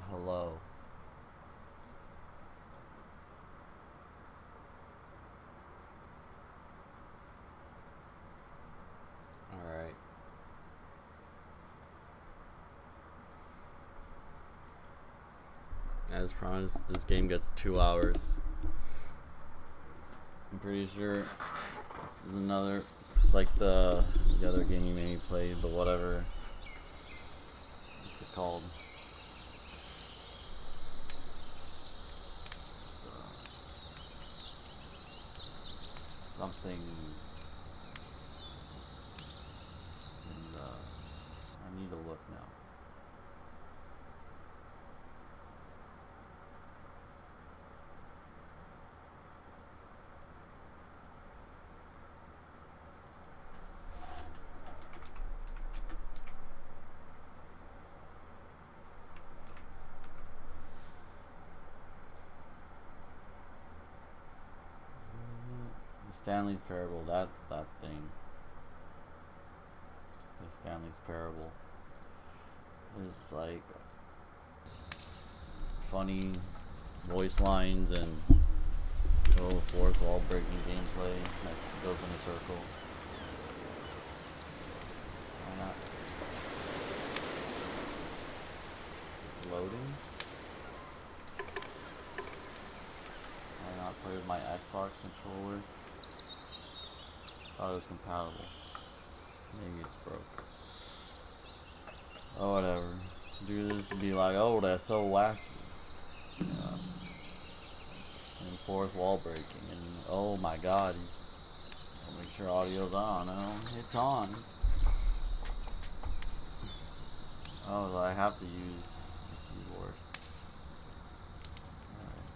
Hello. Alright. As promised, this game gets 2 hours. I'm pretty sure this is another. It's like the other game you made me play, the whatever. What's it called? Something. I need to look now. Stanley's Parable, that's that thing. The Stanley's Parable. It's like funny voice lines and little fourth wall breaking gameplay that goes in a circle. Why not? Loading? Why not play with my Xbox controller? Thought it was compatible. Maybe it's broke. Oh, whatever. Do this and be like, oh, that's so wacky. And fourth wall breaking, and oh my god. I'll make sure audio's on. Oh, it's on. Oh, so I have to use the keyboard. Right.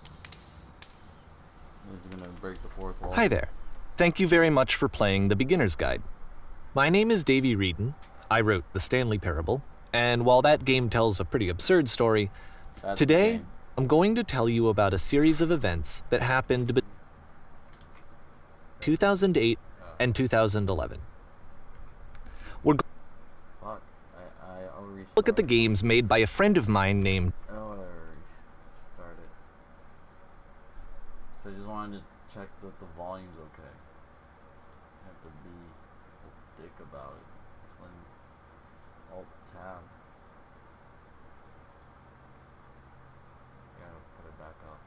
This is gonna break the fourth wall. Hi there. Thank you very much for playing The Beginner's Guide. My name is Davey Reedon. I wrote The Stanley Parable, and while that game tells a pretty absurd story, today I'm going to tell you about a series of events that happened between 2008 and 2011. We're going to look at the games made by a friend of mine named... Oh, whatever. Restart it. So I just wanted to check that the volume's okay. I have to be a dick about it. Just let me Alt-Tab. Gotta put it back up.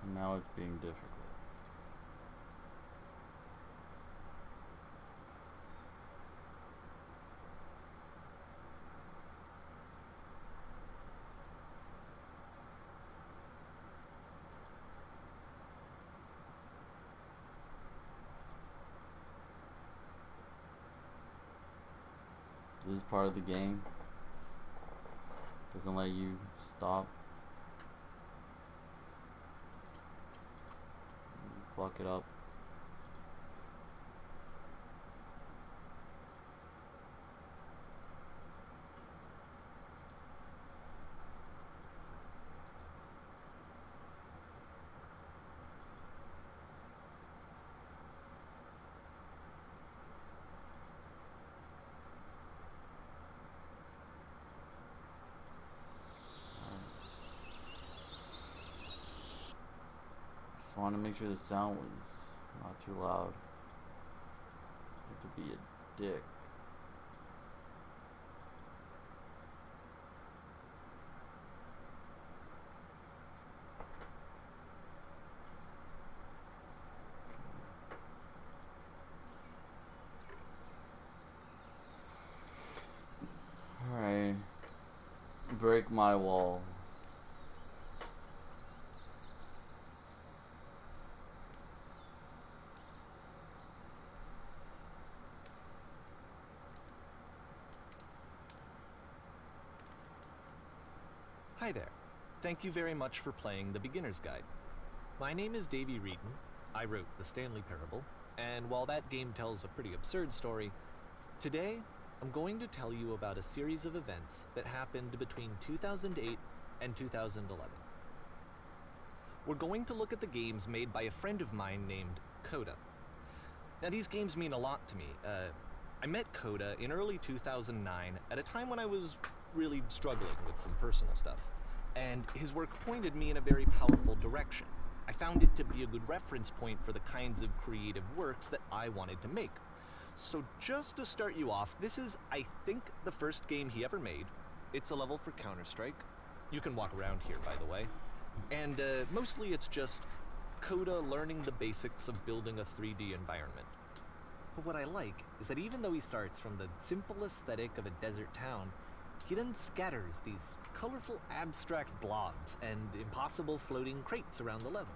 And now it's being difficult. This is part of the game. Doesn't let you stop. Fuck it up. Just want to make sure the sound was not too loud. Have to be a dick. Alright. Break my wall. Hi there. Thank you very much for playing The Beginner's Guide. My name is Davey Reedon. I wrote The Stanley Parable, and while that game tells a pretty absurd story, today I'm going to tell you about a series of events that happened between 2008 and 2011. We're going to look at the games made by a friend of mine named Coda. Now, these games mean a lot to me. I met Coda in early 2009 at a time when I was really struggling with some personal stuff, and his work pointed me in a very powerful direction. I found it to be a good reference point for the kinds of creative works that I wanted to make. So just to start you off, this is, I think, the first game he ever made. It's a level for Counter-Strike. You can walk around here, by the way. And mostly it's just Coda learning the basics of building a 3D environment. But what I like is that even though he starts from the simple aesthetic of a desert town, he then scatters these colorful abstract blobs and impossible floating crates around the level.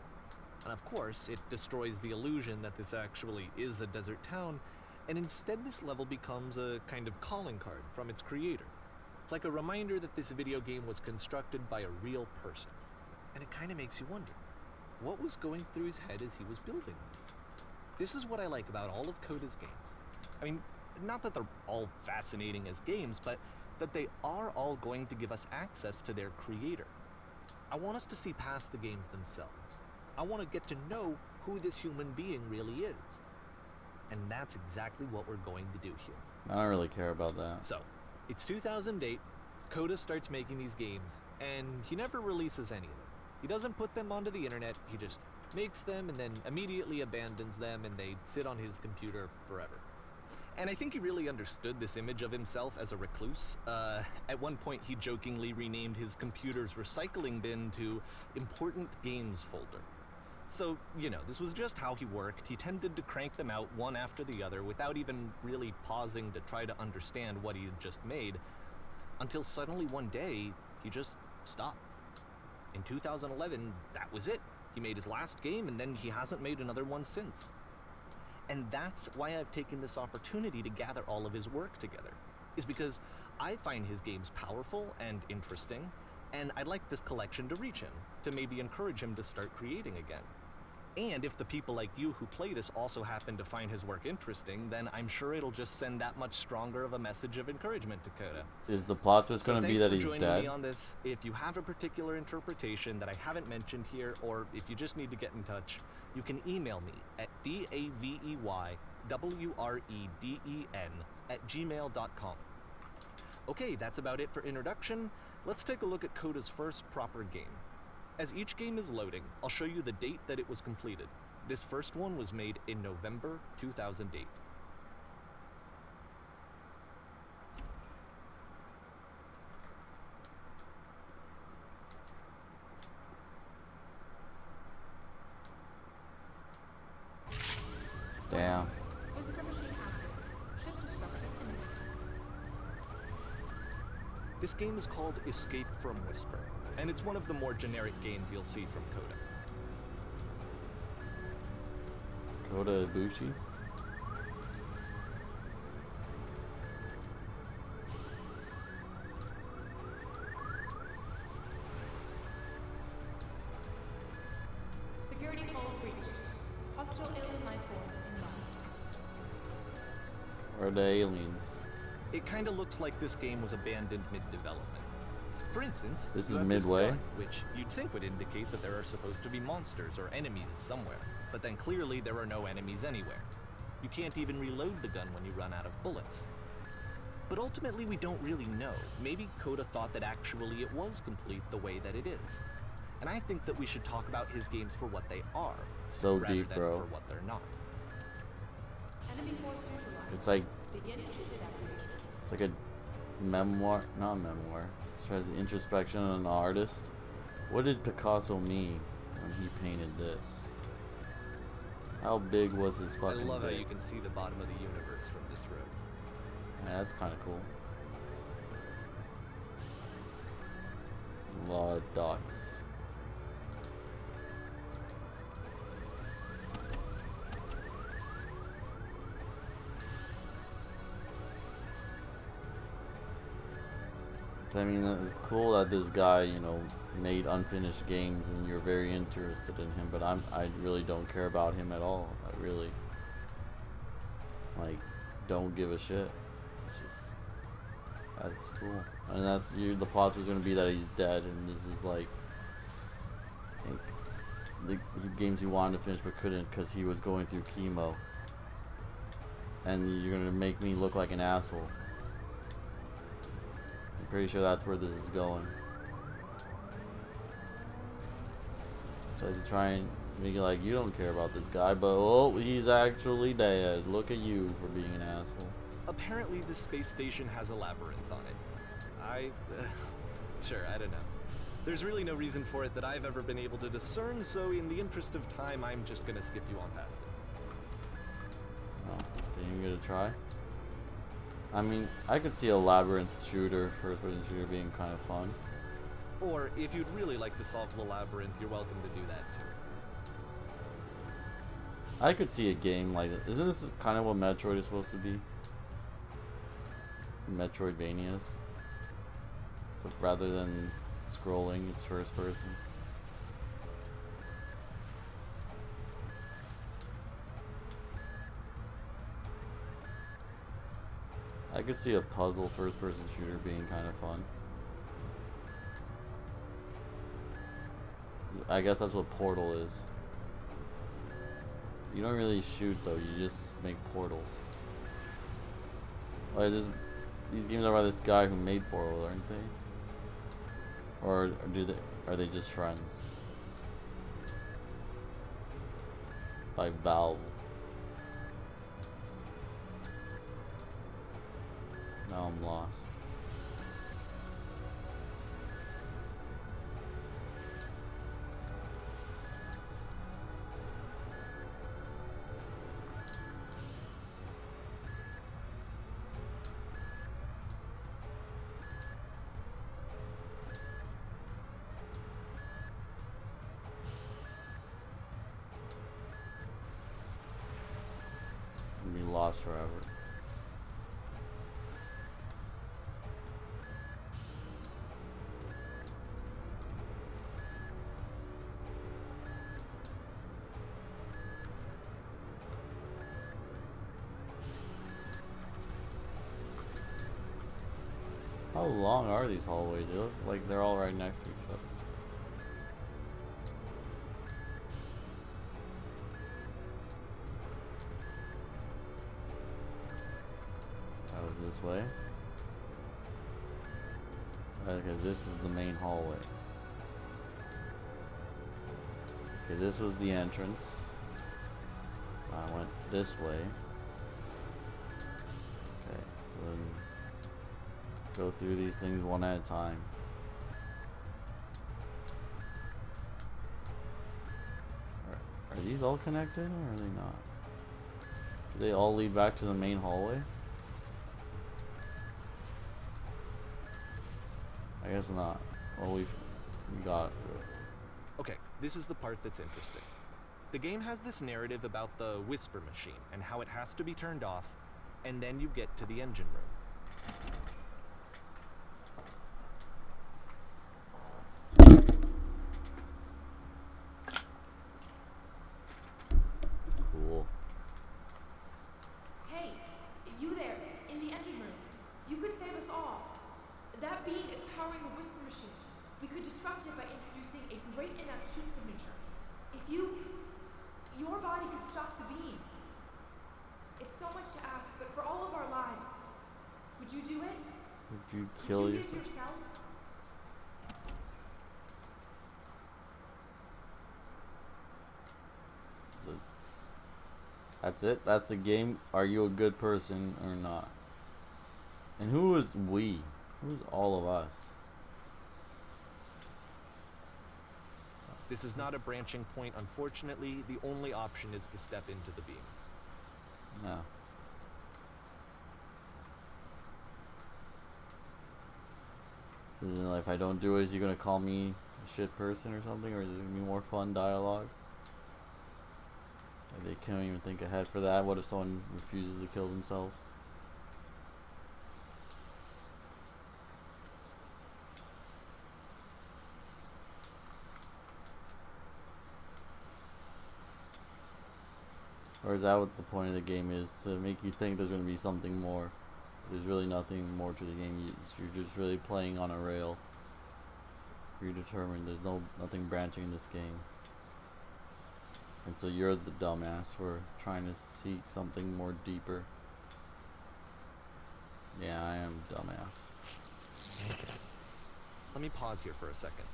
And of course, it destroys the illusion that this actually is a desert town, and instead this level becomes a kind of calling card from its creator. It's like a reminder that this video game was constructed by a real person. And it kind of makes you wonder, what was going through his head as he was building this? This is what I like about all of Coda's games. I mean, not that they're all fascinating as games, but that they are all going to give us access to their creator. I want us to see past the games themselves. I want to get to know who this human being really is. And that's exactly what we're going to do here. I don't really care about that. So, it's 2008, Coda starts making these games, and he never releases any of them. He doesn't put them onto the internet, he just makes them and then immediately abandons them, and they sit on his computer forever. And I think he really understood this image of himself as a recluse. At one point, he jokingly renamed his computer's recycling bin to Important Games Folder. So, you know, this was just how he worked. He tended to crank them out one after the other without even really pausing to try to understand what he had just made, until suddenly one day, he just stopped. In 2011, that was it. He made his last game, and then he hasn't made another one since. And that's why I've taken this opportunity to gather all of his work together, is because I find his games powerful and interesting, and I'd like this collection to reach him, to maybe encourage him to start creating again. And if the people like you who play this also happen to find his work interesting, then I'm sure it'll just send that much stronger of a message of encouragement to Coda. Is the plot twist going to be that he's dead? Thanks for joining me on this. If you have a particular interpretation that I haven't mentioned here, or if you just need to get in touch, you can email me at daveyWreden@gmail.com. Okay, that's about it for introduction. Let's take a look at Coda's first proper game. As each game is loading, I'll show you the date that it was completed. This first one was made in November 2008. Damn. This game is called Escape from Whisper, and it's one of the more generic games you'll see from Coda. Kota Ibushi? Security call breached. Hostile alien life form inbound. Where are the aliens? It kinda looks like this game was abandoned mid-development. For instance, this you is have midway, gun, which you'd think would indicate that there are supposed to be monsters or enemies somewhere, but then clearly there are no enemies anywhere. You can't even reload the gun when you run out of bullets. But ultimately we don't really know. Maybe Coda thought that actually it was complete the way that it is. And I think that we should talk about his games for what they are, so rather deep, than bro. for what they're not. Enemy force neutralized. It's like Begin ship evacuation. it's like a memoir, not a memoir. It's an introspection on an artist. What did Picasso mean when he painted this? How big was his I fucking love how dick? you can see the bottom of the universe from this road. Yeah, that's kind of cool. A lot of dots. So, I mean, it's cool that this guy, you know, made unfinished games and you're very interested in him, but I really don't care about him at all. I really, like, don't give a shit. It's just, that's cool. And that's, the plot was gonna be that he's dead, and this is like the games he wanted to finish but couldn't because he was going through chemo. And you're gonna make me look like an asshole. I'm pretty sure that's where this is going. So to try and make it like you don't care about this guy, but oh, he's actually dead. Look at you for being an asshole. Apparently, this space station has a labyrinth on it. Sure, I don't know. There's really no reason for it that I've ever been able to discern, so in the interest of time, I'm just gonna skip you on past it. Oh, didn't you get a try? I mean, I could see a labyrinth shooter, first-person shooter, being kind of fun. Or, if you'd really like to solve the labyrinth, you're welcome to do that too. I could see a game like this. Isn't this kind of what Metroid is supposed to be? Metroidvanias. So rather than scrolling, it's first person. I could see a puzzle first person shooter being kind of fun. I guess that's what Portal is. You don't really shoot though, you just make portals. Like these games are by this guy who made Portal, aren't they? Or are they just friends? By Valve. Now I'm lost. Be lost forever. How long are these hallways? They look like they're all right next to each other. This way. Okay, this is the main hallway. Okay, this was the entrance. I went this way. Okay, so then go through these things one at a time. Are these all connected or are they not? Do they all lead back to the main hallway? I guess not. Well, we got through it. Okay, this is the part that's interesting. The game has this narrative about the whisper machine and how it has to be turned off, and then you get to the engine room. Cool. Hey, you there, in the engine room. You could save us all. That beam is powering the whisper machine. We could disrupt it by introducing a great enough heat signature. If your body could stop the beam. It's so much to ask, but for all of our lives, would you do it? Would you kill Would you yourself? give yourself? That's it? That's the game? Are you a good person or not? And who is we? Who's all of us? This is not a branching point, unfortunately. The only option is to step into the beam. No. Like, if I don't do it, is he gonna call me a shit person or something? Or is it gonna be more fun dialogue? Like, they can't even think ahead for that. What if someone refuses to kill themselves? Or is that what the point of the game is? To make you think there's going to be something more. There's really nothing more to the game. You're just really playing on a rail. You're determined. There's nothing branching in this game. And so you're the dumbass for trying to seek something more deeper. Yeah, I am dumbass. Let me pause here for a second.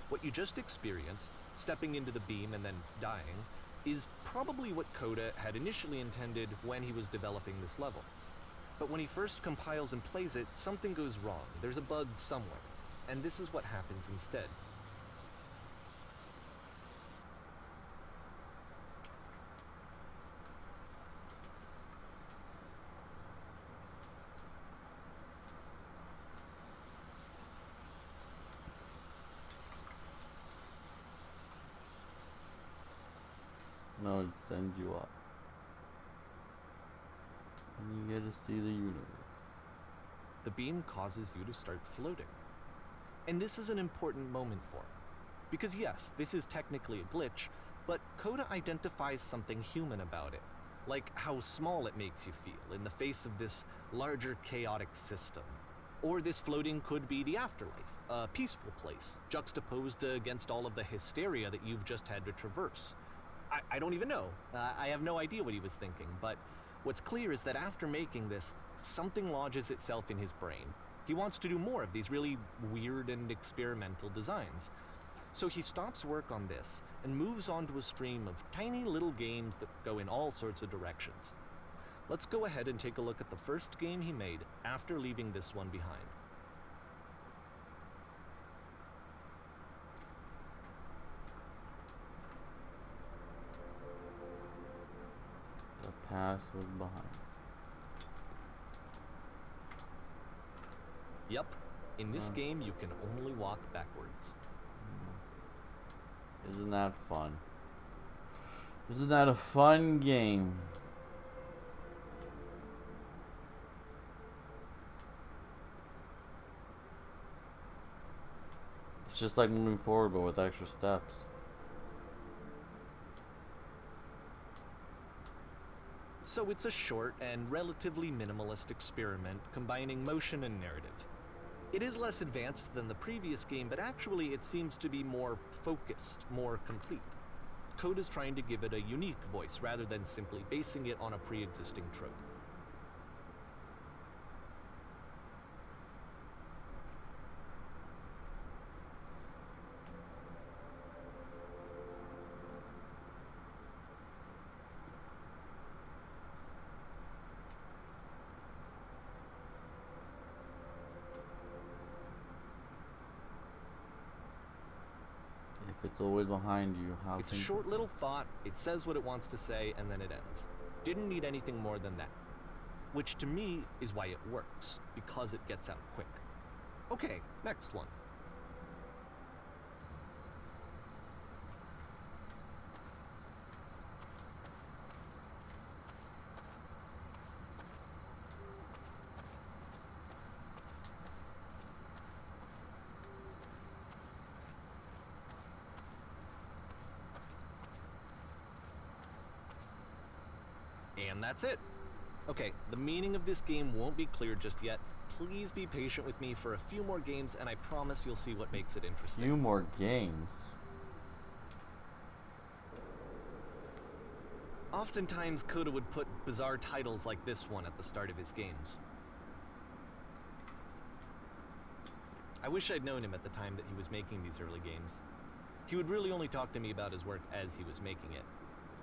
What you just experienced, stepping into the beam and then dying, is probably what Coda had initially intended when he was developing this level. But when he first compiles and plays it, something goes wrong. There's a bug somewhere. And this is what happens instead. No, it sends you up. And you get to see the universe. The beam causes you to start floating. And this is an important moment for him. Because yes, this is technically a glitch, but Coda identifies something human about it. Like how small it makes you feel in the face of this larger chaotic system. Or this floating could be the afterlife, a peaceful place, juxtaposed against all of the hysteria that you've just had to traverse. I don't even know. I have no idea what he was thinking, but what's clear is that after making this, something lodges itself in his brain. He wants to do more of these really weird and experimental designs. So he stops work on this and moves on to a stream of tiny little games that go in all sorts of directions. Let's go ahead and take a look at the first game he made after leaving this one behind. The past was behind. Yep, in this game you can only walk backwards. Isn't that fun? Isn't that a fun game? It's just like moving forward but with extra steps. So it's a short and relatively minimalist experiment combining motion and narrative. It is less advanced than the previous game, but actually it seems to be more focused, more complete. Coda's trying to give it a unique voice rather than simply basing it on a pre-existing trope. If it's always behind you, how It's a can short little thought, it says what it wants to say, and then it ends. Didn't need anything more than that. Which to me is why it works, because it gets out quick. Okay, next one. And that's it. Okay, the meaning of this game won't be clear just yet. Please be patient with me for a few more games, and I promise you'll see what makes it interesting. few more games? Oftentimes, Coda would put bizarre titles like this one at the start of his games. I wish I'd known him at the time that he was making these early games. He would really only talk to me about his work as he was making it.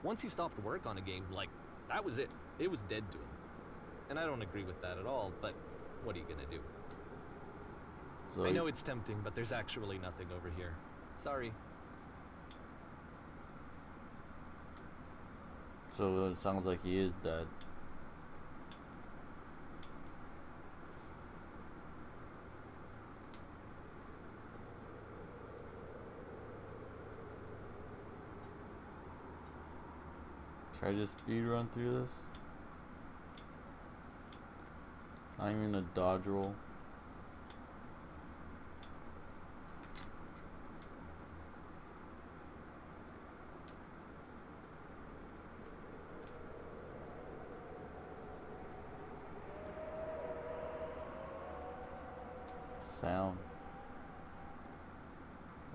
Once he stopped work on a game, like, that was it. It was dead to him. And I don't agree with that at all, but what are you gonna do? So I know it's tempting, but there's actually nothing over here. Sorry. So it sounds like he is dead. Should I just speed run through this? Not even a dodge roll. sound.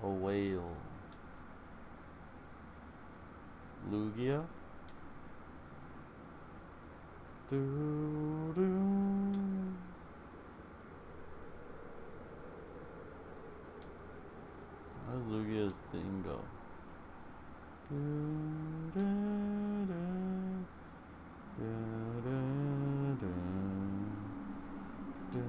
A whale. Lugia. Doo doo. How does Lugia's thing go? Doo doo doo. Doo doo doo. Doo.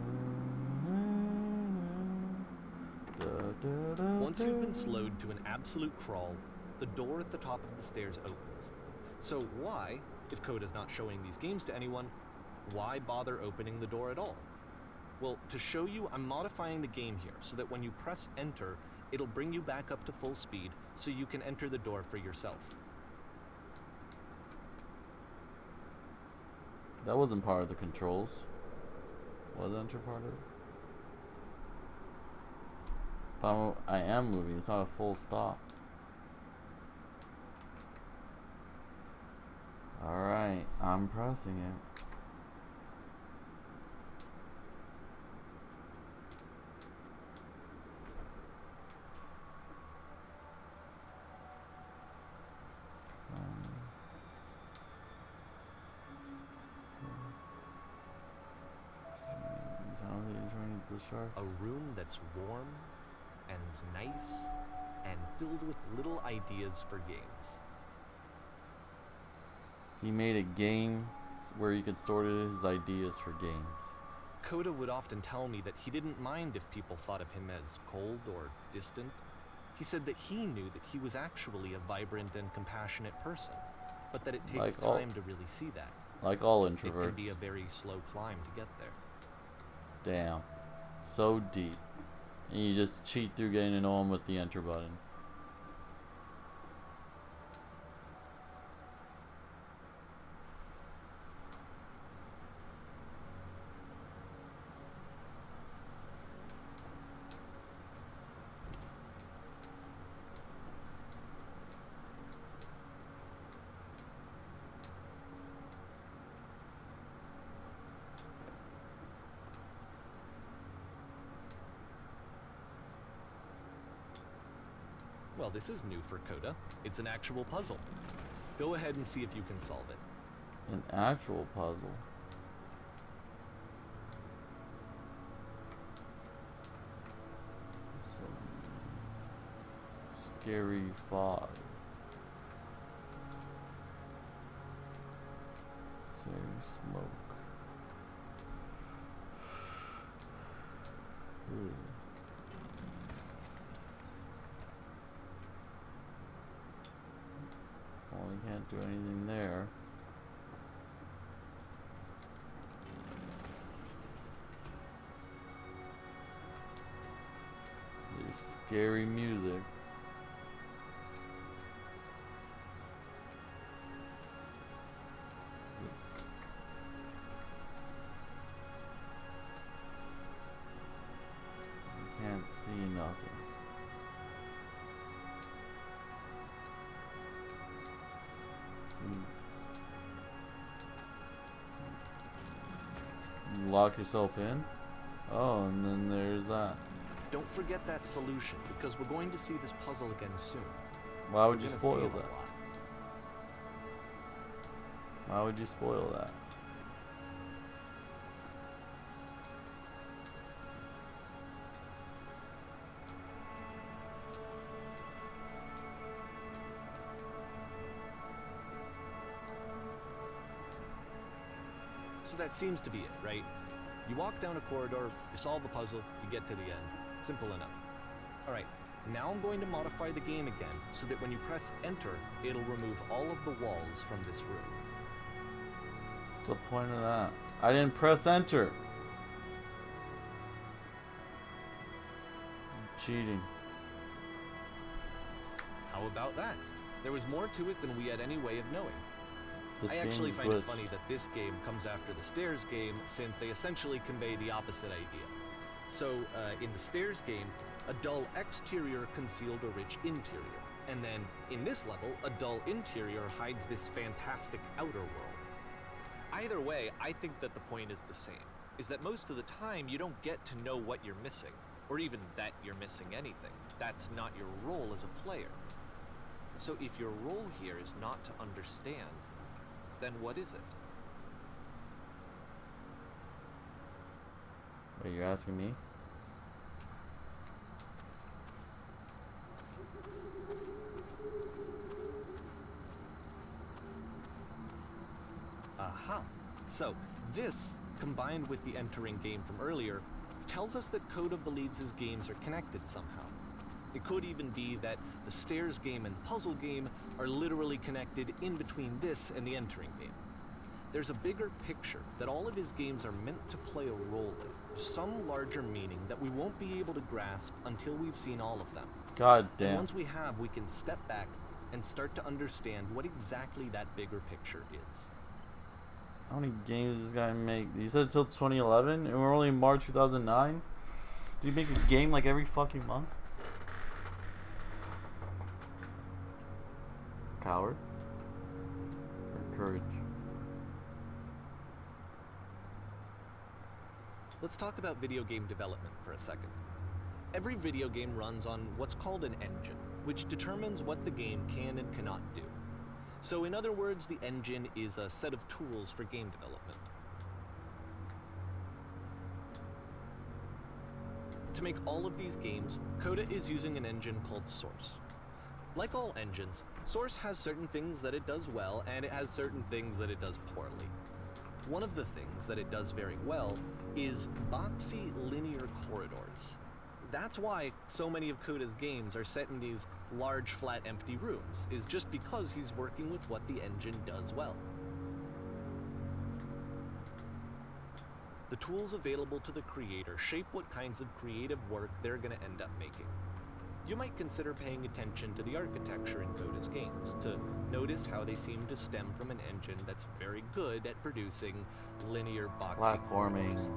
Once you've been slowed to an absolute crawl, the door at the top of the stairs opens. So why, if Coda's not showing these games to anyone, why bother opening the door at all? Well, to show you, I'm modifying the game here so that when you press enter, it'll bring you back up to full speed so you can enter the door for yourself. That wasn't part of the controls. Was enter part of it? But I am moving, it's not a full stop. Alright, I'm pressing it. A room that's warm and nice and filled with little ideas for games. He made a game where you could store his ideas for games. Coda would often tell me that he didn't mind if people thought of him as cold or distant. He said that he knew that he was actually a vibrant and compassionate person, but that it takes time to really see that. Like all introverts. It can be a very slow climb to get there. Damn. So deep. And you just cheat through getting to know him with the enter button. Well, this is new for Coda. It's an actual puzzle. Go ahead and see if you can solve it. An actual puzzle? Some scary fog. Scary smoke. Ooh. Well, we can't do anything there. There's scary music. I can't see nothing. You lock yourself in? Oh, and then there's that. Don't forget that solution, because we're going to see this puzzle again soon. Why would you We're gonna spoil see it a that? lot. Why would you spoil that? So that seems to be it, right? You walk down a corridor, you solve the puzzle, you get to the end. Simple enough. Alright, now I'm going to modify the game again so that when you press enter, it'll remove all of the walls from this room. What's the point of that? I didn't press enter. I'm cheating. How about that? There was more to it than we had any way of knowing. This I game actually is find it glitched. funny that this game comes after the Stairs game, since they essentially convey the opposite idea. So, in the Stairs game, a dull exterior concealed a rich interior. And then, in this level, a dull interior hides this fantastic outer world. Either way, I think that the point is the same. is that most of the time you don't get to know what you're missing, or even that you're missing anything. That's not your role as a player. So if your role here is not to understand, then what is it? Wait, you're asking me? Aha. So, this, combined with the entering game from earlier, tells us that Coda believes his games are connected somehow. It could even be that the stairs game and puzzle game are literally connected in between this and the entering game. There's a bigger picture that all of his games are meant to play a role in, some larger meaning that we won't be able to grasp until we've seen all of them. God damn. And once we have, we can step back and start to understand what exactly that bigger picture is. How many games does this guy make? You said till 2011, and we're only in March 2009? Do you make a game like every fucking month? Coward? Or courage? Let's talk about video game development for a second. Every video game runs on what's called an engine, which determines what the game can and cannot do. So in other words, the engine is a set of tools for game development. To make all of these games, Coda is using an engine called Source. Like all engines, Source has certain things that it does well, and it has certain things that it does poorly. One of the things that it does very well is boxy linear corridors. That's why so many of Coda's games are set in these large, flat, empty rooms, is just because he's working with what the engine does well. The tools available to the creator shape what kinds of creative work they're going to end up making. You might consider paying attention to the architecture in Coda's games, to notice how they seem to stem from an engine that's very good at producing linear, boxy Platforming. corridors.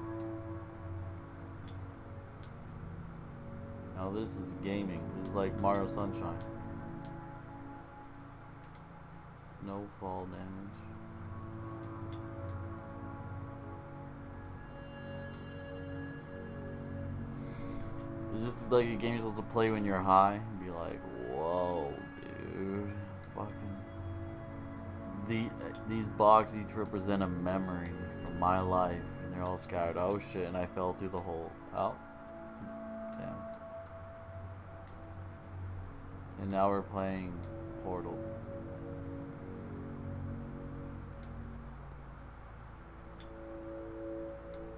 Now this is gaming. This is like Mario Sunshine. No fall damage. Is this like a game you're supposed to play when you're high? And be like, whoa, dude. Fucking. These blocks each represent a memory from my life. And they're all scattered. Oh shit, and I fell through the hole. Oh. Damn. And now we're playing Portal.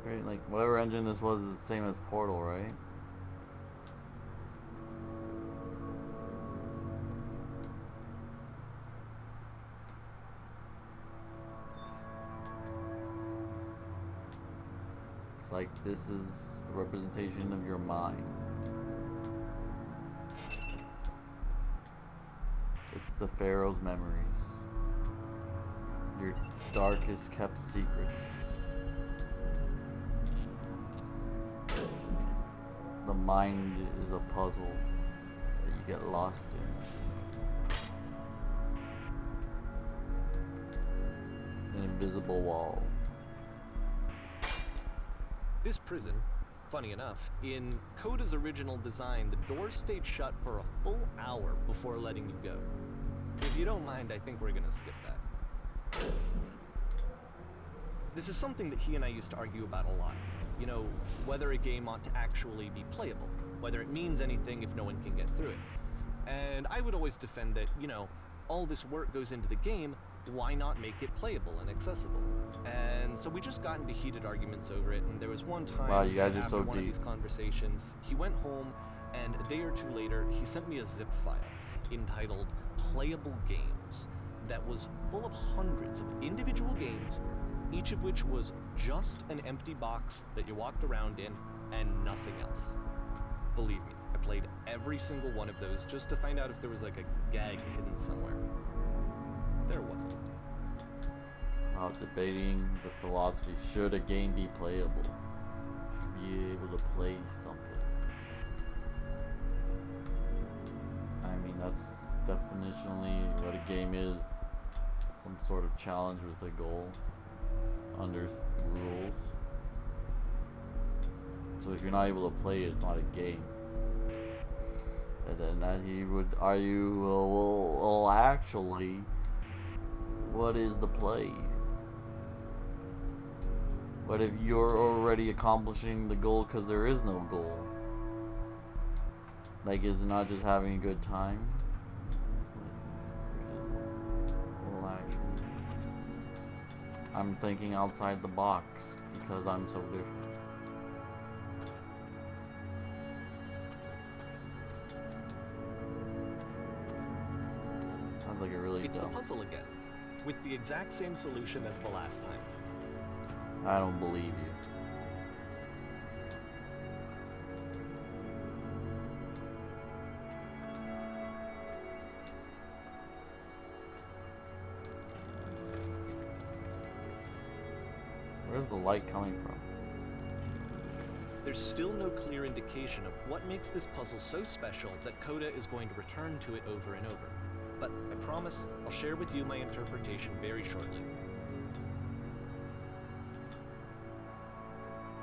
Great, like whatever engine this was is the same as Portal, right? It's like this is a representation of your mind. It's the Pharaoh's memories. Your darkest kept secrets. The mind is a puzzle that you get lost in. An invisible wall. This prison, funny enough, in Coda's original design, the doors stayed shut for a full hour before letting you go. If you don't mind, I think we're gonna skip that. This is something that he and I used to argue about a lot. You know, whether a game ought to actually be playable, whether it means anything if no one can get through it. And I would always defend that, you know, all this work goes into the game, why not make it playable and accessible? And so we just got into heated arguments over it, and there was one time Wow, you guys are after so one of deep. these conversations, he went home, and a day or two later, he sent me a zip file entitled Playable Games that was full of hundreds of individual games, each of which was just an empty box that you walked around in and nothing else. Believe me, I played every single one of those just to find out if there was like a gag hidden somewhere. There wasn't. Debating the philosophy, should a game be playable? Should be able to play something. I mean, that's definitionally what a game is. Some sort of challenge with a goal under rules. So if you're not able to play it, it's not a game. And then as he would argue, well, actually, what is the play? But if you're already accomplishing the goal because there is no goal, like, is it not just having a good time? Well, actually, I'm thinking outside the box because I'm so different. Sounds like it really It's dumb. the puzzle again, with the exact same solution as the last time. I don't believe you. Where's the light coming from? There's still no clear indication of what makes this puzzle so special that Coda is going to return to it over and over. But I promise I'll share with you my interpretation very shortly.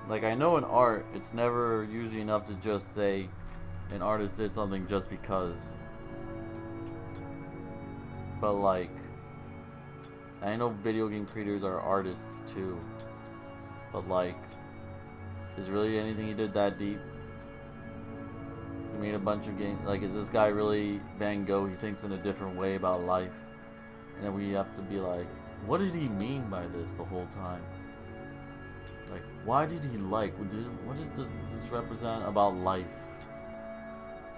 Like, I know in art, it's never usually enough to just say an artist did something just because. But, like, I know video game creators are artists too. But, like, is really anything he did that deep? He made a bunch of games. Like, is this guy really Van Gogh? He thinks in a different way about life. And then we have to be like, what did he mean by this the whole time? Like, why did he like? What does this represent about life?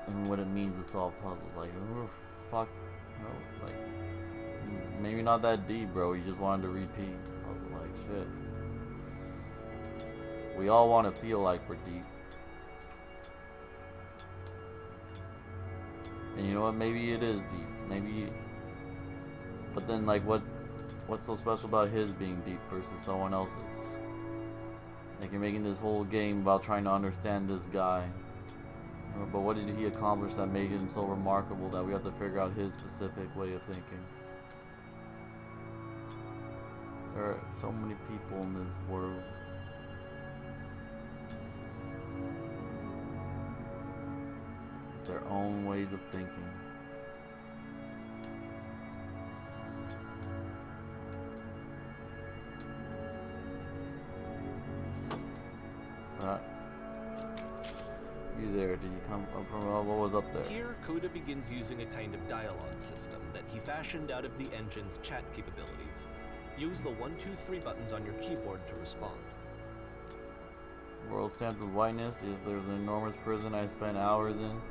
And what it means to solve puzzles? Like, fuck, no. Like, maybe not that deep, bro. He just wanted to repeat. I was like, shit. We all want to feel like we're deep. And you know what? Maybe it is deep. Maybe. But then, like, what's so special about his being deep versus someone else's? Like, you're making this whole game about trying to understand this guy. But what did he accomplish that made him so remarkable that we have to figure out his specific way of thinking? There are so many people in this world. Their own ways of thinking. You there? Did you come up from what was up there? Here, Coda begins using a kind of dialogue system that he fashioned out of the engine's chat capabilities. Use the 1, 2, 3 buttons on your keyboard to respond. World stamped with whiteness. Yes, there's an enormous prison I spent hours in.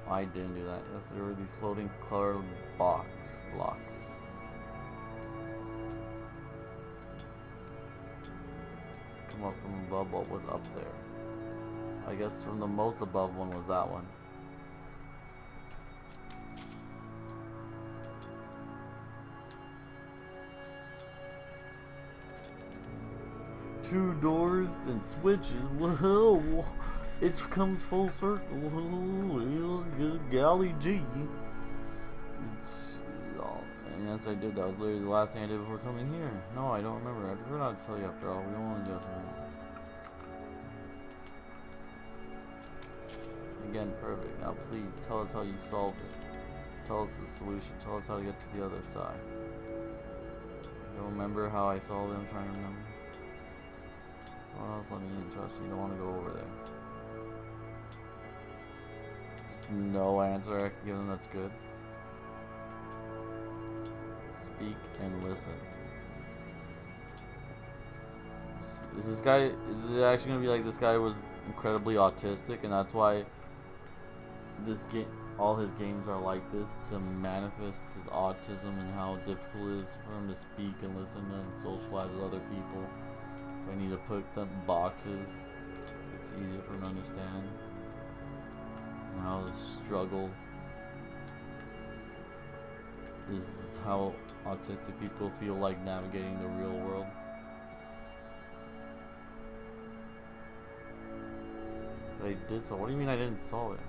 I didn't do that. Yes, there were these floating colored blocks. Come up from above. What was up there? I guess from the most above one was that one. Two doors and switches. Whoa, it's come full circle. Golly gee. It's. And yes, I did. That was literally the last thing I did before coming here. No, I don't remember. I prefer not to tell you after all. We don't want to just. Again, perfect. Now please, tell us how you solved it. Tell us the solution. Tell us how to get to the other side. You don't remember how I solved it? I'm trying to remember. Someone else let me in. Trust you don't want to go over there. Just no answer I can give them that's good. Speak and listen. Is this guy, is it actually going to be like this guy was incredibly autistic and that's why this game, all his games are like this, to manifest his autism and how difficult it is for him to speak and listen and socialize with other people? I need to put them in boxes. It's easier for him to understand. And how the struggle is how autistic people feel like navigating the real world. I did so. What do you mean I didn't solve it?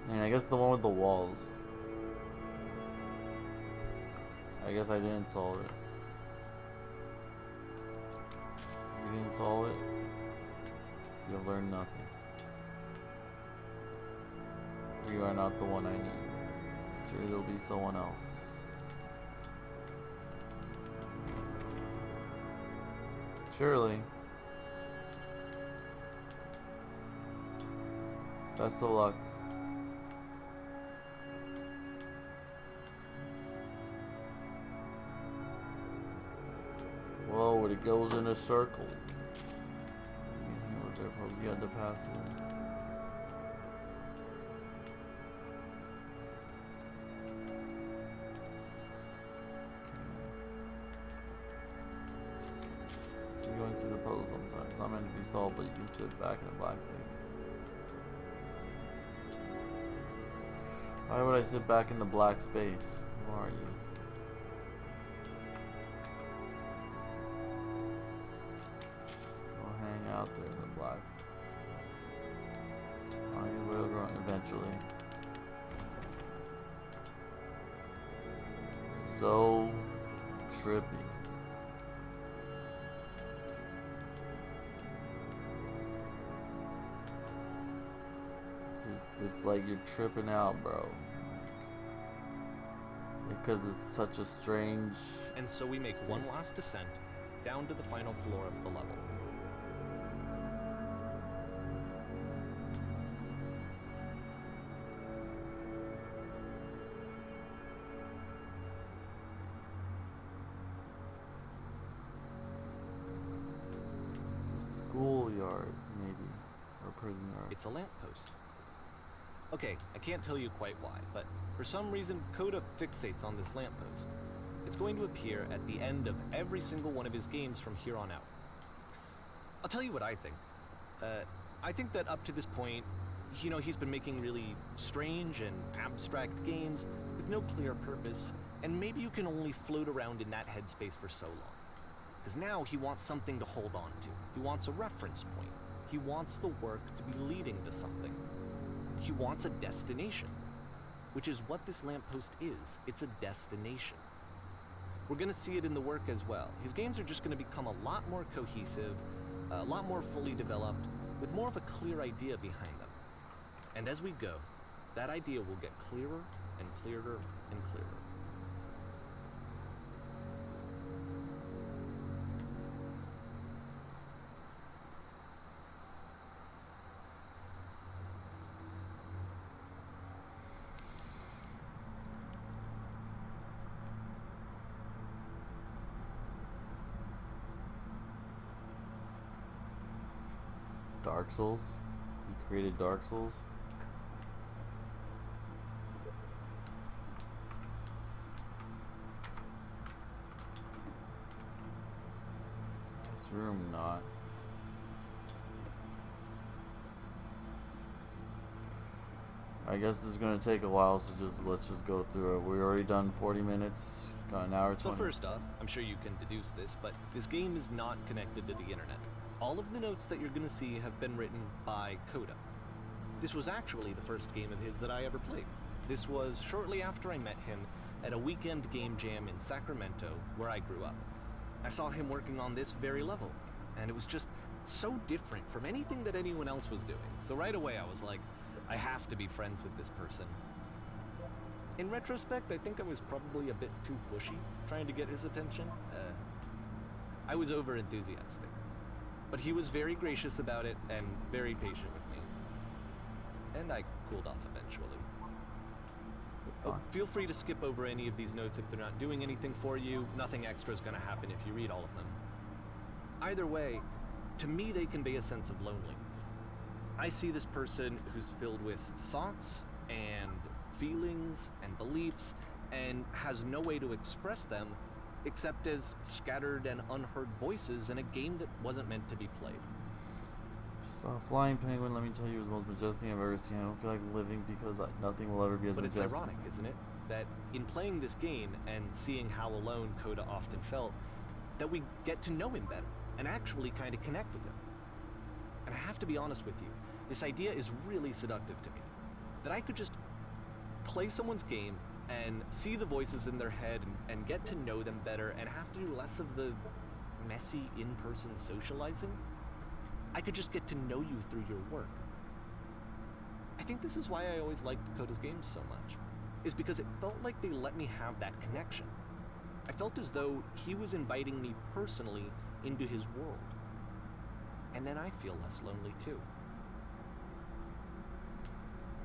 I mean, I guess the one with the walls. I guess I didn't solve it. You didn't solve it. You'll learn nothing. You are not the one I need. Sure, there'll be someone else. Surely. Best of luck. Whoa, it goes in a circle. Was there supposed you had to pass it? You go into the puzzle sometimes. It's not meant to be solved, but you can sit back in the black thing. Why would I sit back in the black space? Who are you? Out there in the black. I will grow eventually. So trippy. It's like you're tripping out, bro. Because it's such a strange. And so we make one last descent down to the final floor of the level. Schoolyard, maybe, or prison yard. It's a lamppost. Okay, I can't tell you quite why, but for some reason, Coda fixates on this lamppost. It's going to appear at the end of every single one of his games from here on out. I'll tell you what I think. I think that up to this point, you know, he's been making really strange and abstract games with no clear purpose, and maybe you can only float around in that headspace for so long. Because now he wants something to hold on to. He wants a reference point. He wants the work to be leading to something. He wants a destination, which is what this lamppost is. It's a destination. We're going to see it in the work as well. His games are just going to become a lot more cohesive, a lot more fully developed, with more of a clear idea behind them. And as we go, that idea will get clearer and clearer and clearer. Dark Souls? He created Dark Souls? This room not. I guess it's gonna take a while, so let's just go through it. We're already done 40 minutes, got an hour 20. So first off, I'm sure you can deduce this, but this game is not connected to the internet. All of the notes that you're going to see have been written by Coda. This was actually the first game of his that I ever played. This was shortly after I met him at a weekend game jam in Sacramento, where I grew up. I saw him working on this very level, and it was just so different from anything that anyone else was doing. So right away I was like, I have to be friends with this person. In retrospect, I think I was probably a bit too pushy, trying to get his attention. I was over-enthusiastic. But he was very gracious about it and very patient with me. And I cooled off eventually. Oh, feel free to skip over any of these notes if they're not doing anything for you. Nothing extra is going to happen if you read all of them. Either way, to me they convey a sense of loneliness. I see this person who's filled with thoughts and feelings and beliefs and has no way to express them except as scattered and unheard voices in a game that wasn't meant to be played. Just saw a flying penguin, let me tell you, it was the most majestic thing I've ever seen. I don't feel like living because nothing will ever be as majestic. But it's ironic, isn't it? That in playing this game and seeing how alone Coda often felt, that we get to know him better and actually kind of connect with him. And I have to be honest with you, this idea is really seductive to me. That I could just play someone's game and see the voices in their head and get to know them better and have to do less of the messy in-person socializing, I could just get to know you through your work. I think this is why I always liked Dakota's games so much, is because it felt like they let me have that connection. I felt as though he was inviting me personally into his world. And then I feel less lonely too.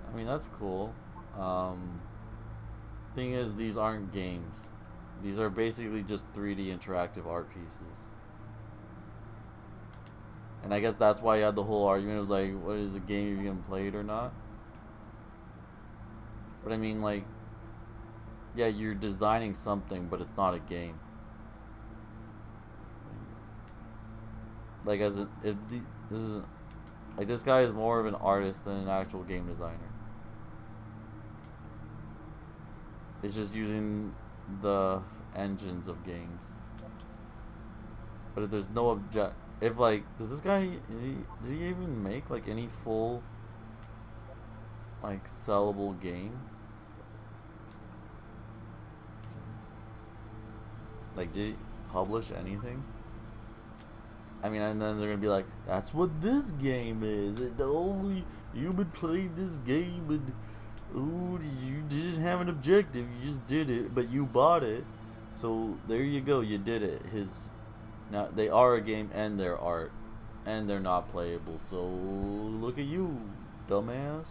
I mean, that's cool. Thing is, these aren't games. These are basically just 3D interactive art pieces. And I guess that's why you had the whole argument of like, what is a game if you can play it or not? But I mean, like, yeah, you're designing something, but it's not a game. Like, this is like, this guy is more of an artist than an actual game designer. It's just using the engines of games. But if there's no if like, does this guy, did he even make like any full like sellable game? Like, did he publish anything? I mean, and then they're gonna be like, that's what this game is. And only you would play this game, and ooh, you didn't have an objective. You just did it, but you bought it. So there you go. You did it. Now they are a game and they're art, and they're not playable. So look at you, dumbass.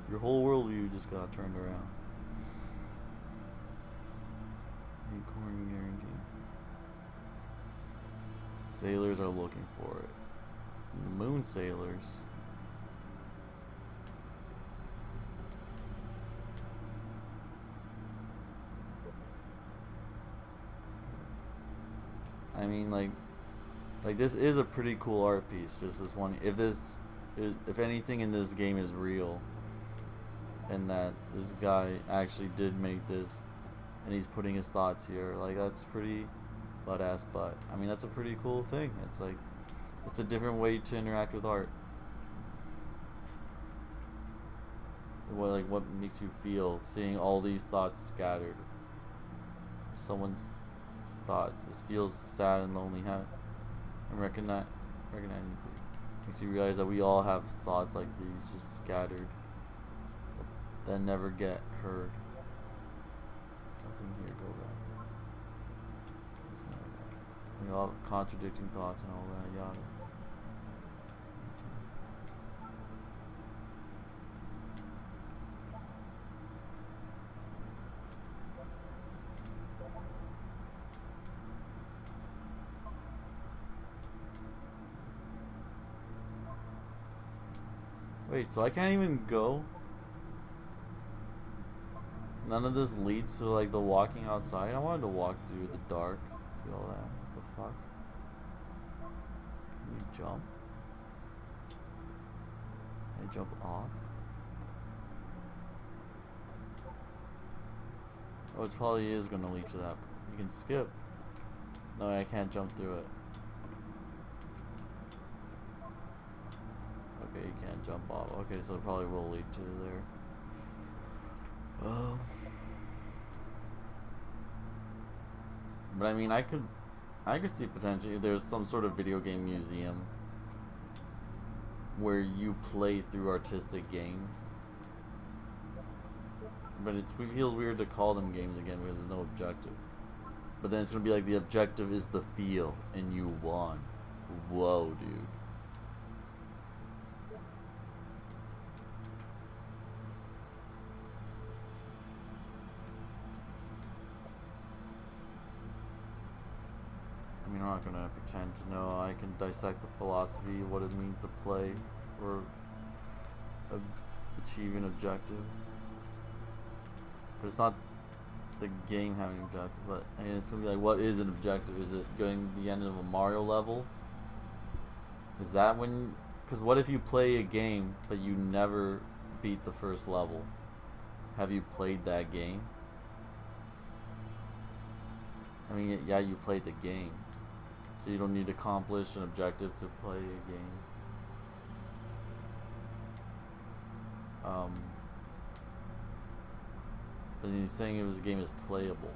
Your whole worldview just got turned around. Acorn guarantee. Sailors are looking for it. The moon sailors. I mean, like this is a pretty cool art piece. Just this one. If anything in this game is real, and that this guy actually did make this, and he's putting his thoughts here, like, that's pretty butt-ass butt. I mean, that's a pretty cool thing. It's like, it's a different way to interact with art. What makes you feel seeing all these thoughts scattered? Someone's thoughts. It feels sad and lonely. And recognizing makes you realize that we all have thoughts like these, just scattered, that never get heard. Something here, go back. We all have contradicting thoughts and all that, yada. Wait, so I can't even go? None of this leads to like the walking outside? I wanted to walk through the dark. See all that? What the fuck? Can you jump? Can I jump off? Oh, it probably is gonna lead to that. You can skip. No, I can't jump through it. Okay, you can't jump off. Okay, so it probably will lead to there. But I mean, I could see potentially there's some sort of video game museum where you play through artistic games. But it feels weird to call them games again because there's no objective. But then it's gonna be like the objective is the feel, and you won. Whoa, dude. I mean, I'm not gonna pretend to know. I can dissect the philosophy, what it means to play or achieve an objective. But it's not the game having an objective. But I mean, it's gonna be like, what is an objective? Is it going to the end of a Mario level? Is that when? Because what if you play a game but you never beat the first level? Have you played that game? I mean, yeah, you played the game. So you don't need to accomplish an objective to play a game. But he's saying the game is playable.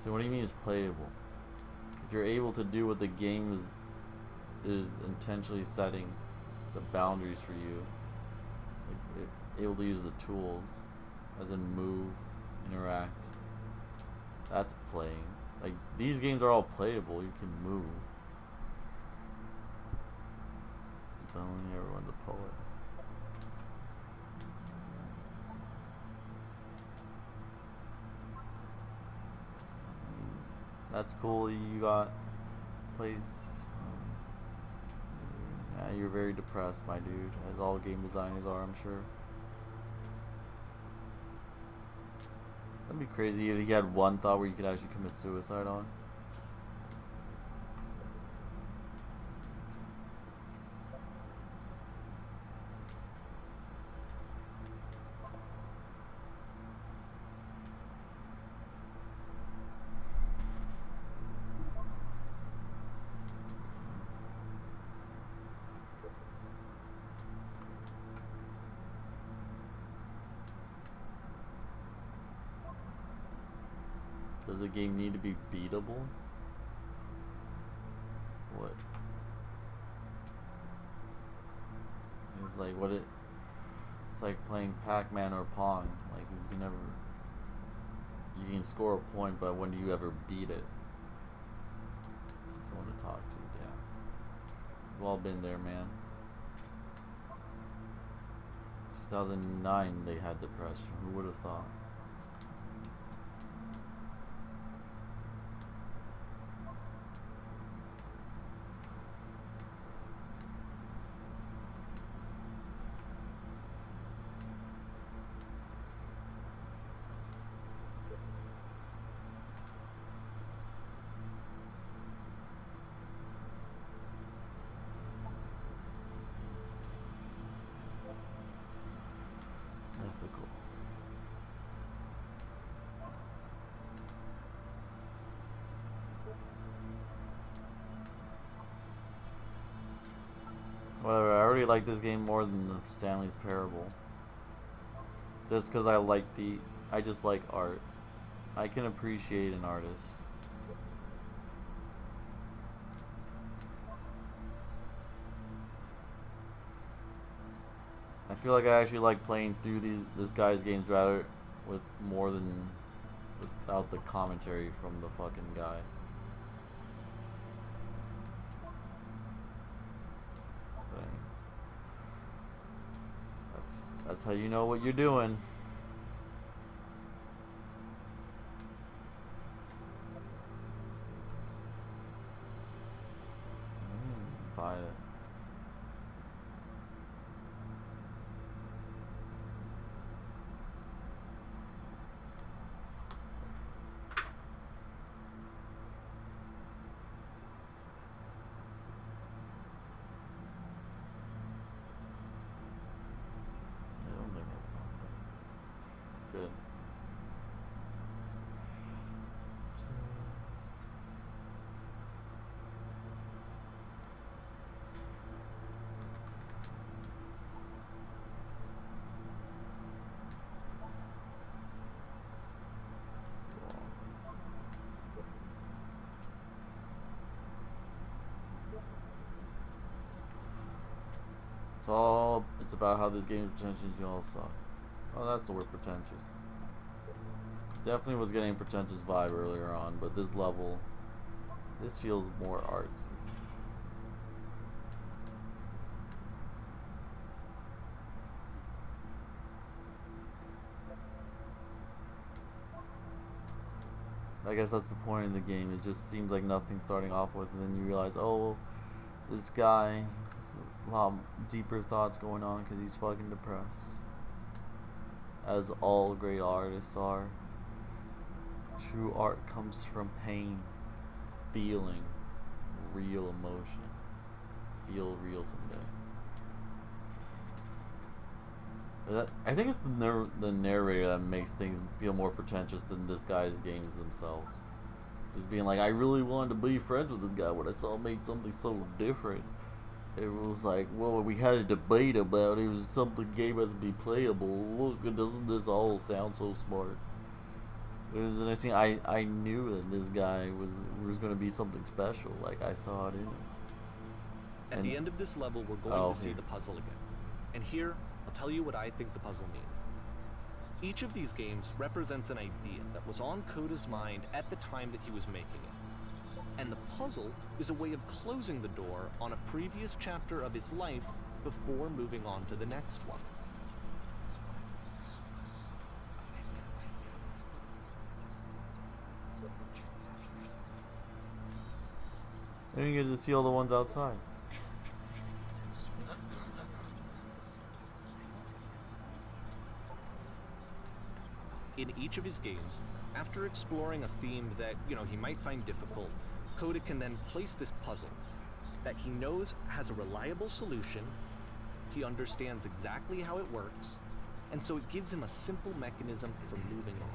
So what do you mean it's playable? If you're able to do what the game is intentionally setting the boundaries for you, like able to use the tools, as in move, interact, that's playing. Like, these games are all playable, you can move. It's only everyone's a poet. That's cool. You got plays. Yeah, you're very depressed, my dude, as all game designers are, I'm sure. That'd be crazy if he had one thought where you could actually commit suicide on. Does the game need to be beatable? What? It's like what it's like playing Pac-Man or Pong. Like you can score a point, but when do you ever beat it? Someone to talk to, yeah. We've all been there, man. 2009 they had depression. Who would have thought? Ethical. Whatever, I already like this game more than the Stanley's Parable. Just because I just like art. I can appreciate an artist. I feel like I actually like playing through this guy's games rather with more than without the commentary from the fucking guy. That's how you know what you're doing. Buy it. Good. It's about how this game is pretentious. You all suck. Oh, that's the word, pretentious. Definitely was getting a pretentious vibe earlier on, but this level, this feels more artsy. I guess that's the point of the game. It just seems like nothing starting off with, and then you realize, oh, this guy has a lot deeper thoughts going on because he's fucking depressed. As all great artists are. True art comes from pain, feeling real emotion. Feel real someday. I think it's the narrator that makes things feel more pretentious than this guy's games themselves. Just being like, I really wanted to be friends with this guy when I saw him made something so different. it was like, well, we had a debate about it. It was something game has to be playable. Look, doesn't this all sound so smart? It was the next thing I knew that this guy was going to be something special. Like, I saw it in him. At the end of this level, we're going to see the puzzle again. And here, I'll tell you what I think the puzzle means. Each of these games represents an idea that was on Coda's mind at the time that he was making it. And the puzzle is a way of closing the door on a previous chapter of his life before moving on to the next one. I didn't get to see all the ones outside. In each of his games, after exploring a theme that, he might find difficult, Coda can then place this puzzle that he knows has a reliable solution, he understands exactly how it works, and so it gives him a simple mechanism for moving on.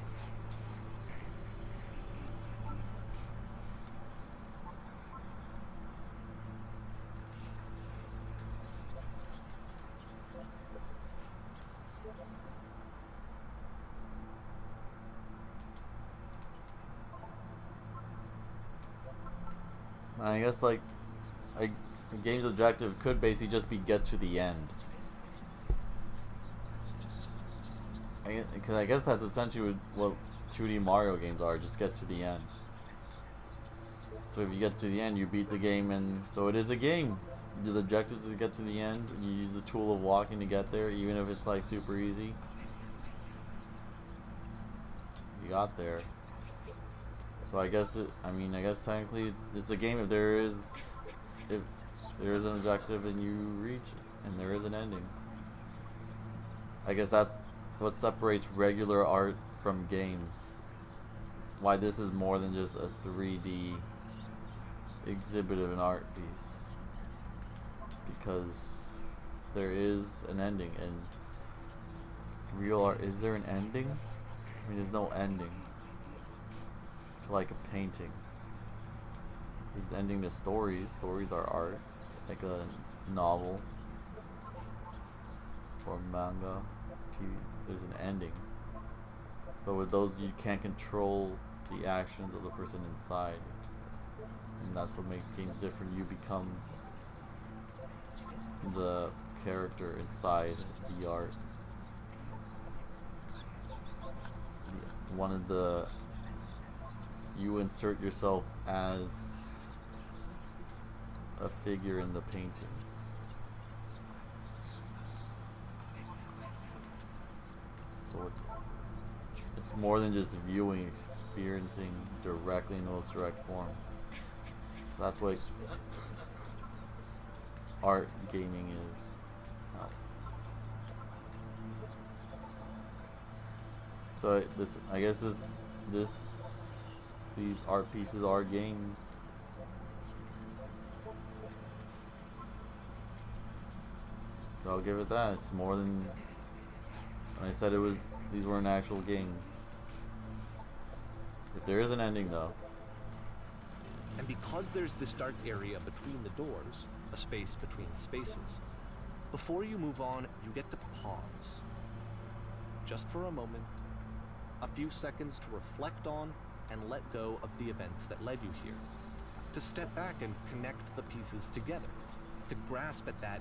I guess like a game's objective could basically just be get to the end. Because I guess that's essentially what 2D Mario games are, just get to the end. So if you get to the end, you beat the game, and so it is a game. The objective is to get to the end. You use the tool of walking to get there, even if it's like super easy. You got there. So I guess I guess technically it's a game if there is an objective and you reach it and there is an ending. I guess that's what separates regular art from games. Why this is more than just a 3D exhibit of an art piece. Because there is an ending, and real art, is there an ending? I mean, there's no ending to like a painting. It's ending to stories. Stories are art, like a novel or manga. There's an ending, but with those you can't control the actions of the person inside, and that's what makes games different. You become the character inside the art. You insert yourself as a figure in the painting. So it's more than just viewing, it's experiencing directly in the most direct form. So that's what art gaming is. So I guess these art pieces are games. So I'll give it that. It's more than when I said these weren't actual games. If there is an ending though. And because there's this dark area between the doors, a space between spaces, before you move on, you get to pause. Just for a moment, a few seconds to reflect on and let go of the events that led you here. To step back and connect the pieces together. To grasp at that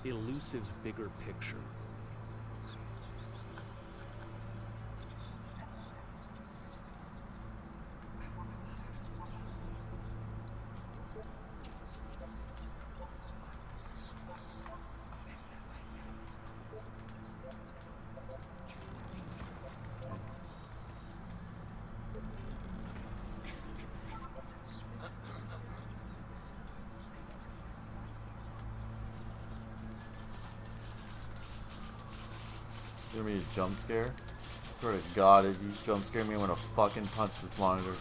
elusive bigger picture. You want me to jump scare? I swear to God, if you jump scare me, I'm gonna fucking punch this monitor.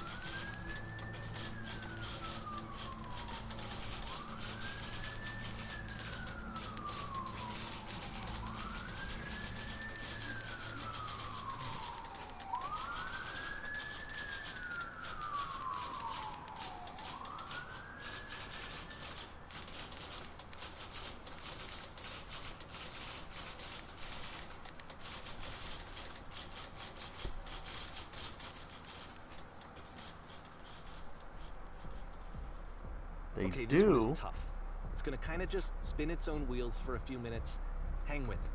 They okay, do? this one is tough. It's gonna kind of just spin its own wheels for a few minutes. Hang with it.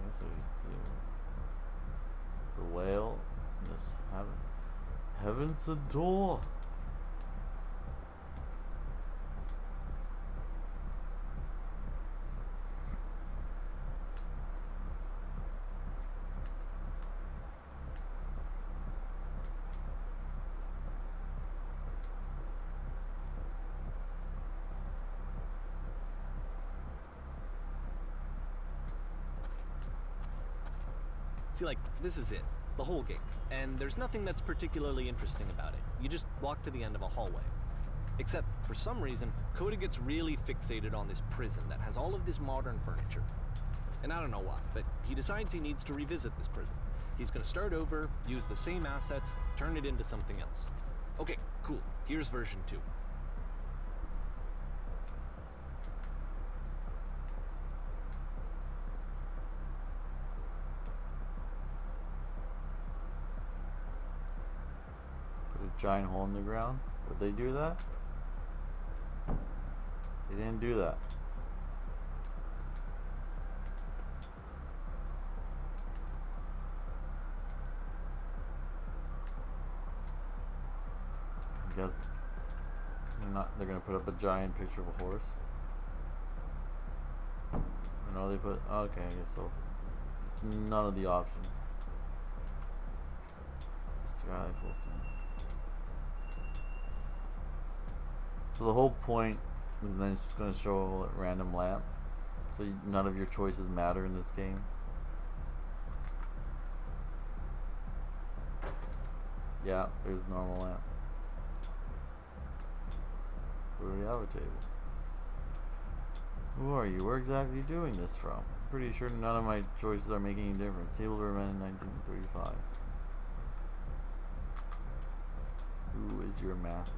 That's what you see. The whale. This heaven's a door. See, like, this is it. The whole game. And there's nothing that's particularly interesting about it. You just walk to the end of a hallway. Except, for some reason, Coda gets really fixated on this prison that has all of this modern furniture. And I don't know why, but he decides he needs to revisit this prison. He's gonna start over, use the same assets, turn it into something else. Okay, cool. Here's version 2. Giant hole in the ground. Would they do that? They didn't do that. I guess they're gonna put up a giant picture of a horse. I know they put, okay, I guess so. It's none of the options. Skylight full scene. So the whole point is then it's just going to show a random lamp. So none of your choices matter in this game. Yeah, there's a normal lamp. We already have a table. Who are you? Where exactly are you doing this from? I'm pretty sure none of my choices are making any difference. Tables were invented in 1935. Who is your master?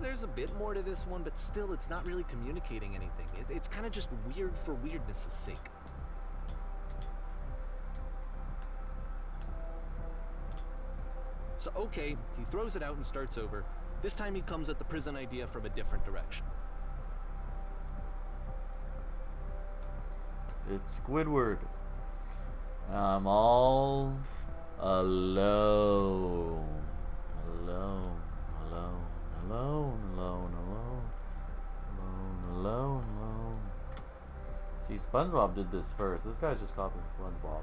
There's a bit more to this one, but still, it's not really communicating anything. It's kind of just weird for weirdness' sake. So, okay, he throws it out and starts over. This time he comes at the prison idea from a different direction. It's Squidward. I'm all alone. Alone. Alone. Alone, alone, alone, alone, alone, alone. See, SpongeBob did this first. This guy's just copying SpongeBob.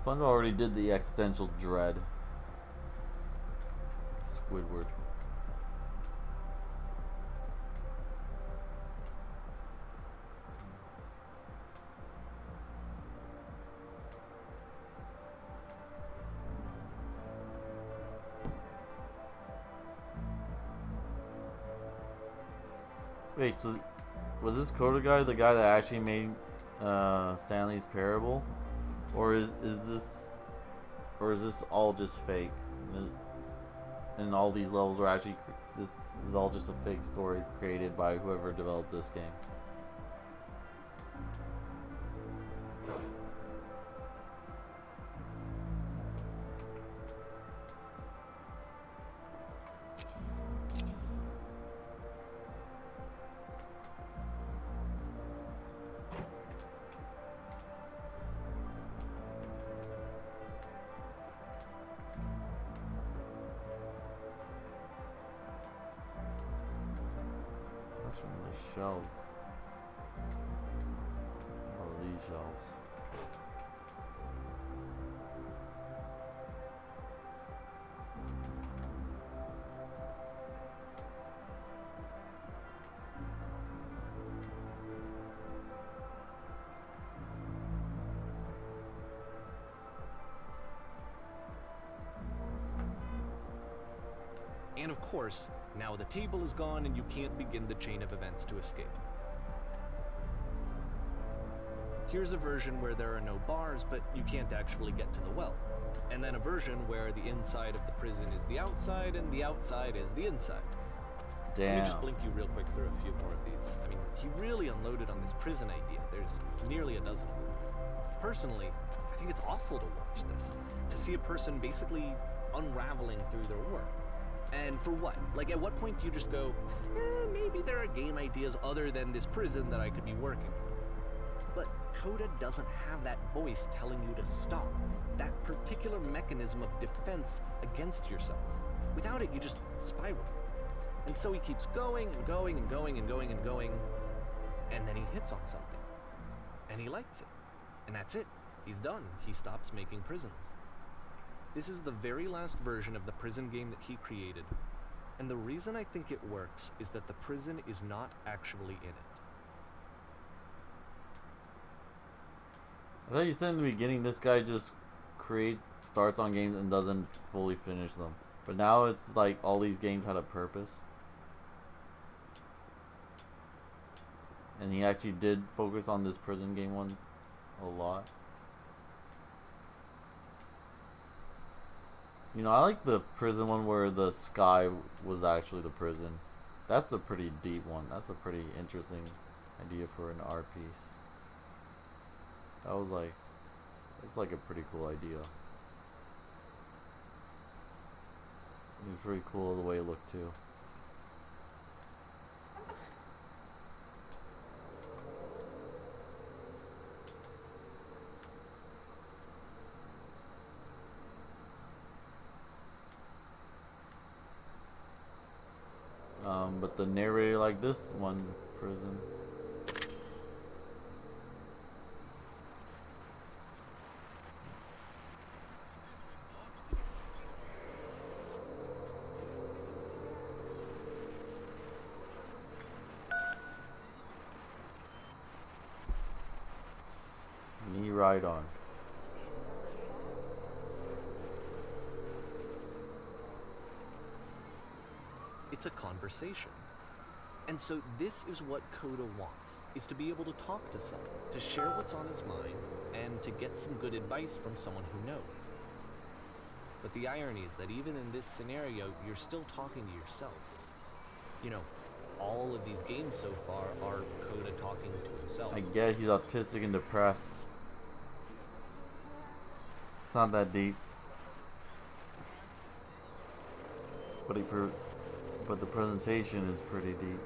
SpongeBob already did the existential dread. Squidward. Wait, so was this Coda guy the guy that actually made Stanley's Parable, or is this all just fake? And all these levels are actually this is all just a fake story created by whoever developed this game. That's from the shelves. Oh, these shelves. And of course, now the table is gone and you can't begin the chain of events to escape. Here's a version where there are no bars, but you can't actually get to the well. And then a version where the inside of the prison is the outside and the outside is the inside. Damn. Let me just blink you real quick through a few more of these. I mean, he really unloaded on this prison idea. There's nearly a dozen of them. Personally, I think it's awful to watch this. To see a person basically unraveling through their work. And for what? Like, at what point do you just go, maybe there are game ideas other than this prison that I could be working on? But Coda doesn't have that voice telling you to stop. That particular mechanism of defense against yourself. Without it, you just spiral. And so he keeps going and going and going and going and going, and then he hits on something. And he likes it. And that's it. He's done. He stops making prisons. This is the very last version of the prison game that he created. And the reason I think it works is that the prison is not actually in it. I thought you said in the beginning this guy just starts on games and doesn't fully finish them. But now it's like all these games had a purpose. And he actually did focus on this prison game one a lot. You know, I like the prison one where the sky was actually the prison. That's a pretty deep one. That's a pretty interesting idea for an art piece. That was like, it's like a pretty cool idea. It was pretty cool the way it looked too. But the narrator like this one prison. Knee right on. It's a conversation. And so this is what Coda wants, is to be able to talk to someone, to share what's on his mind, and to get some good advice from someone who knows. But the irony is that even in this scenario, you're still talking to yourself. You know, all of these games so far are Coda talking to himself. I get he's autistic and depressed. It's not that deep. But the presentation is pretty deep.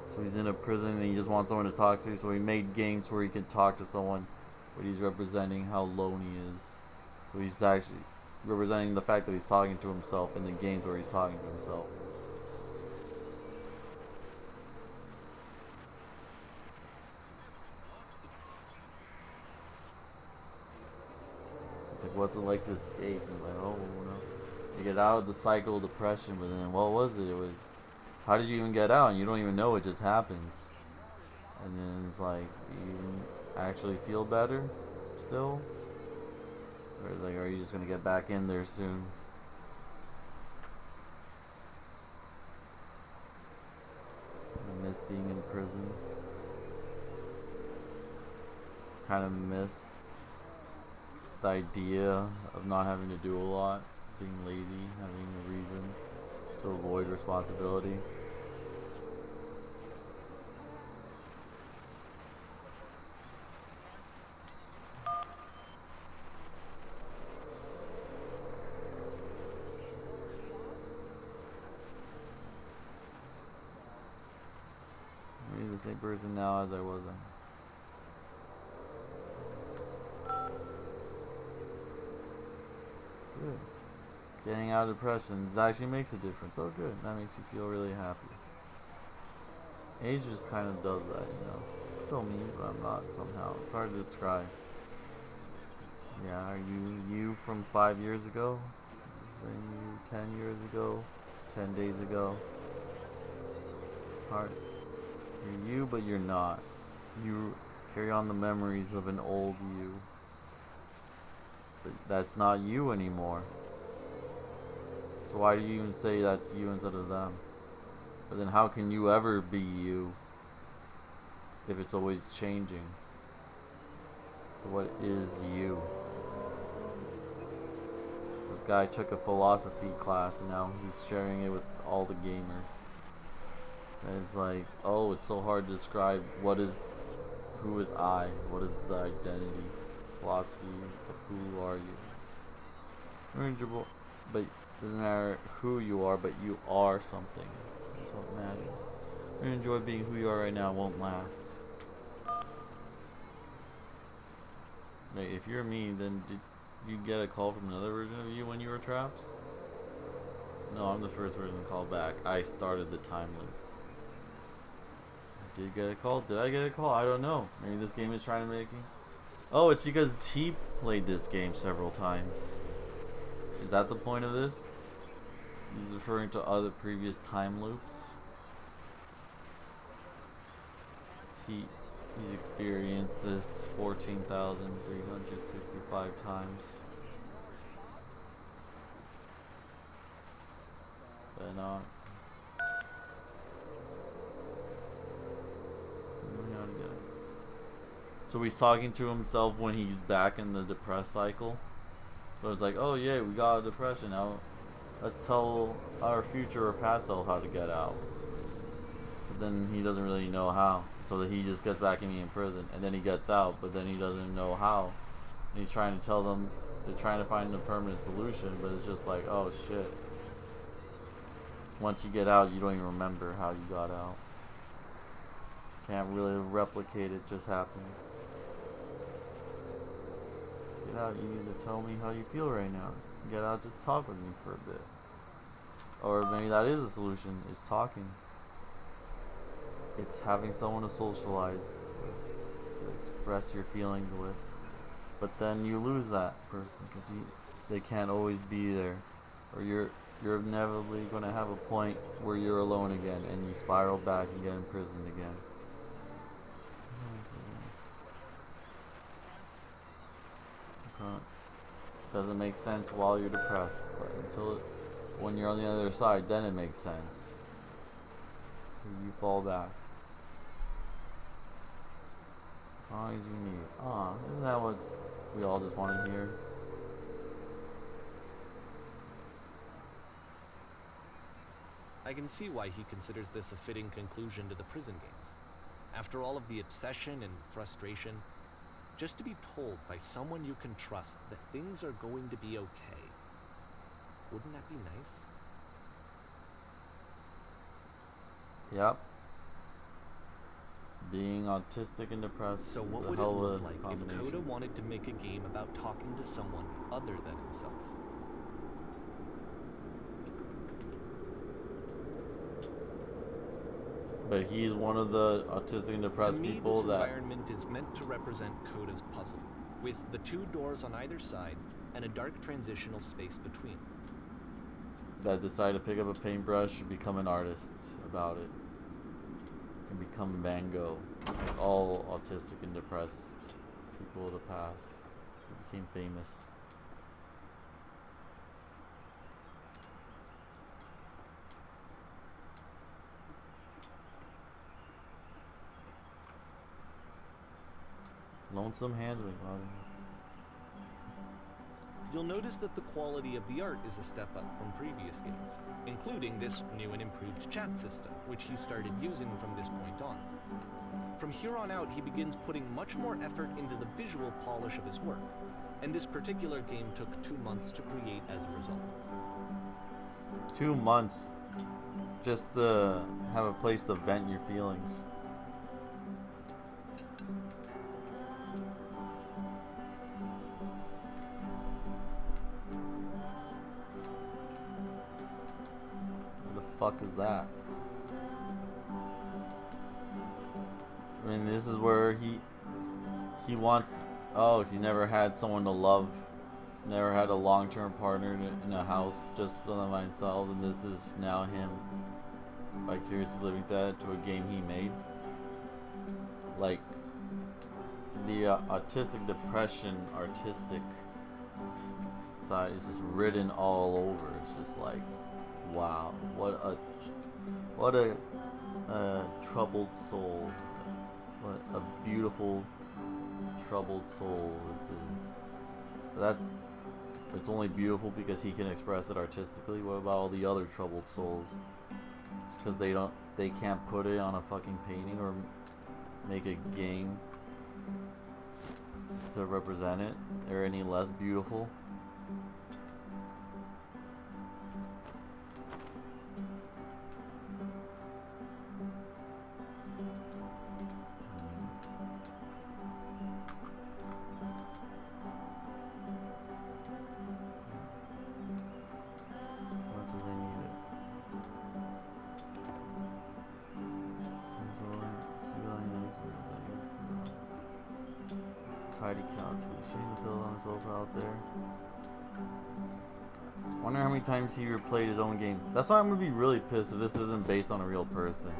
So he's in a prison and he just wants someone to talk to, so he made games where he can talk to someone, but he's representing how lone he is. So he's actually representing the fact that he's talking to himself in the games where he's talking to himself. It's like, what's it like to escape? And like, oh no. You get out of the cycle of depression, but then what was it? It was, how did you even get out? And you don't even know, it just happens. And then it's like, you actually feel better still? Or it's like, are you just gonna get back in there soon? I miss being in prison. Kind of miss the idea of not having to do a lot, being lazy, having a reason to avoid responsibility. Maybe the same person now as I was then. Good. Getting out of depression actually makes a difference. Oh good, that makes you feel really happy. Age just kind of does that, you know. Still me, but I'm not somehow. It's hard to describe. Yeah, are you from 5 years ago? Are you 10 years ago? 10 days ago? Hard. You're you, but you're not. You carry on the memories of an old you. But that's not you anymore. So why do you even say that's you instead of them? But then how can you ever be you if it's always changing? So what is you? This guy took a philosophy class and now he's sharing it with all the gamers. And it's like, oh, it's so hard to describe who is I? What is the identity? Philosophy of who are you? Manageable, but it doesn't matter who you are, but you are something. That's what matters. You enjoy being who you are right now, won't last. Like, if you're me, then did you get a call from another version of you when you were trapped? No, I'm the first version to call back. I started the time loop. I did get a call? Did I get a call? I don't know. Maybe this game is trying to make me. Oh, it's because he played this game several times. Is that the point of this? He's referring to other previous time loops. He's experienced this 14,365 times. But not. So he's talking to himself when he's back in the depressed cycle. So it's like, oh yeah, we got a depression now. Let's tell our future or past self how to get out. But then he doesn't really know how. So that he just gets back in prison. And then he gets out, but then he doesn't know how. And he's trying to tell them, they're trying to find a permanent solution, but it's just like, oh shit. Once you get out, you don't even remember how you got out. Can't really replicate it, just happens. Get out, you need to tell me how you feel right now. Get out, just talk with me for a bit. Or maybe that is a solution, is talking. It's having someone to socialize with, to express your feelings with. But then you lose that person because they can't always be there. Or you're inevitably going to have a point where you're alone again and you spiral back and get imprisoned again. Doesn't make sense while you're depressed, but when you're on the other side, then it makes sense. You fall back. As long as you need. Isn't that what we all just want to hear? I can see why he considers this a fitting conclusion to the prison games. After all of the obsession and frustration, just to be told by someone you can trust that things are going to be okay. Wouldn't that be nice? Yep. Being autistic and depressed. So what would it look like if Coda wanted to make a game about talking to someone other than himself? But he's one of the autistic and depressed people that... this environment is meant to represent Coda's puzzle, with the two doors on either side and a dark transitional space between. That decide to pick up a paintbrush and become an artist about it. And become Van Gogh. Like all autistic and depressed people of the past who became famous. Lonesome Hands. You'll notice that the quality of the art is a step up from previous games, including this new and improved chat system, which he started using from this point on. From here on out, he begins putting much more effort into the visual polish of his work, and this particular game took 2 months to create as a result. 2 months just to have a place to vent your feelings. Fuck is that? I mean, this is where he wants. Oh, he never had someone to love, never had a long-term partner in a house just for themselves, and this is now him vicariously living that to a game he made. Like the autistic depression artistic inside is just written all over. It's just like, wow, what a troubled soul. What a beautiful troubled soul this is. It's only beautiful because he can express it artistically. What about all the other troubled souls? Just because they can't put it on a fucking painting or make a game to represent it. They're any less beautiful. Tidy couch with a shading pillow on the sofa out there. Wonder how many times he replayed his own game. That's why I'm gonna be really pissed if this isn't based on a real person.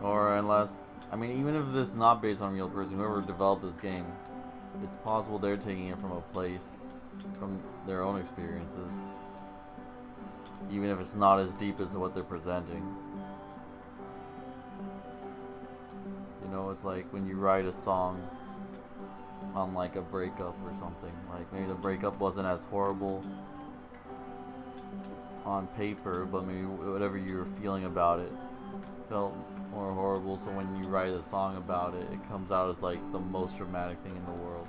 Or unless, I mean, even if this is not based on a real person, whoever developed this game, it's possible they're taking it from a place, from their own experiences, even if it's not as deep as what they're presenting. You know, it's like when you write a song on like a breakup or something. Like maybe the breakup wasn't as horrible on paper, but maybe whatever you were feeling about it felt more horrible, so when you write a song about it, it comes out as like the most dramatic thing in the world.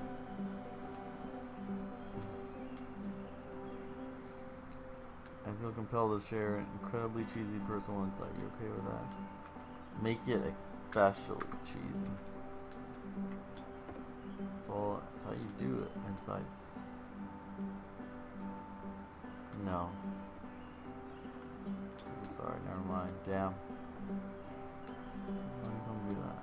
I feel compelled to share an incredibly cheesy personal insight. You okay with that? Make it especially cheesy. That's how you do it. Insights. No. Sorry, never mind. Damn. Why do you come do that?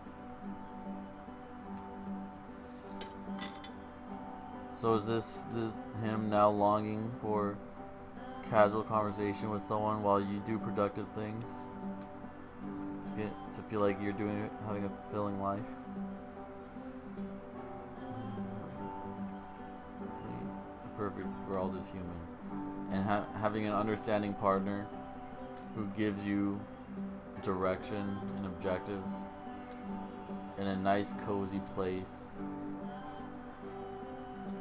So is this him now longing for casual conversation with someone while you do productive things? To feel like you're having a fulfilling life? Perfect, we're all just humans. And having an understanding partner who gives you direction and objectives in a nice cozy place,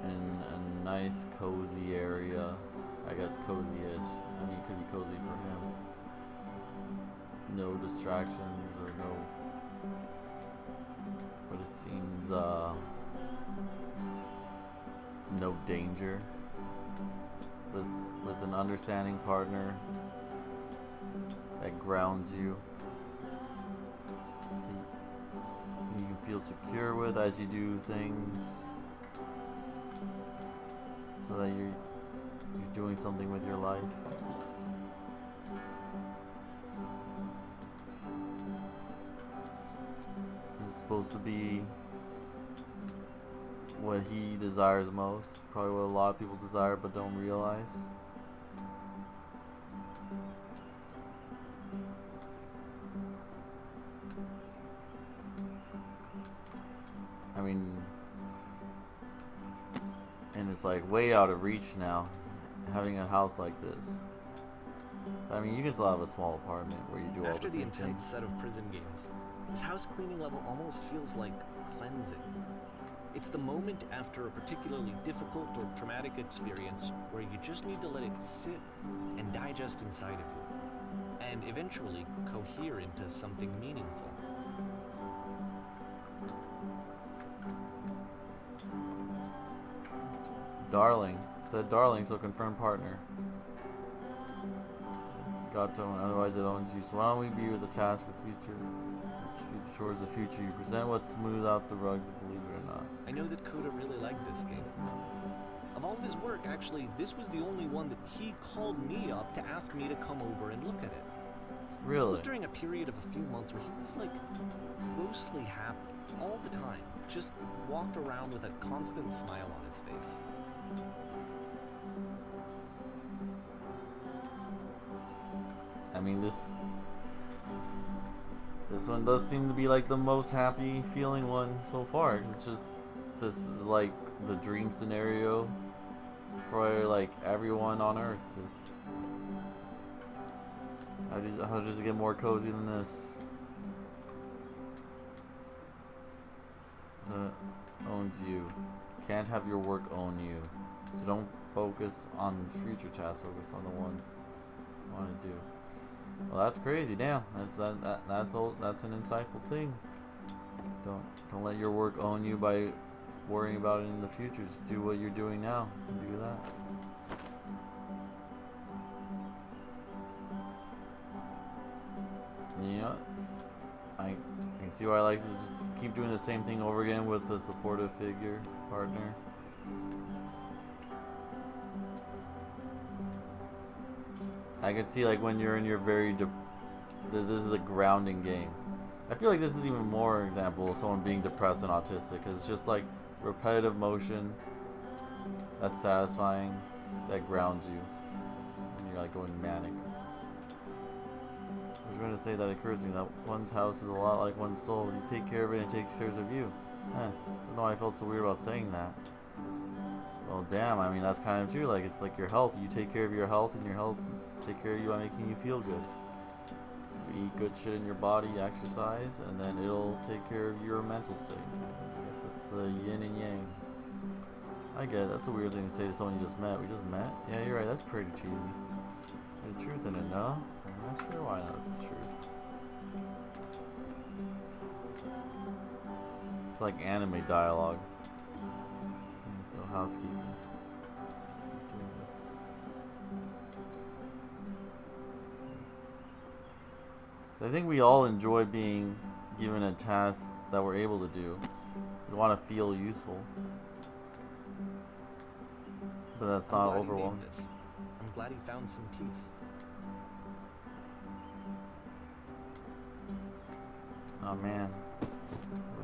in a nice cozy area. I guess cozy-ish. I mean, it could be cozy for him. No distractions or no, but it seems no danger. With an understanding partner that grounds you, you can feel secure with as you do things, so that you're doing something with your life. This is supposed to be what he desires most, probably what a lot of people desire but don't realize. I mean, and it's like way out of reach now, having a house like this. I mean, you can still have a small apartment where you do all the After the same intense things. set of prison games, this house cleaning level almost feels like cleansing. It's the moment after a particularly difficult or traumatic experience where you just need to let it sit and digest inside of you, and eventually cohere into something meaningful. Darling. Said darling, so confirm partner. Got to own, otherwise it owns you. So why don't we be with the task of future towards the future? You present what smooth out the rug, believe it or not. I know that Coda really liked this game. Of all of his work, actually, this was the only one that he called me up to ask me to come over and look at it. Really? It was during a period of a few months where he was like mostly happy all the time. Just walked around with a constant smile on his face. I mean, this one does seem to be like the most happy feeling one so far. 'Cause it's just, this is like the dream scenario for like everyone on Earth. Just how does it get more cozy than this? So owns you. Can't have your work own you. So don't focus on future tasks. Focus on the ones you want to do. Well, that's crazy. Damn, that's an insightful thing. Don't let your work own you by worrying about it in the future. Just do what you're doing now and do that. Yeah, I can see why I like to just keep doing the same thing over again with the supportive figure partner. I can see like when you're in your very this is a grounding game. I feel like this is even more example of someone being depressed and autistic, because it's just like repetitive motion that's satisfying, that grounds you, and you're like going manic. I was going to say that occurs to me, that one's house is a lot like one's soul. You take care of it and it takes care of you. Don't know why I felt so weird about saying that. Well, damn, I mean, that's kind of true. Like, it's like your health. You take care of your health, and your health take care of you by making you feel good. You eat good shit in your body, exercise, and then it'll take care of your mental state. I guess that's the yin and yang. I get it. That's a weird thing to say to someone you just met. We just met? Yeah, you're right. That's pretty cheesy. There's truth in it, no? I'm not sure why that's the truth. It's like anime dialogue. Okay, so housekeeping. Let's keep doing this. So I think we all enjoy being given a task that we're able to do. We want to feel useful. But that's not overwhelming. I'm glad he found some peace. Oh man.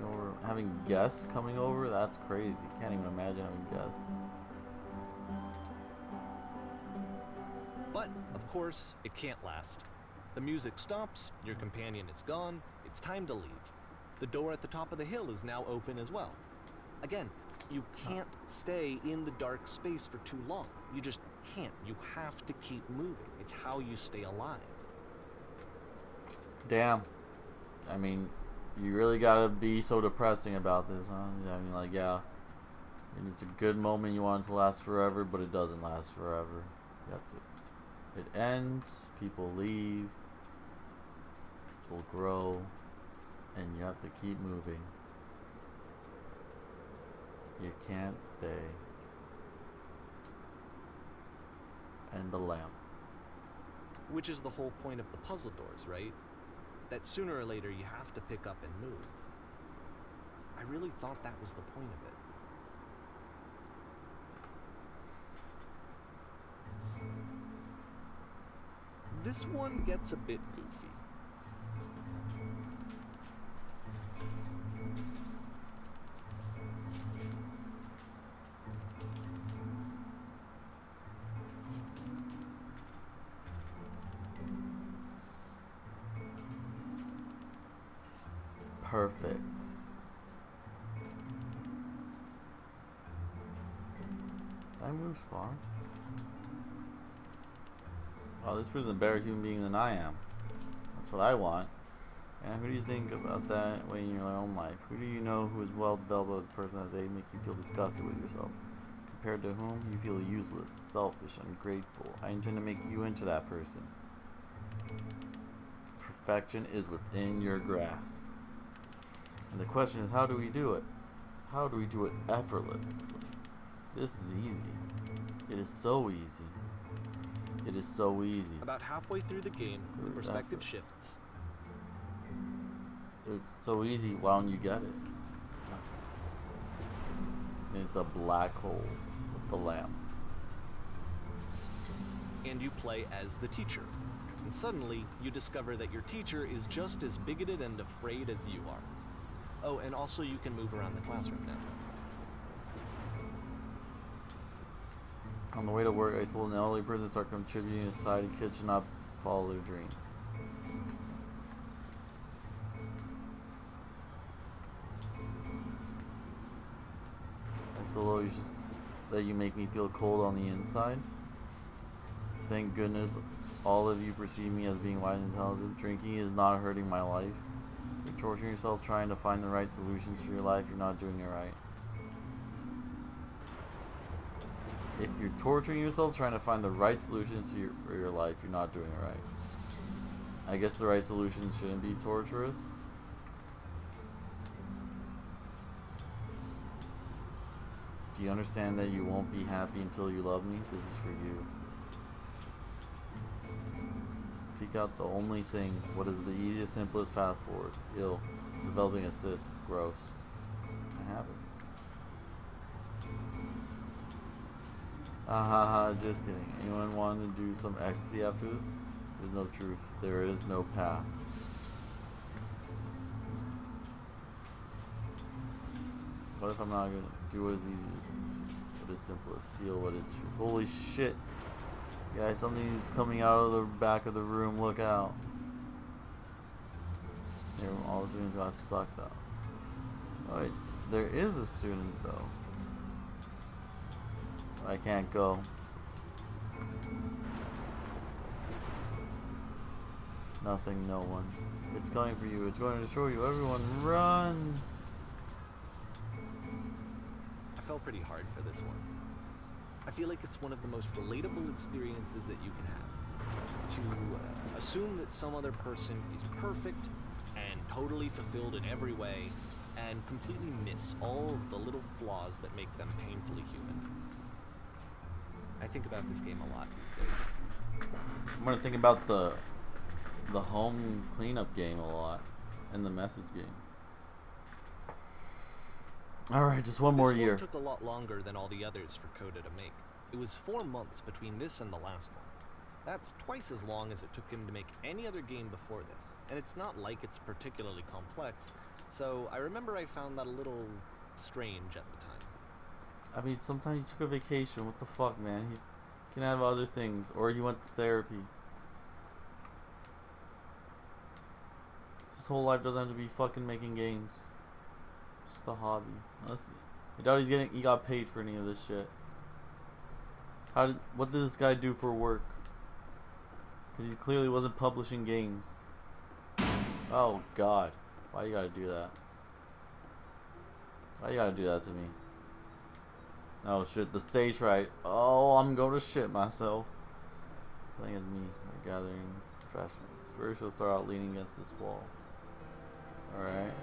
We're having guests coming over? That's crazy. Can't even imagine having guests. But, of course, it can't last. The music stops, your companion is gone, it's time to leave. The door at the top of the hill is now open as well. Again, you can't stay in the dark space for too long. You just can't. You have to keep moving. It's how you stay alive. Damn. I mean, you really gotta be so depressing about this, huh? I mean, like, yeah. I mean, it's a good moment, you want it to last forever, but it doesn't last forever. You have to... It ends, people leave, people grow, and you have to keep moving. You can't stay. And the lamp. Which is the whole point of the puzzle doors, right? That sooner or later you have to pick up and move. I really thought that was the point of it. This one gets a bit goofy. Perfect. Did I move spawn? Oh, this person's a better human being than I am. That's what I want. And who do you think about that way in your own life? Who do you know who is well developed as a person that they make you feel disgusted with yourself? Compared to whom you feel useless, selfish, ungrateful. I intend to make you into that person. Perfection is within your grasp. And the question is, how do we do it? How do we do it effortlessly? This is easy. It is so easy. It is so easy. About halfway through the game, the perspective shifts. It's so easy, why don't you get it? And it's a black hole with the lamp. And you play as the teacher. And suddenly, you discover that your teacher is just as bigoted and afraid as you are. Oh, and also you can move around the classroom now. On the way to work, I told an elderly person to start contributing to society. Kids should not follow their dreams. so you just that you make me feel cold on the inside. Thank goodness all of you perceive me as being wise and intelligent. Drinking is not hurting my life. You're torturing yourself trying to find the right solutions for your life. You're not doing it right. If you're torturing yourself trying to find the right solutions for your life, you're not doing it right. I guess the right solution shouldn't be torturous. Do you understand that you won't be happy until you love me? This is for you. Seek out the only thing. What is the easiest, simplest path forward? Ill. Developing assist. Gross. It happens. Just kidding. Anyone want to do some ecstasy after this? There's no truth. There is no path. What if I'm not gonna do what is easiest? What is simplest? Feel what is true. Holy shit. Guys, something's coming out of the back of the room. Look out. Here, all the students got sucked up. Alright, there is a student though. I can't go. Nothing, no one. It's coming for you. It's going to destroy you. Everyone, run! I fell pretty hard for this one. I feel like it's one of the most relatable experiences that you can have. To assume that some other person is perfect and totally fulfilled in every way, and completely miss all of the little flaws that make them painfully human. I think about this game a lot these days. I'm gonna think about the home cleanup game a lot, and the message game. Alright, just one more year. This one took a lot longer than all the others for Coda to make. It was 4 months between this and the last one. That's twice as long as it took him to make any other game before this, and it's not like it's particularly complex, so I remember I found that a little strange at the time. I mean, sometimes he took a vacation. What the fuck, man? He can have other things, or he went to therapy. His whole life doesn't have to be fucking making games. Just a hobby. I doubt he got paid for any of this shit. What did this guy do for work? Because he clearly wasn't publishing games. Oh god. Why you gotta do that? Why you gotta do that to me? Oh shit, the stage fright. Oh, I'm gonna shit myself. Playing as me, we're gathering professionals. First we'll start out leaning against this wall. Alright.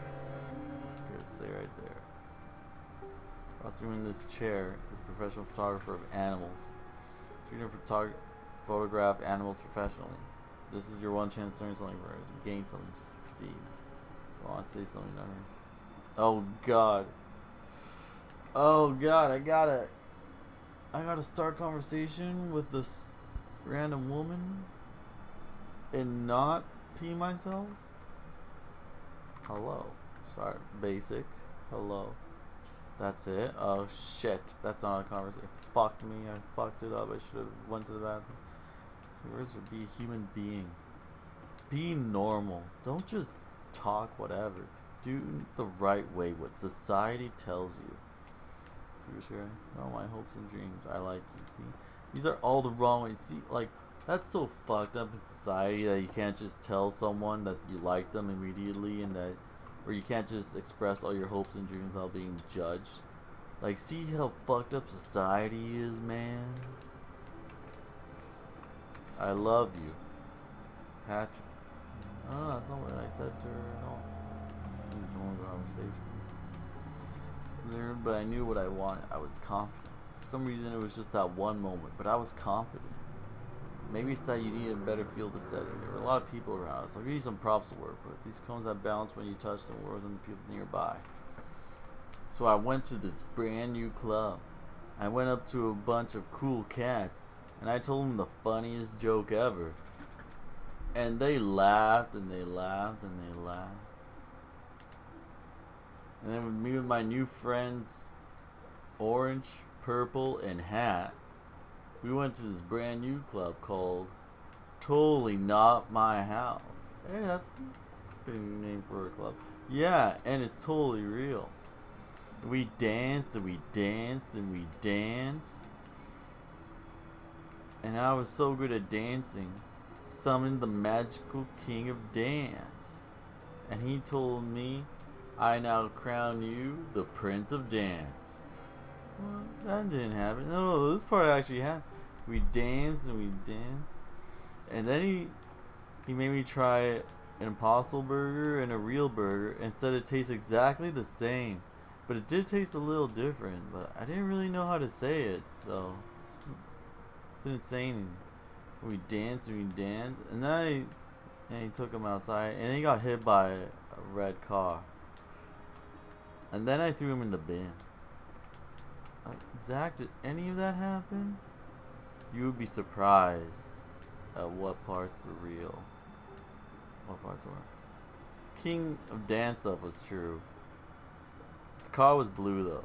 Good, stay right there. Crossing in this chair, this professional photographer of animals. Treating photograph animals professionally. This is your one chance to learn something for it. To gain something, to succeed. Go on, say something to her. Oh god. Oh god, I gotta start conversation with this random woman and not pee myself? Hello. Sorry, basic. Hello. That's it. Oh shit, that's not a conversation. Fuck me, I fucked it up. I should have went to the bathroom. Yours would be a human being. Be normal. Don't just talk whatever. Do the right way, what society tells you. See what's here? No, my hopes and dreams. I like you. See? These are all the wrong ways. See, like, that's so fucked up in society that you can't just tell someone that you like them immediately and that, or you can't just express all your hopes and dreams without being judged. Like, see how fucked up society is, man? I love you. Patrick. Oh, that's not what I said to her at all. It's a long conversation. But I knew what I wanted. I was confident. For some reason, it was just that one moment, but I was confident. Maybe it's that you need a better field of setting. There were a lot of people around us. I'll give you some props to work with. These cones have balance when you touch them more than the people nearby. So I went to this brand new club. I went up to a bunch of cool cats, and I told them the funniest joke ever. And they laughed, and they laughed, and they laughed. And then with me with my new friends, Orange, Purple, and Hat, we went to this brand new club called Totally Not My House. Hey, that's a pretty new name for a club. Yeah, and it's totally real. We danced and we danced and we danced. And I was so good at dancing, summoned the magical king of dance. And he told me, I now crown you the prince of dance. Well, that didn't happen. No, this part actually happened. We danced and we danced. And then he made me try an Impossible Burger and a real burger and said it tastes exactly the same. But it did taste a little different. But I didn't really know how to say it, so didn't say anything. We danced and we danced. And then he took him outside and he got hit by a red car. And then I threw him in the bin. Zach, did any of that happen? You would be surprised at what parts were real. What parts were? King of Dance stuff was true. The car was blue though.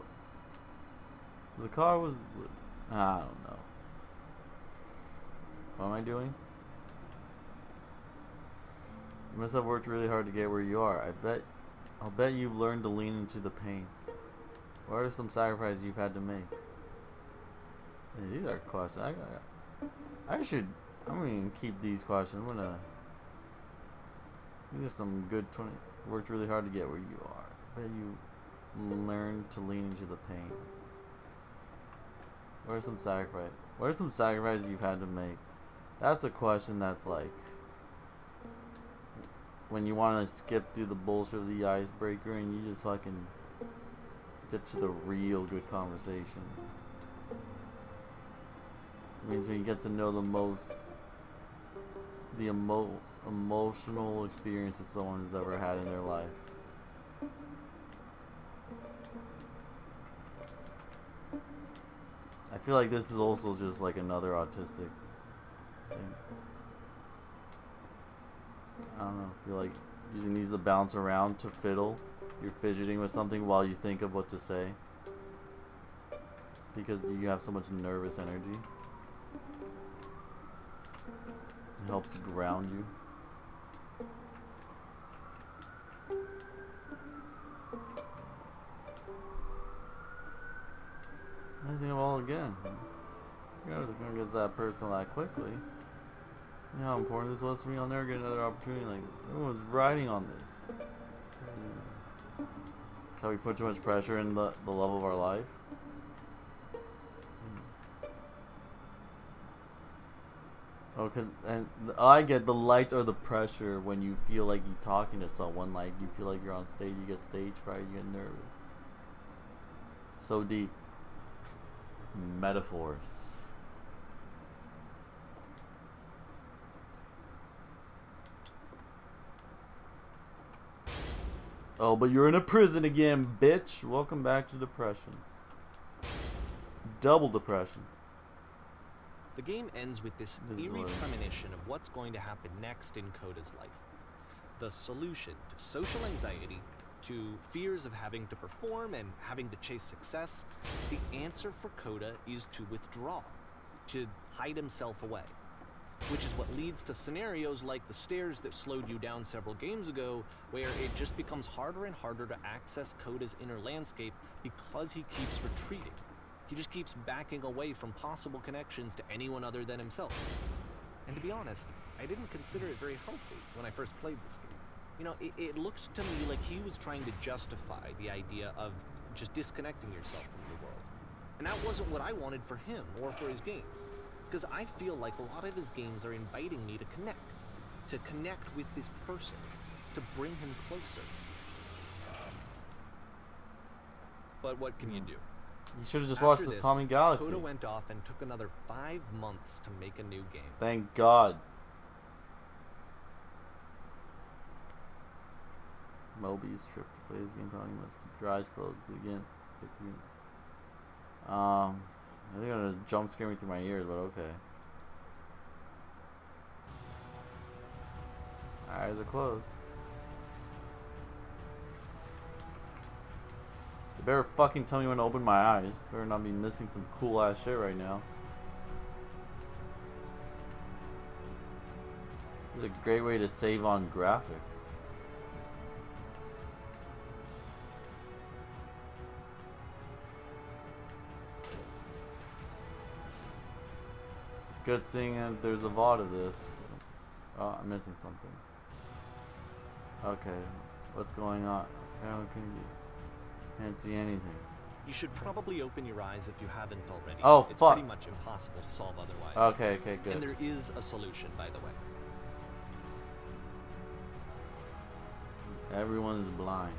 The car was blue. I don't know. What am I doing? You must have worked really hard to get where you are. I'll bet you've learned to lean into the pain. What are some sacrifices you've had to make? Hey, these are questions. I'm gonna keep these questions. These are some good 20. Worked really hard to get where you are. I bet you learned to lean into the pain. What are some sacrifices you've had to make? That's a question that's like when you want to skip through the bullshit of the icebreaker and you just fucking get to the real good conversation. It means when you get to know the most emotional experience that someone has ever had in their life. I feel like this is also just like another autistic thing. I don't know. I feel like using these to bounce around to fiddle. You're fidgeting with something while you think of what to say. Because you have so much nervous energy. It helps ground you. I think of all again. You're never gonna get that person that quickly. You know how important this was to me? I'll never get another opportunity like everyone's riding on this. That's how we put too much pressure in the love of our life. Oh, I get the lights or the pressure when you feel like you're talking to someone, like you feel like you're on stage, you get stage fright, you get nervous. So deep. Metaphors. Oh, but you're in a prison again, bitch. Welcome back to depression. Double depression. The game ends with this eerie premonition of what's going to happen next in Coda's life. The solution to social anxiety, to fears of having to perform and having to chase success, the answer for Coda is to withdraw, to hide himself away. Which is what leads to scenarios like the stairs that slowed you down several games ago, where it just becomes harder and harder to access Coda's inner landscape because he keeps retreating. He just keeps backing away from possible connections to anyone other than himself. And to be honest, I didn't consider it very healthy when I first played this game. You know, it looked to me like he was trying to justify the idea of just disconnecting yourself from the world. And that wasn't what I wanted for him or for his games. Because I feel like a lot of his games are inviting me to connect with this person, to bring him closer. But what can you do? You should have just watched the Tommy Galaxy. Coda went off and took another 5 months to make a new game. Thank God. Moby's trip to play this game probably must keep your eyes closed. Begin. I think they're gonna jump scare me through my ears, but okay. Eyes are closed. They better fucking tell me when to open my eyes. Better not be missing some cool ass shit right now. This is a great way to save on graphics. Good thing that there's a VOD of this. Oh, I'm missing something. Okay, what's going on? Can't see anything. You should probably open your eyes if you haven't already. Oh, it's fuck. pretty much impossible to solve otherwise. Okay, good. And there is a solution, by the way. Everyone is blind.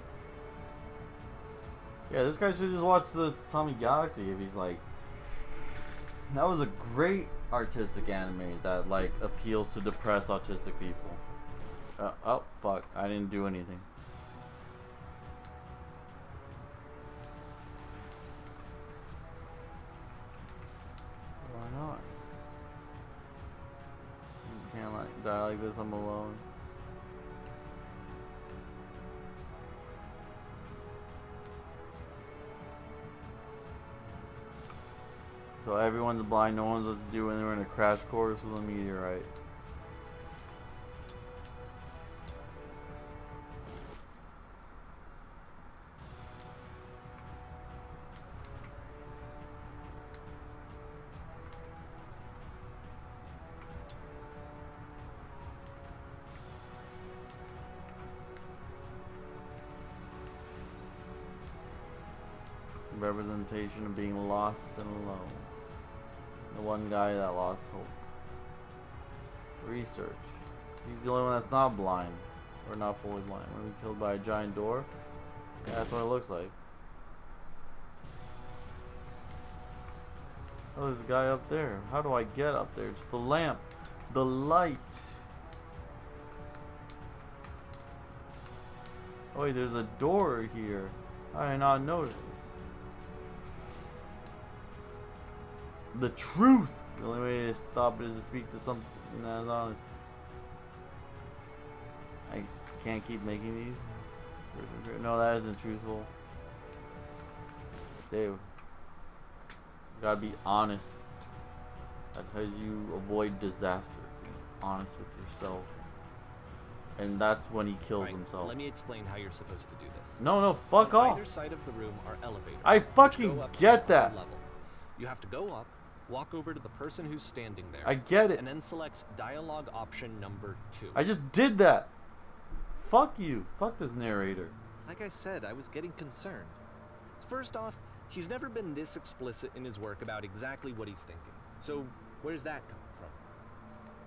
Yeah, this guy should just watch the Tommy Galaxy if he's like... That was a great artistic anime that like appeals to depressed autistic people. Oh, fuck. I didn't do anything. Why not? You can't like die like this, I'm alone. So everyone's blind, no one's what to do when they're in a crash course with a meteorite. Representation of being lost and alone. The one guy that lost hope. Research. He's the only one that's not blind. Or not fully blind. When we killed by a giant door. Yeah, that's what it looks like. Oh, there's a guy up there. How do I get up there? It's the lamp. The light. Oh wait, there's a door here. I did not notice this. The truth. The only way to stop it is to speak to something that is honest. I can't keep making these. No, that isn't truthful. Dude, gotta be honest. That's how you avoid disaster. Be honest with yourself. And that's when he kills himself. Let me explain how you're supposed to do this. No, fuck off. On either side of the room are elevators. I fucking get that. Level. You have to go up, walk over to the person who's standing there. I get it. And then select dialogue option number 2. I just did that. Fuck you. Fuck this narrator. Like I said, I was getting concerned. First off, he's never been this explicit in his work about exactly what he's thinking. So where's that coming from?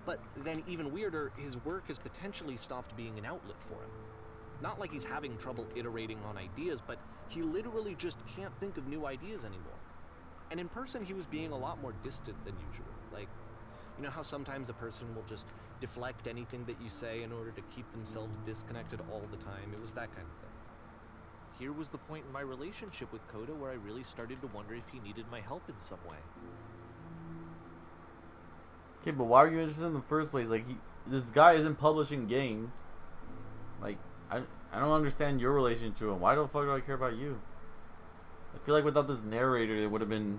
But then even weirder, his work has potentially stopped being an outlet for him. Not like he's having trouble iterating on ideas, but he literally just can't think of new ideas anymore. And in person, he was being a lot more distant than usual. Like, you know how sometimes a person will just deflect anything that you say in order to keep themselves disconnected all the time? It was that kind of thing. Here was the point in my relationship with Koda where I really started to wonder if he needed my help in some way. Okay, but why are you interested in the first place? Like, this guy isn't publishing games. Like, I don't understand your relation to him. Why the fuck do I care about you? I feel like without this narrator, it would have been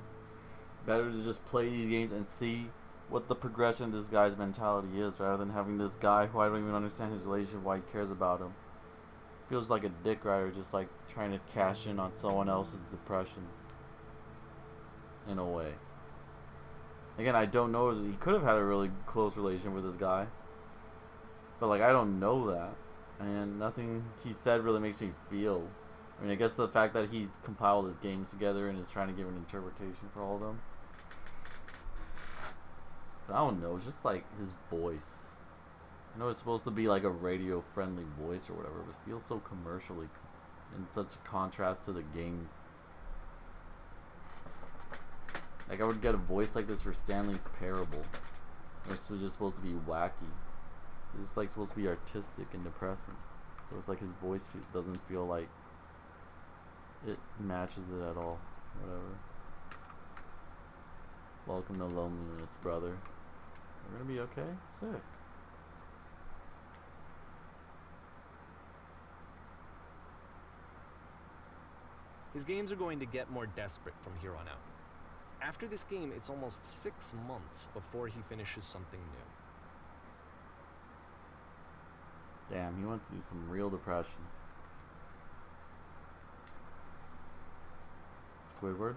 better to just play these games and see what the progression of this guy's mentality is, rather than having this guy who I don't even understand his relationship, why he cares about him. Feels like a dick rider, just like trying to cash in on someone else's depression. In a way. Again, I don't know. He could have had a really close relation with this guy. But like, I don't know that. And nothing he said really makes me feel. I mean, I guess the fact that he compiled his games together and is trying to give an interpretation for all of them. But I don't know, it's just like his voice. I know it's supposed to be like a radio-friendly voice or whatever, but it feels so commercially in such a contrast to the games. Like, I would get a voice like this for Stanley's Parable. It's just supposed to be wacky. It's like supposed to be artistic and depressing. So it's like his voice doesn't feel like it matches it at all. Whatever. Welcome to loneliness, brother. We're gonna be okay? Sick. His games are going to get more desperate from here on out. After this game, it's almost 6 months before he finishes something new. Damn, he went through some real depression. Squidward?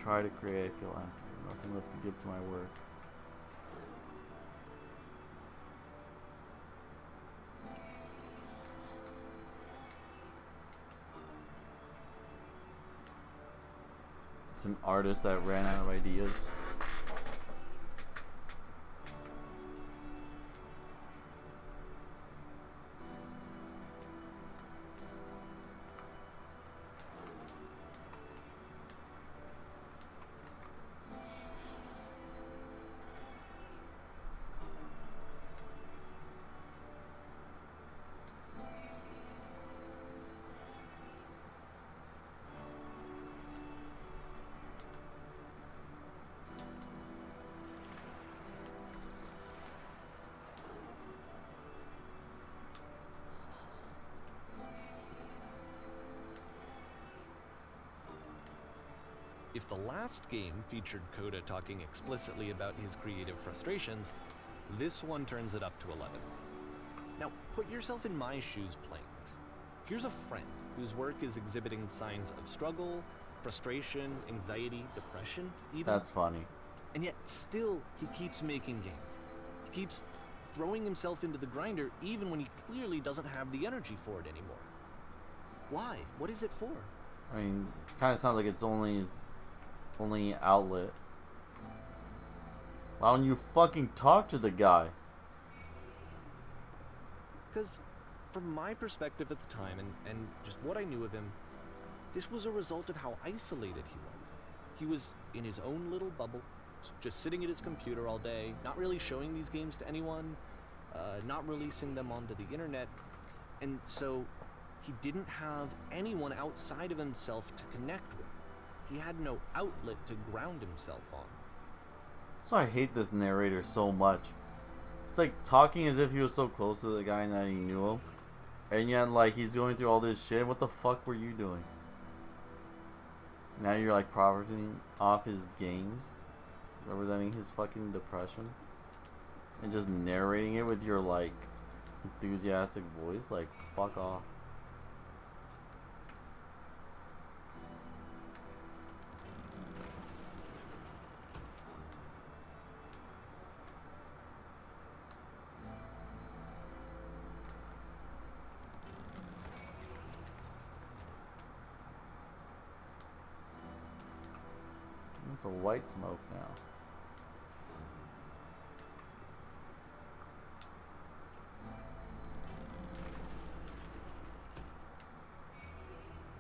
try to create, I feel empty. Nothing left to give to my work. It's an artist that ran out of ideas. If the last game featured Coda talking explicitly about his creative frustrations, this one turns it up to 11. Now, put yourself in my shoes playing this. Here's a friend whose work is exhibiting signs of struggle, frustration, anxiety, depression, even. That's funny. And yet, still, he keeps making games. He keeps throwing himself into the grinder even when he clearly doesn't have the energy for it anymore. Why? What is it for? I mean, kind of sounds like it's only his only outlet. Why don't you fucking talk to the guy? Because from my perspective at the time and just what I knew of him, this was a result of how isolated he was. He was in his own little bubble, just sitting at his computer all day, not really showing these games to anyone, not releasing them onto the internet, and so he didn't have anyone outside of himself to connect with. He had no outlet to ground himself on. So I hate this narrator so much. It's like talking as if he was so close to the guy and that he knew him. And yet, like, he's going through all this shit. What the fuck were you doing? Now you're, like, profiting off his games. Representing his fucking depression. And just narrating it with your, like, enthusiastic voice. Like, fuck off. It's a white smoke now.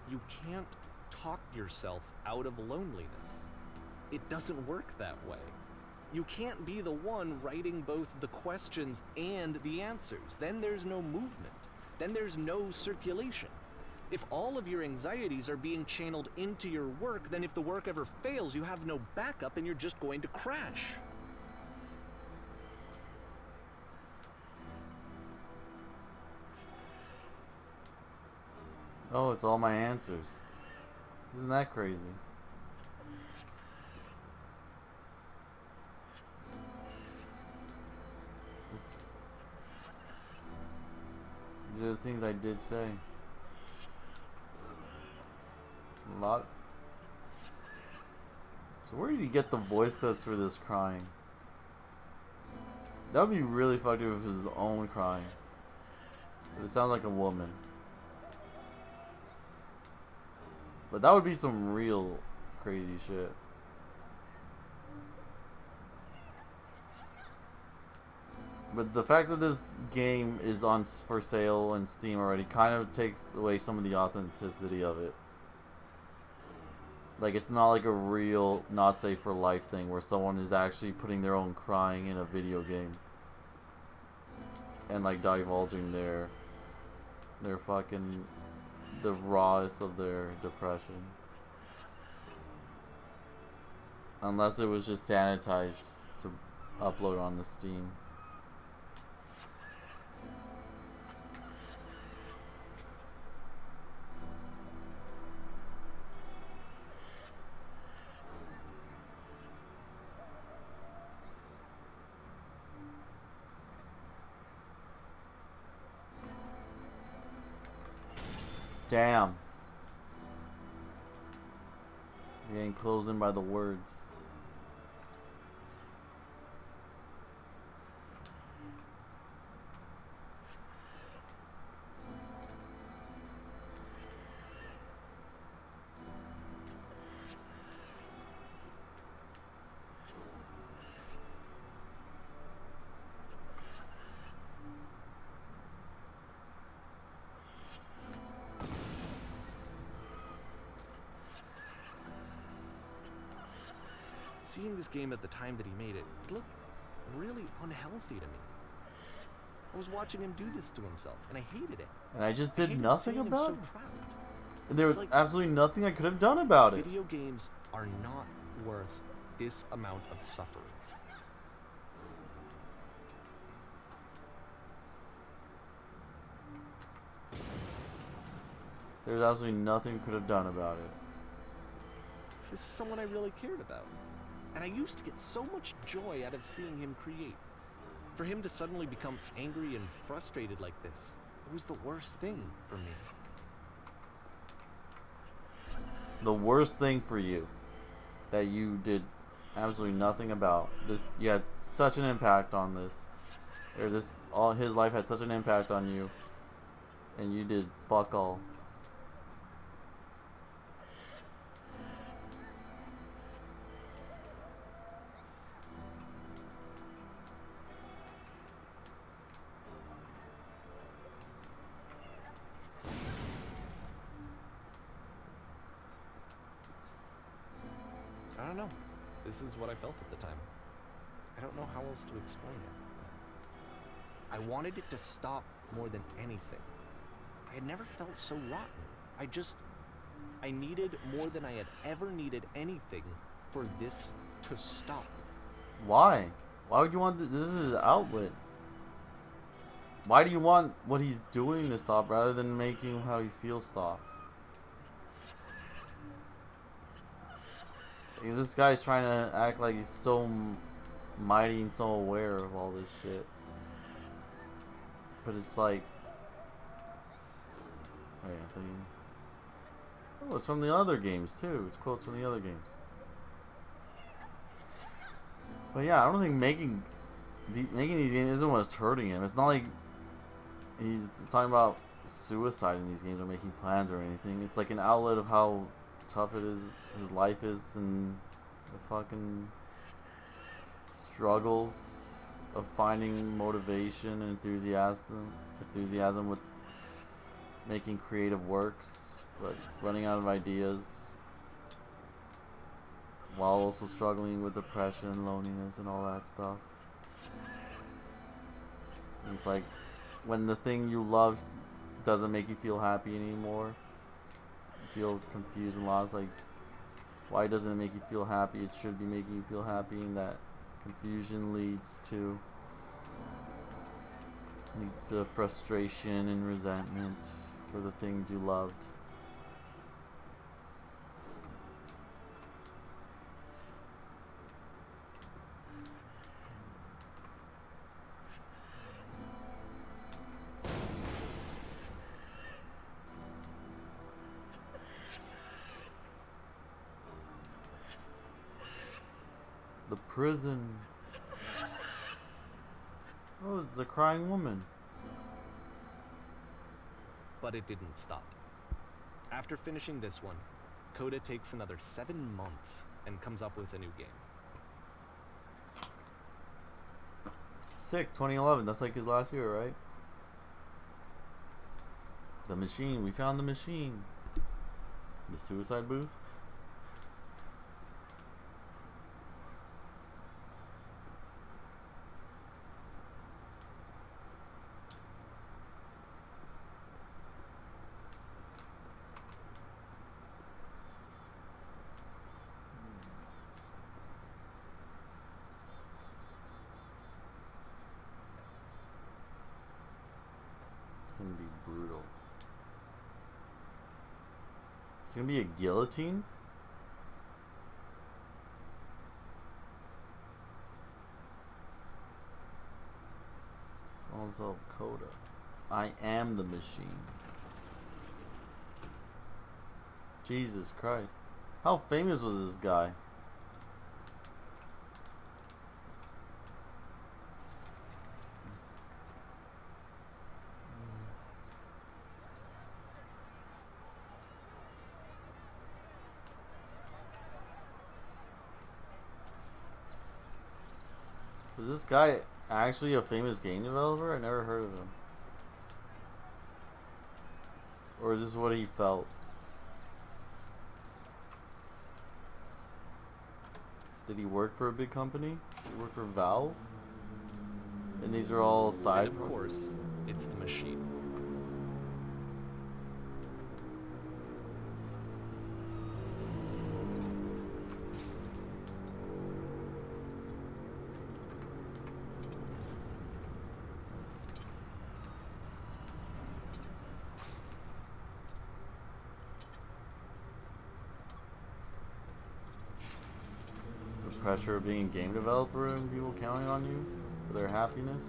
You can't talk yourself out of loneliness. It doesn't work that way. You can't be the one writing both the questions and the answers. Then there's no movement. Then there's no circulation. If all of your anxieties are being channeled into your work, then if the work ever fails, you have no backup and you're just going to crash. Oh, it's all my answers. Isn't that crazy? These are the things I did say. A lot. So where did he get the voice clips for this crying? That would be really fucked up if it was his own crying. But it sounds like a woman. But that would be some real crazy shit. But the fact that this game is on for sale on Steam already kind of takes away some of the authenticity of it. Like, it's not like a real not safe for life thing where someone is actually putting their own crying in a video game. And like divulging their fucking, the rawest of their depression. Unless it was just sanitized to upload on the Steam. Damn. You're getting closed in by the words. Seeing this game at the time that he made it, it looked really unhealthy to me. I was watching him do this to himself, and I hated it. And I just I did hated nothing seeing him about so it. trapped. There was It's like absolutely nothing I could have done about it. Video games are not worth this amount of suffering. There's absolutely nothing we could have done about it. This is someone I really cared about. And I used to get so much joy out of seeing him create. For him to suddenly become angry and frustrated like this, it was the worst thing for me. The worst thing for you that you did absolutely nothing about. This, you had such an impact on this. Or this, all his life had such an impact on you, and you did fuck all. I don't know. This is what I felt at the time. I don't know how else to explain it. I wanted it to stop more than anything. I had never felt so rotten. I needed more than I had ever needed anything for this to stop. Why? Why would you want this is his outlet. Why do you want what he's doing to stop rather than making how he feels stops? This guy's trying to act like he's so mighty and so aware of all this shit. But it's like... Wait, I'm thinking... Oh, it's from the other games too. It's quotes from the other games. But yeah, I don't think making these games isn't what's hurting him. It's not like he's talking about suicide in these games or making plans or anything. It's like an outlet of how tough it is, his life is, and the fucking struggles of finding motivation and enthusiasm with making creative works, but running out of ideas while also struggling with depression, loneliness, and all that stuff. And it's like when the thing you love doesn't make you feel happy anymore, you feel confused and lost. Like, why doesn't it make you feel happy? It should be making you feel happy, and that confusion leads to frustration and resentment for the things you loved. The prison. Oh, it's a crying woman. But it didn't stop. After finishing this one, Coda takes another 7 months and comes up with a new game. Sick, 2011. That's like his last year, right? The machine. We found the machine. The suicide booth. It's gonna be brutal. It's gonna be a guillotine? Someone self Coda. I am the machine. Jesus Christ. How famous was this guy? Was this guy actually a famous game developer? I never heard of him. Or is this what he felt? Did he work for a big company? Did he work for Valve? And these are all side. And of course, it's the machine. Pressure of being a game developer and people counting on you for their happiness.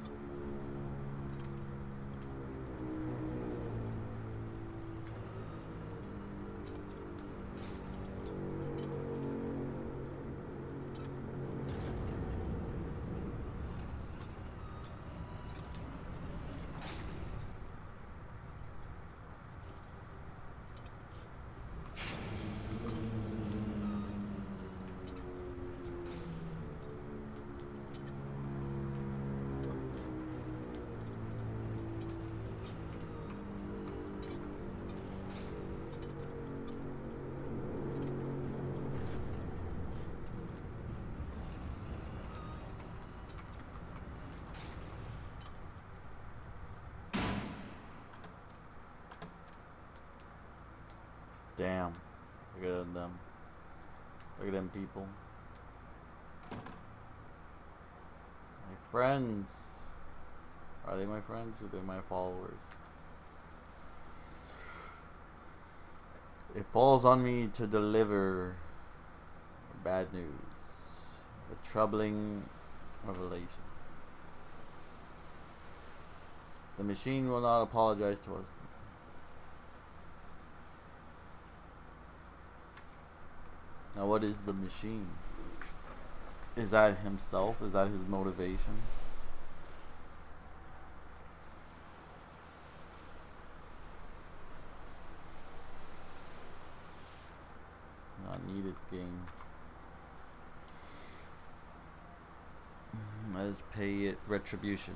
Damn. Look at them. Look at them people. My friends. Are they my friends or are they my followers? It falls on me to deliver bad news. A troubling revelation. The machine will not apologize to us. Now what is the machine? Is that himself? Is that his motivation? Not need its gains. Let us pay it retribution.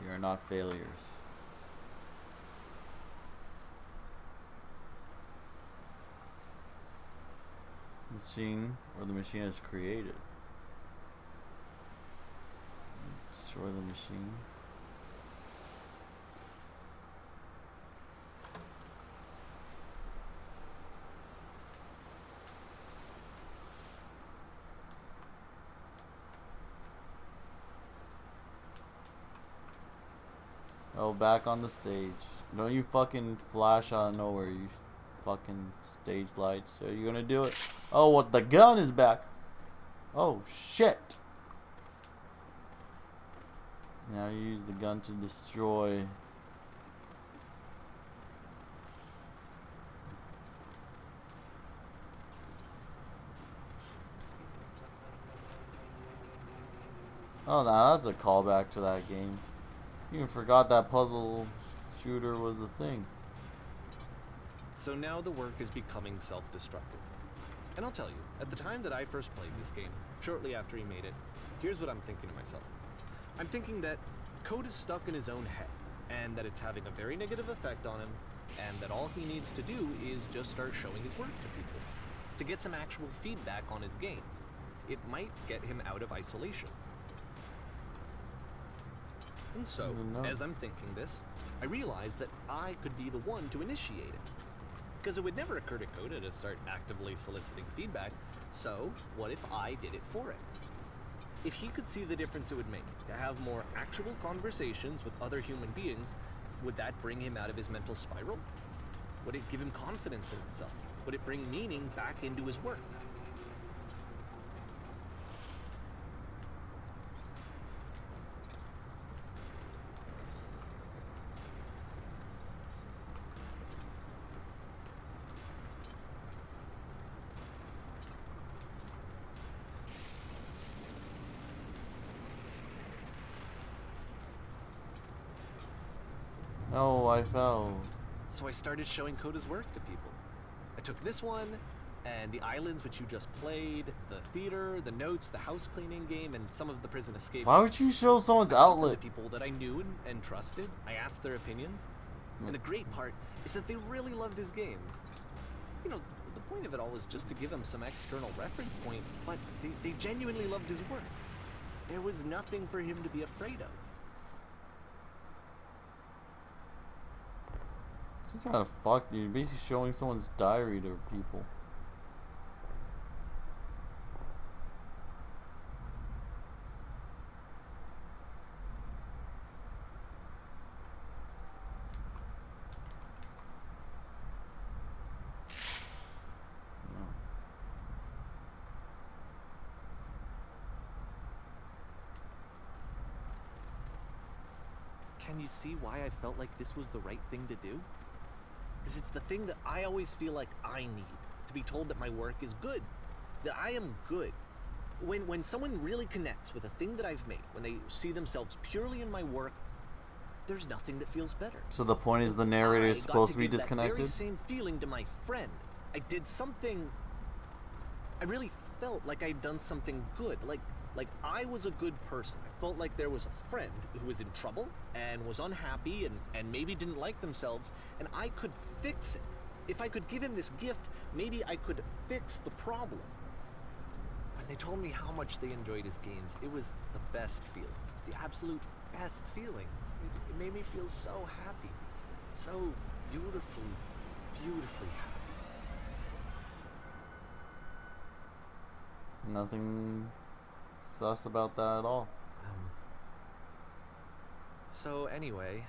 We are not failures. Machine, or the machine has created. Destroy the machine. Oh, back on the stage. Don't you fucking flash out of nowhere, you fucking stage lights. Are you gonna do it? Oh, what? The gun is back. Oh, shit. Now you use the gun to destroy. Oh, now that's a callback to that game. You even forgot that puzzle shooter was a thing. So now the work is becoming self-destructive. And I'll tell you, at the time that I first played this game, shortly after he made it, here's what I'm thinking to myself. I'm thinking that Code is stuck in his own head, and that it's having a very negative effect on him, and that all he needs to do is just start showing his work to people, to get some actual feedback on his games. It might get him out of isolation. And so, as I'm thinking this, I realize that I could be the one to initiate it. Because it would never occur to Coda to start actively soliciting feedback, so what if I did it for it? If he could see the difference it would make to have more actual conversations with other human beings, would that bring him out of his mental spiral? Would it give him confidence in himself? Would it bring meaning back into his work? No, I fell. So I started showing Coda's work to people. I took this one, and the islands which you just played, the theater, the notes, the house cleaning game, and some of the prison escape. Why would you show someone's I brought them outlet? to people that I knew and trusted. I asked their opinions. And the great part is that they really loved his games. You know, the point of it all was just to give him some external reference point, but they genuinely loved his work. There was nothing for him to be afraid of. It's kind of fucked. You're basically showing someone's diary to people. Can you see why I felt like this was the right thing to do? Because it's the thing that I always feel like I need, to be told that my work is good, that I am good. When someone really connects with a thing that I've made, when they see themselves purely in my work, there's nothing that feels better. So the point is the narrator is supposed to be disconnected? That very same feeling to my friend. I did something, I really felt like I'd done something good, like I was a good person. I felt like there was a friend who was in trouble and was unhappy and maybe didn't like themselves, and I could fix it. If I could give him this gift, maybe I could fix the problem. When they told me how much they enjoyed his games, it was the best feeling. It was the absolute best feeling. It made me feel so happy. So beautifully, beautifully happy. Nothing sus about that at all. So anyway,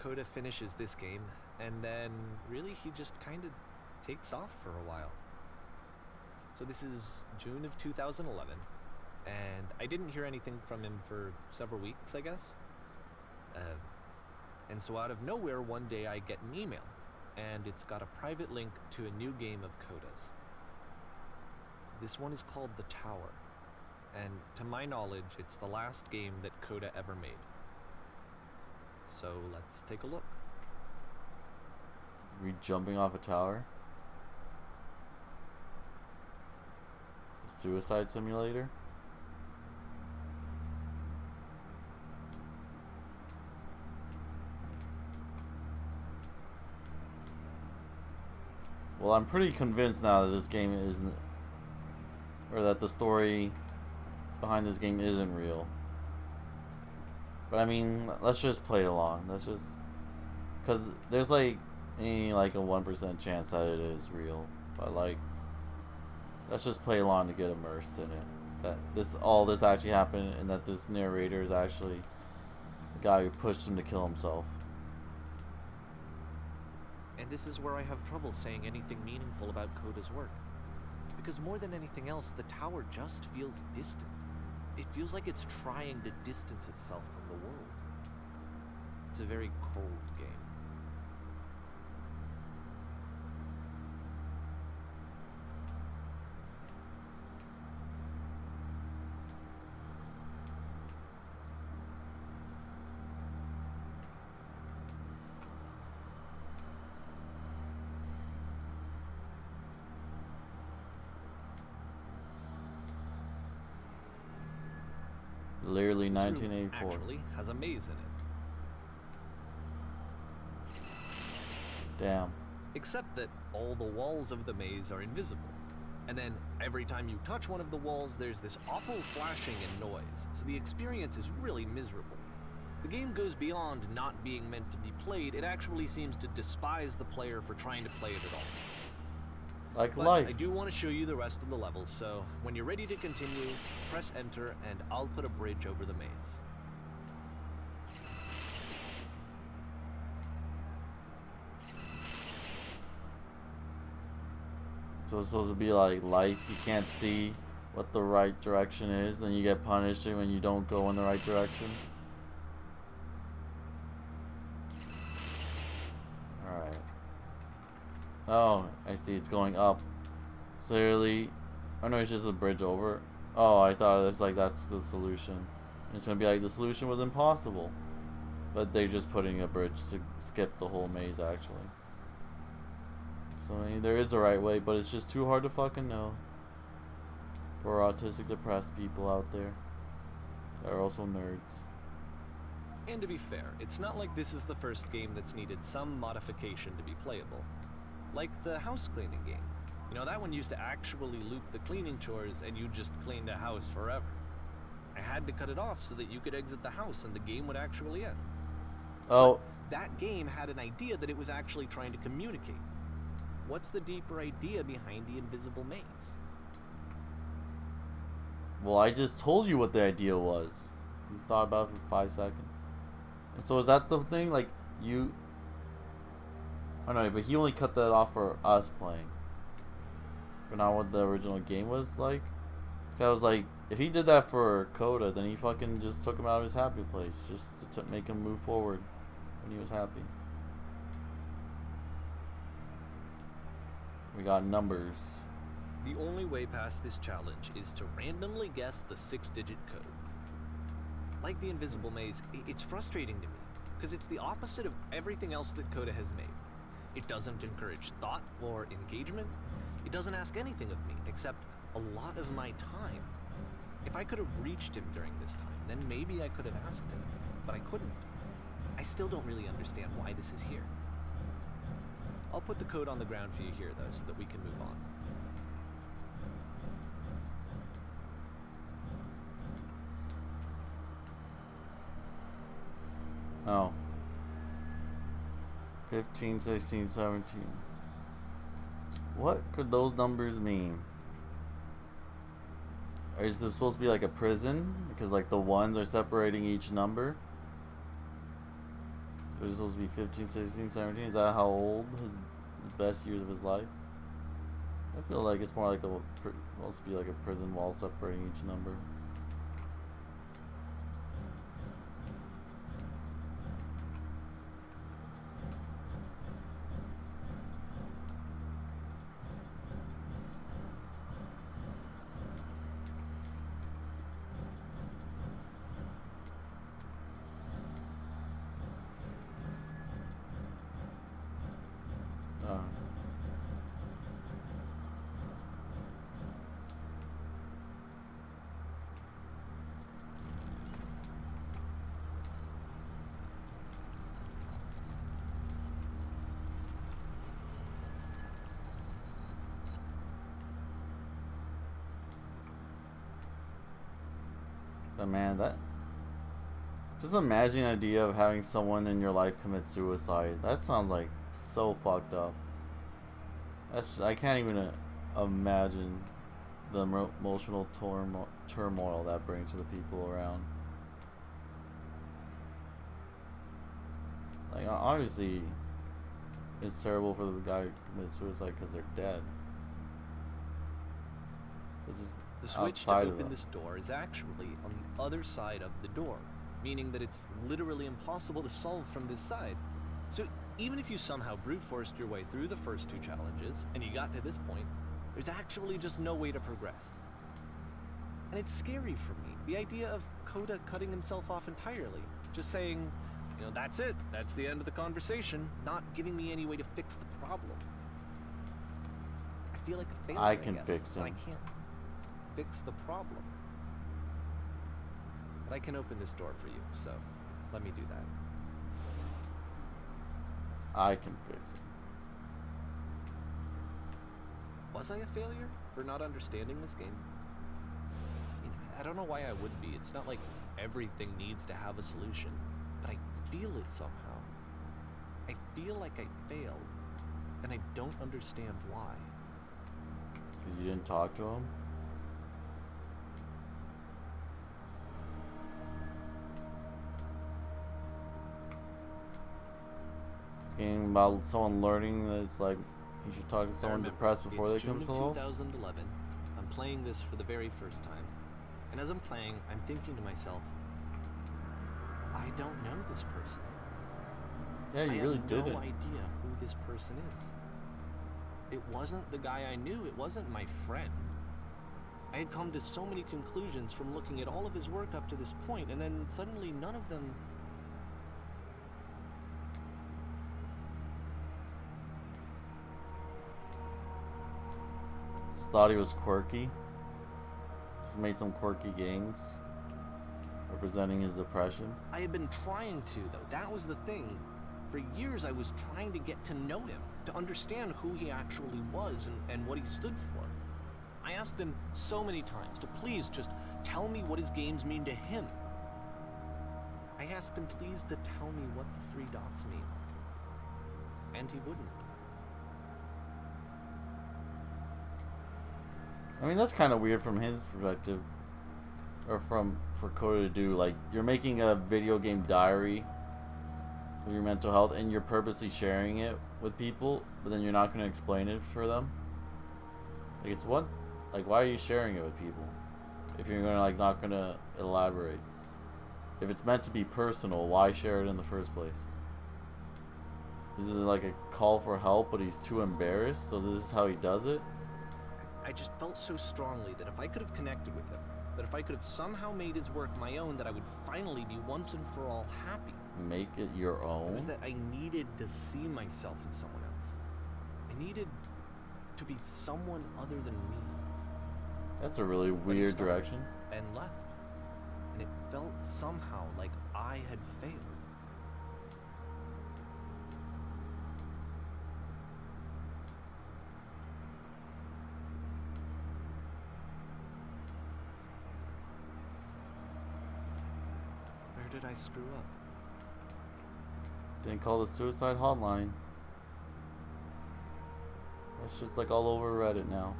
Coda finishes this game, and then really he just kind of takes off for a while. So this is June of 2011, and I didn't hear anything from him for several weeks, I guess. And so out of nowhere, one day I get an email, and it's got a private link to a new game of Coda's. This one is called The Tower, and to my knowledge, it's the last game that Coda ever made. So let's take a look. Are we jumping off a tower? A suicide simulator? Well, I'm pretty convinced now that this game isn't, or that the story behind this game isn't real. But I mean, let's just play along. Let's just, because there's like a 1% chance that it is real. But like, let's just play along to get immersed in it. That all this actually happened, and that this narrator is actually the guy who pushed him to kill himself. And this is where I have trouble saying anything meaningful about Coda's work. Because more than anything else, the tower just feels distant. It feels like it's trying to distance itself from the world. It's a very cold game. Literally This room 1984. actually has a maze in it. Damn. Except that all the walls of the maze are invisible. And then every time you touch one of the walls, there's this awful flashing and noise, so the experience is really miserable. The game goes beyond not being meant to be played, it actually seems to despise the player for trying to play it at all. Like But life. I do want to show you the rest of the levels, so when you're ready to continue, press enter and I'll put a bridge over the maze. So it's supposed to be like life. You can't see what the right direction is, then you get punished when you don't go in the right direction. Alright. Oh, I see. It's going up. Clearly. Oh no, it's just a bridge over. Oh, I thought it was like that's the solution. It's gonna be like the solution was impossible. But they're just putting a bridge to skip the whole maze, actually. So, I mean, there is a right way, but it's just too hard to fucking know. For autistic depressed people out there that are also nerds. And to be fair, it's not like this is the first game that's needed some modification to be playable. Like the house cleaning game. You know, that one used to actually loop the cleaning chores and you just cleaned a house forever. I had to cut it off so that you could exit the house and the game would actually end. Oh. But that game had an idea that it was actually trying to communicate. What's the deeper idea behind the invisible maze? Well, I just told you what the idea was. You thought about it for 5 seconds. And so is that the thing? Like, you... I don't know, but he only cut that off for us playing. But not what the original game was like. So I was like, if he did that for Coda, then he fucking just took him out of his happy place. Just to make him move forward when he was happy. We got numbers. The only way past this challenge is to randomly guess the 6-digit code. Like the invisible maze, it's frustrating to me, because it's the opposite of everything else that Coda has made. It doesn't encourage thought or engagement. It doesn't ask anything of me, except a lot of my time. If I could have reached him during this time, then maybe I could have asked him, but I couldn't. I still don't really understand why this is here. I'll put the code on the ground for you here, though, so that we can move on. Oh. 15, 16, 17. What could those numbers mean? Is it supposed to be like a prison? Because like the ones are separating each number? Or is it supposed to be 15, 16, 17? Is that how old his best years of his life? I feel like it's more like supposed to be like a prison wall separating each number. But man, just imagine the idea of having someone in your life commit suicide. That sounds like so fucked up. I can't even imagine the emotional turmoil that brings to the people around. Like, obviously, it's terrible for the guy who committed suicide because they're dead. It's just the switch to open this door is actually on the other side of the door, meaning that it's literally impossible to solve from this side. So even if you somehow brute forced your way through the first 2 challenges and you got to this point, there's actually just no way to progress. And it's scary for me, the idea of Coda cutting himself off entirely, just saying, you know, that's it, that's the end of the conversation, not giving me any way to fix the problem. I feel like a failure, I can fix him. I can't fix the problem. But I can open this door for you, so let me do that. I can fix it. Was I a failure for not understanding this game? I mean, I don't know why I would be. It's not like everything needs to have a solution, but I feel it somehow. I feel like I failed, and I don't understand why. Because you didn't talk to him? Game about someone learning that it's like you should talk to someone depressed before they come to love. 2011. I'm playing this for the very first time, and as I'm playing, I'm thinking to myself, I don't know this person. Yeah, you really didn't. I have no idea who this person is. It wasn't the guy I knew. It wasn't my friend. I had come to so many conclusions from looking at all of his work up to this point, and then suddenly none of them thought he was quirky. Just made some quirky games representing his depression. I had been trying to, though. That was the thing. For years, I was trying to get to know him, to understand who he actually was and what he stood for. I asked him so many times to please just tell me what his games mean to him. I asked him please to tell me what the 3 dots mean. And he wouldn't. I mean, that's kind of weird from his perspective. Or for Coda to do. Like, you're making a video game diary of your mental health and you're purposely sharing it with people, but then you're not going to explain it for them. Like, it's what? Like, why are you sharing it with people if you're gonna, like, not gonna elaborate? If it's meant to be personal, why share it in the first place? Is it like a call for help, but he's too embarrassed, so this is how he does it? I just felt so strongly that if I could have connected with him, that if I could have somehow made his work my own, that I would finally be once and for all happy. Make it your own? It was that I needed to see myself in someone else. I needed to be someone other than me. That's a really weird direction. And left. And it felt somehow like I had failed. Where did I screw up? Didn't call the suicide hotline. That shit's like all over Reddit now.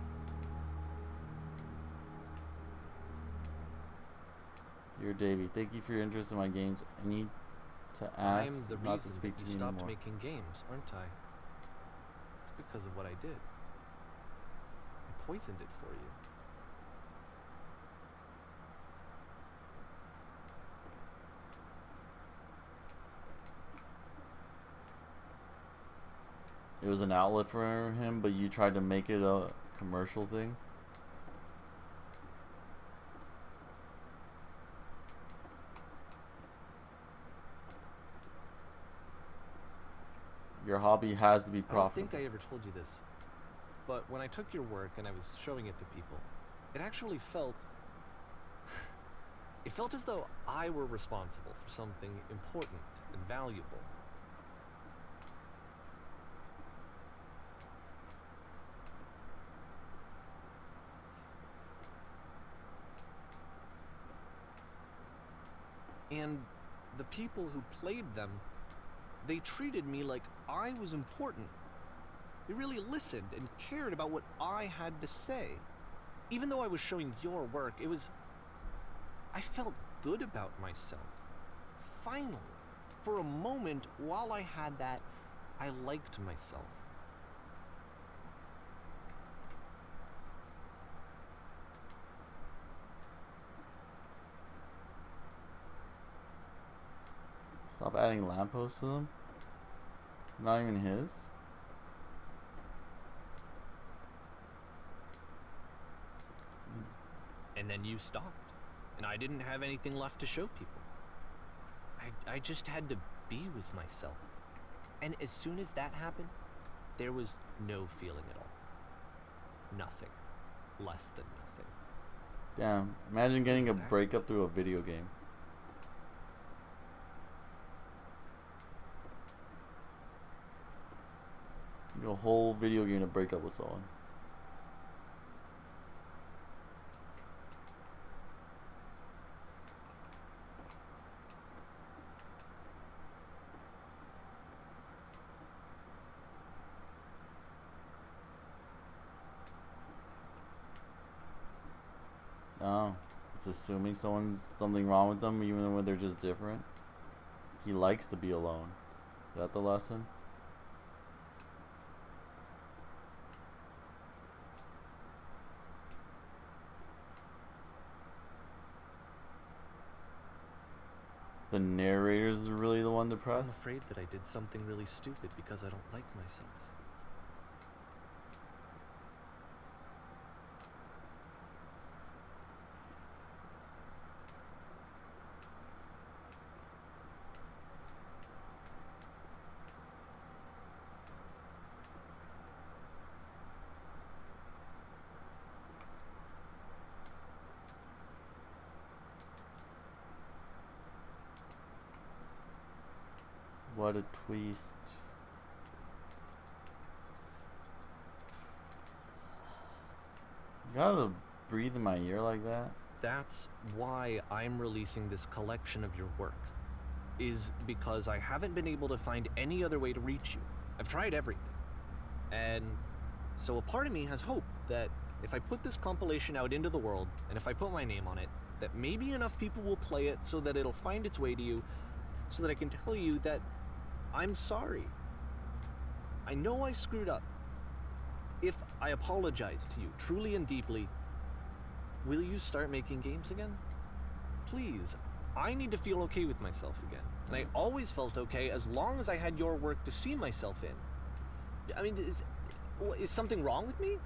Dear Davey, thank you for your interest in my games. I need to ask I'm the not to reason speak that to you me stopped anymore. making games, aren't I? It's because of what I did. I poisoned it for you. It was an outlet for him, but you tried to make it a commercial thing. Your hobby has to be I don't profitable. think I ever told you this, but when I took your work and I was showing it to people, it actually felt... it felt as though I were responsible for something important and valuable. And the people who played them, they treated me like I was important. They really listened and cared about what I had to say. Even though I was showing your work, it was... I felt good about myself. Finally. For a moment, while I had that, I liked myself. Stop adding lampposts to them. Not even his. And then you stopped. And I didn't have anything left to show people. I just had to be with myself. And as soon as that happened, there was no feeling at all. Nothing. Less than nothing. Damn. Imagine getting a breakup through a video game. A whole video game to break up with someone. Oh, it's assuming someone's something wrong with them even when they're just different. He likes to be alone. Is that the lesson? The narrator's really the one depressed? I'm afraid that I did something really stupid because I don't like myself. What a twist. You gotta breathe in my ear like that? That's why I'm releasing this collection of your work. Is because I haven't been able to find any other way to reach you. I've tried everything. And so a part of me has hope that if I put this compilation out into the world, and if I put my name on it, that maybe enough people will play it so that it'll find its way to you, so that I can tell you that I'm sorry. I know I screwed up. If I apologize to you truly and deeply, will you start making games again? Please. I need to feel okay with myself again. And I always felt okay as long as I had your work to see myself in. I mean, is something wrong with me?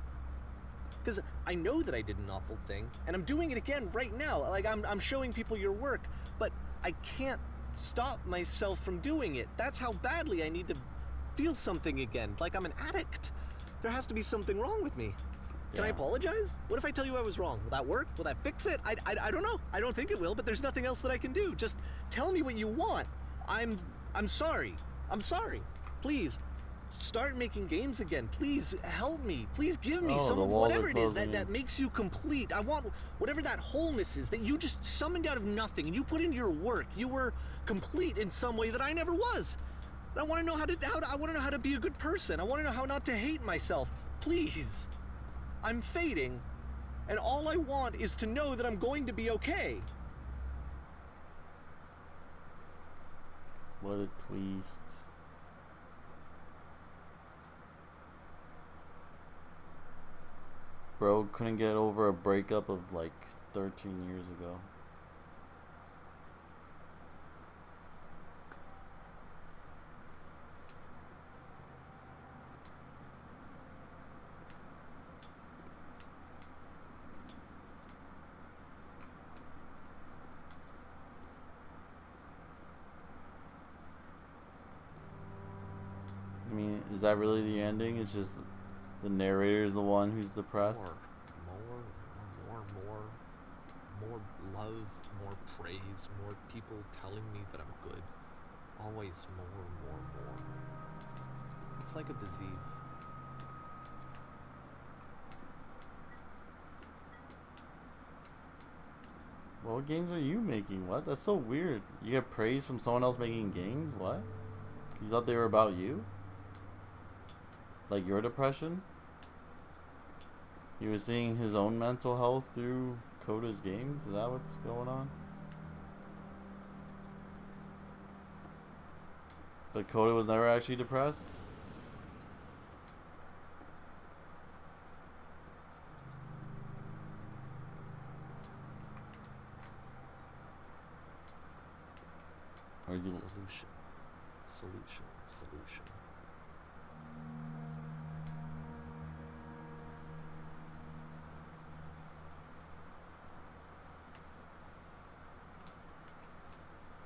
Because I know that I did an awful thing, and I'm doing it again right now. Like, I'm showing people your work, but I can't stop myself from doing it. That's how badly I need to feel something again, like I'm an addict. There has to be something wrong with me. Can I apologize? What if I tell you I was wrong? Will that work? Will that fix it? I don't know. I don't think it will, but there's nothing else that I can do. Just tell me what you want. I'm sorry. I'm sorry. Please, start making games again. Please help me. Please give me some of whatever it is that makes you complete. I want whatever that wholeness is that you just summoned out of nothing and you put into your work. You were complete in some way that I never was. And I want to know I want to know how to be a good person. I want to know how not to hate myself. Please. I'm fading, and all I want is to know that I'm going to be okay. What a twist. Bro couldn't get over a breakup of like 13 years ago. I mean, is that really the ending? It's just the narrator is the one who's depressed? More love, more praise, more people telling me that I'm good. Always more. It's like a disease. What games are you making? What? That's so weird. You get praise from someone else making games? What? You thought they were about you? Like your depression? He was seeing his own mental health through Coda's games? Is that what's going on? But Coda was never actually depressed? Or you... Solution.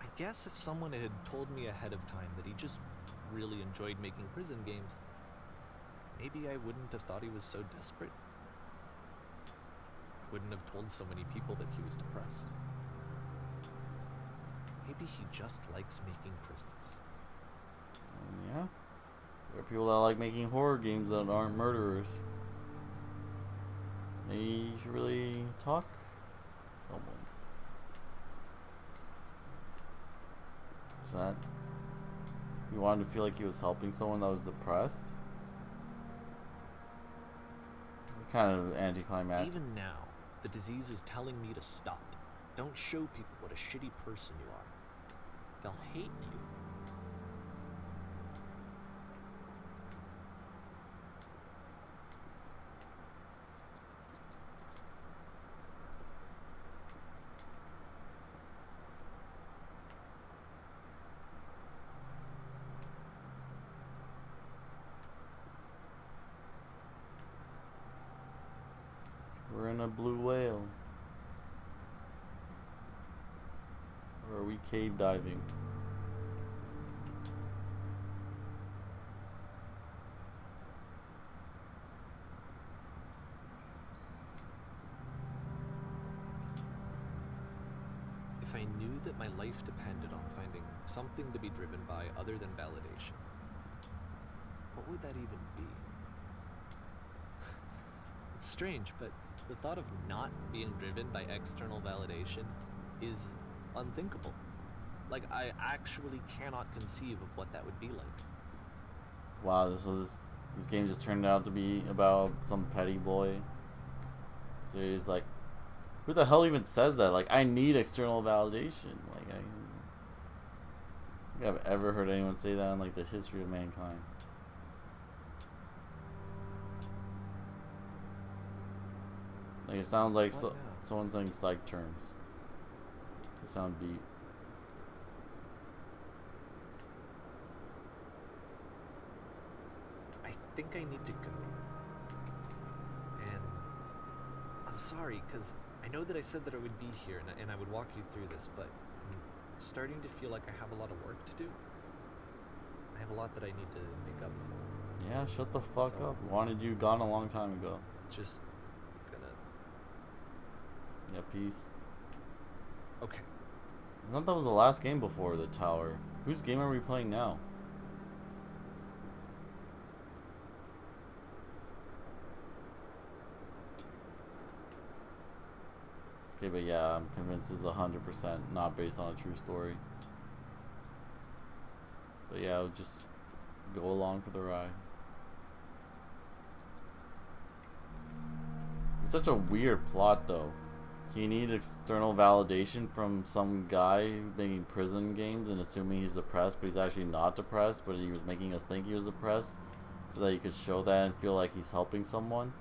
I guess if someone had told me ahead of time that he just really enjoyed making prison games, maybe I wouldn't have thought he was so desperate. I wouldn't have told so many people that he was depressed. Maybe he just likes making prisons. Yeah. There are people that like making horror games that aren't murderers. Maybe you should really talk to someone. What's that? You wanted to feel like he was helping someone that was depressed? Kind of anticlimactic. Even now, the disease is telling me to stop. Don't show people what a shitty person you are. They'll hate you. We're in a blue whale. Or are we cave diving? if I knew that my life depended on finding something to be driven by other than validation, what would that even be? It's strange, but the thought of not being driven by external validation is unthinkable. Like, I actually cannot conceive of what that would be like. Wow, this game just turned out to be about some petty boy. So he's like, who the hell even says that? Like, I need external validation. Like, I don't think I've ever heard anyone say that in like the history of mankind. Like, it sounds like someone saying psych terms. They sound deep. I think I need to go. And I'm sorry, because I know that I said that I would be here and I would walk you through this, but I'm starting to feel like I have a lot of work to do. I have a lot that I need to make up for. Yeah, shut the fuck up. Wanted you gone a long time ago. Just gonna... Yeah, peace. Okay. I thought that was the last game before the tower. Whose game are we playing now? Okay, but yeah, I'm convinced this is 100% not based on a true story. But yeah, I'll just go along for the ride. It's such a weird plot, though. He needs external validation from some guy making prison games and assuming he's depressed, but he's actually not depressed, but he was making us think he was depressed so that he could show that and feel like he's helping someone.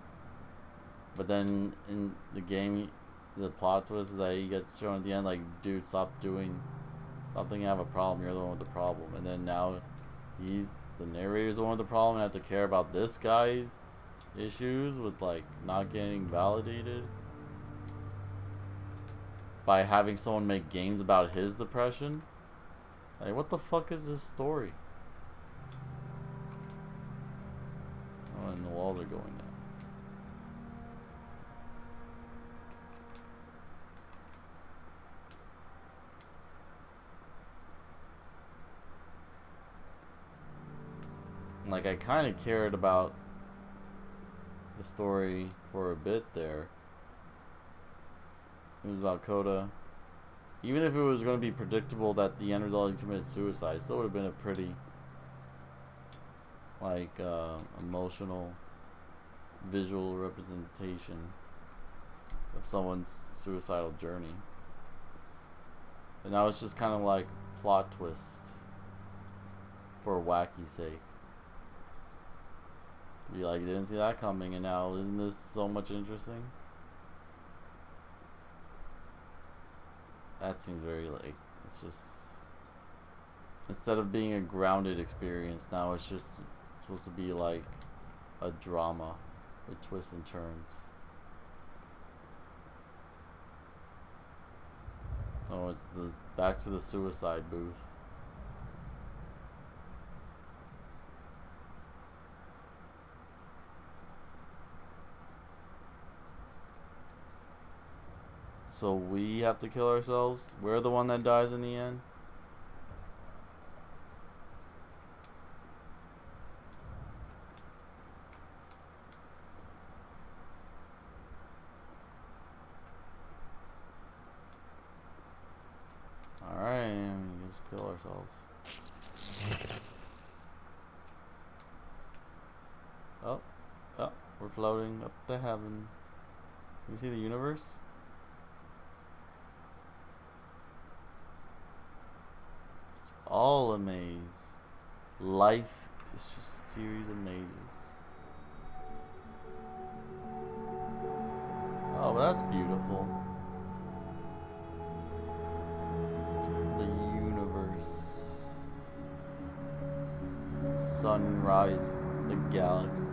But then in the game, the plot twist is that he gets shown at the end like, dude, stop thinking I have a problem, you're the one with the problem. And then now the narrator's the one with the problem and have to care about this guy's issues with like not getting validated by having someone make games about his depression. Like, what the fuck is this story? Oh, and the walls are going down. Like, I kind of cared about the story for a bit there. It was about Coda. Even if it was going to be predictable that the end result he committed suicide, it still would have been a pretty, like, emotional, visual representation of someone's suicidal journey. But now it's just kind of like plot twist for wacky's sake. Be like, you didn't see that coming, and now isn't this so much interesting? That seems very like, it's just, instead of being a grounded experience, now it's just supposed to be like a drama with twists and turns. Oh, it's the back to the suicide booth. So we have to kill ourselves? We're the one that dies in the end? Alright, let's kill ourselves. Oh, we're floating up to heaven. You see the universe? All a maze. Life is just a series of mazes. Oh, but that's beautiful. The universe. The sunrise. The galaxy.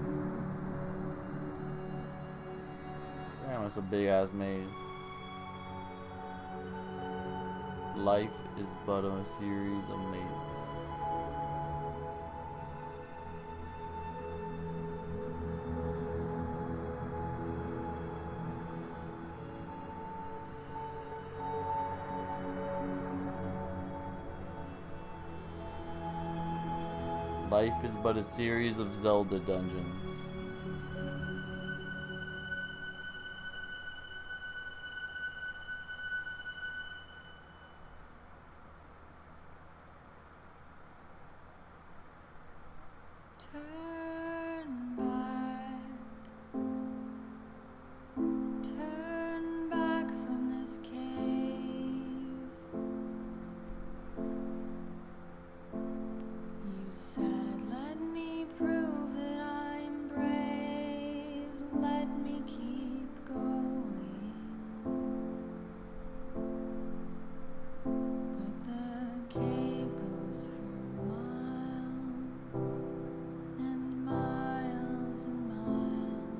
Damn, that's a big ass maze. Life is but a series of mazes. Life is but a series of Zelda dungeons. Turn back from this cave. You said, let me prove that I'm brave. Let me keep going. But the cave goes for miles and miles and miles.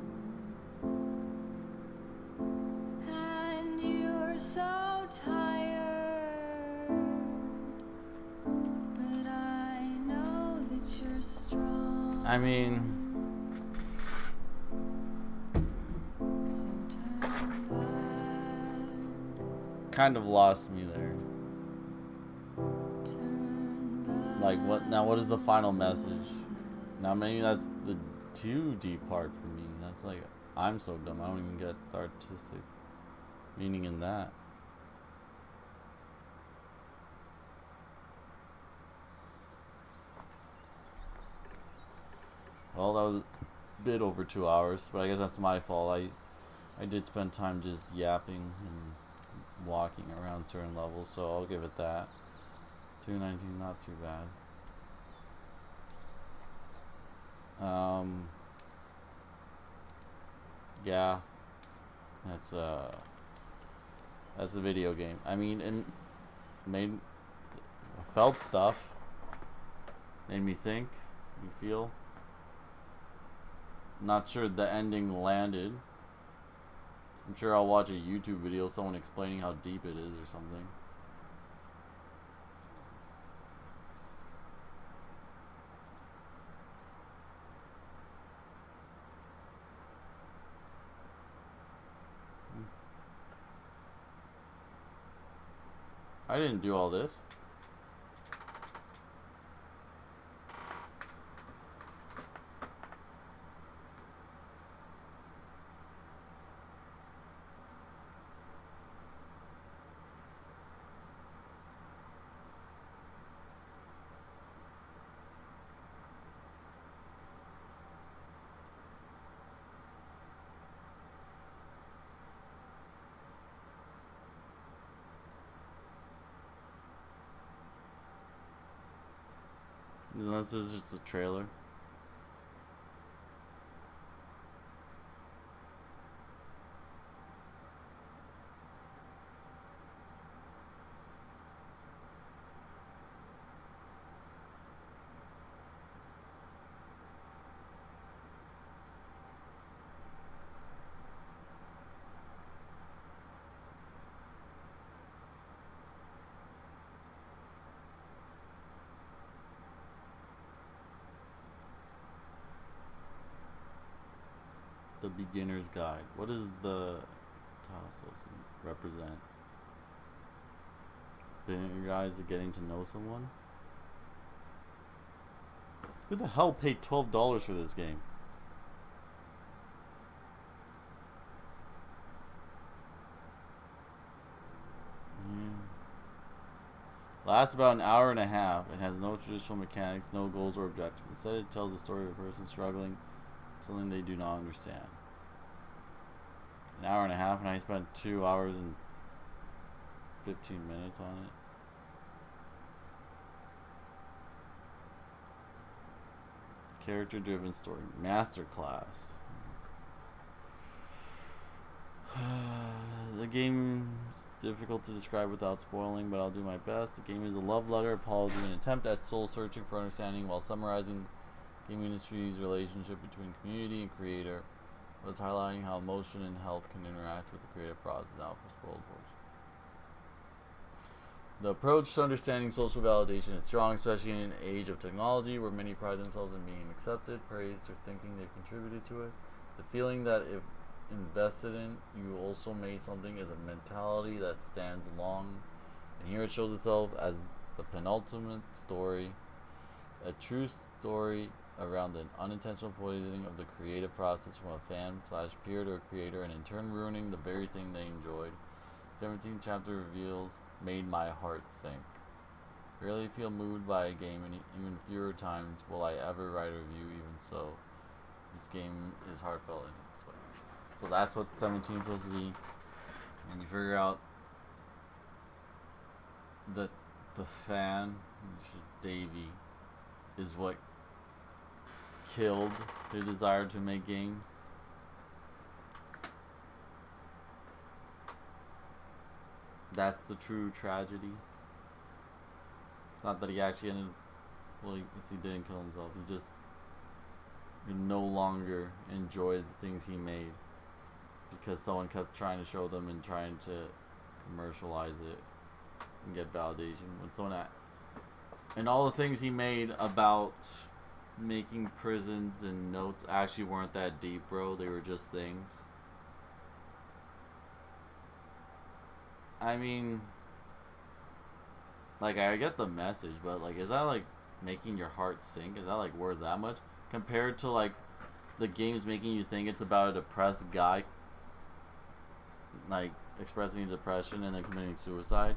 And you're so tired, but I know that you're strong. I mean, So turn back, kind of lost me there. turn back. Like, what now? What is the final message? Now, maybe that's the too deep part for me. That's like, I'm so dumb. I don't even get the artistic meaning in that. Well, that was a bit over 2 hours, but I guess that's my fault. I did spend time just yapping and walking around certain levels, so I'll give it that. 219, not too bad. Yeah, that's the video game. I mean, it made felt stuff, made me think, you feel. Not sure the ending landed. I'm sure I'll watch a YouTube video, someone explaining how deep it is or something. I didn't do all this. Unless this is just a trailer. The beginner's guide. What does the title supposed to represent? Beginner guys to getting to know someone? Who the hell paid $12 for this game? Lasts about an hour and a half. It has no traditional mechanics, no goals or objectives. Instead, it tells the story of a person struggling with something they do not understand. An hour and a half, and I spent 2 hours and 15 minutes on it. Character-driven story. Masterclass. The game is difficult to describe without spoiling, but I'll do my best. The game is a love letter, apology, and attempt at soul-searching for understanding while summarizing the game industry's relationship between community and creator. It's highlighting how emotion and health can interact with the creative process now for World Wars. The approach to understanding social validation is strong, especially in an age of technology where many pride themselves in being accepted, praised, or thinking they've contributed to it. The feeling that if invested in, you also made something is a mentality that stands long, and here it shows itself as the penultimate story A true story around the unintentional poisoning of the creative process from a fan / peer to a creator, and in turn ruining the very thing they enjoyed. 17th chapter reveals made my heart sink. Rarely feel moved by a game, and even fewer times will I ever write a review. Even so, this game is heartfelt in its way. So that's what 17 is supposed to be, and you figure out that the fan, Davey, is what killed their desire to make games. That's the true tragedy. It's not that he actually ended. Well, he didn't kill himself. He no longer enjoyed the things he made because someone kept trying to show them and trying to commercialize it and get validation. When someone and all the things he made about making prisons and notes actually weren't that deep, bro. They were just things. I mean, like, I get the message, but like, is that like making your heart sink? Is that like worth that much compared to like the game's making you think it's about a depressed guy like expressing depression and then committing suicide?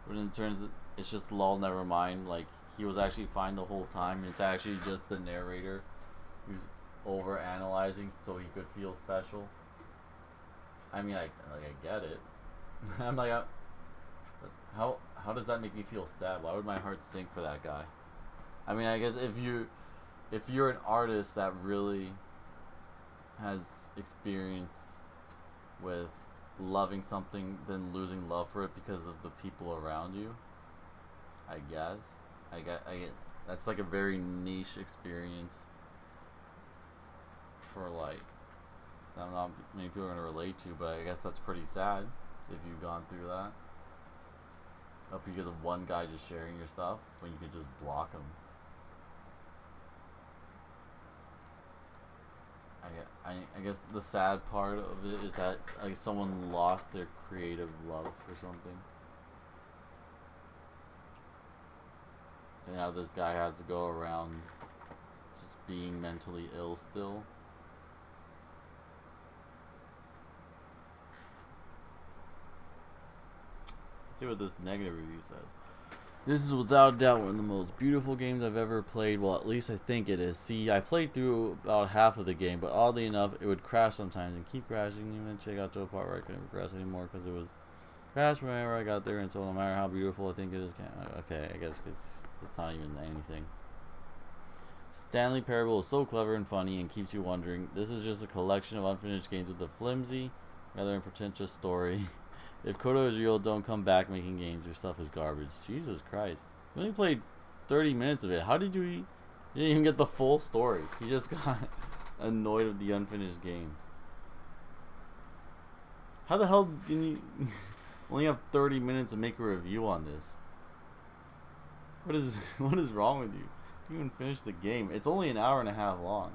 But in turns, it's just lol, never mind. Like, he was actually fine the whole time, and it's actually just the narrator who's over analyzing so he could feel special. I mean, I get it. I'm like, how does that make me feel sad? Why would my heart sink for that guy? I mean, I guess if you're an artist that really has experience with loving something, then losing love for it because of the people around you, I guess. I get that's like a very niche experience for like not many people are gonna relate to, but I guess that's pretty sad if you've gone through that. Up because of one guy just sharing your stuff when you could just block him. I guess the sad part of it is that like someone lost their creative love for something. And now this guy has to go around just being mentally ill still. Let's see what this negative review says. This is without doubt one of the most beautiful games I've ever played. Well, at least I think it is. See, I played through about half of the game, but oddly enough, it would crash sometimes and keep crashing. Eventually, I got to a part where I couldn't progress anymore because it was crashed whenever I got there. And so, no matter how beautiful I think it is, okay, I guess it's not even anything. Stanley Parable is so clever and funny and keeps you wondering. This is just a collection of unfinished games with a flimsy, rather unpretentious story. If Kodo is real, don't come back making games. Your stuff is garbage. Jesus Christ. You only played 30 minutes of it. How did you didn't even get the full story. He just got annoyed with the unfinished games. How the hell did you only have 30 minutes to make a review on this? What is wrong with you? You even finished the game. It's only an hour and a half long.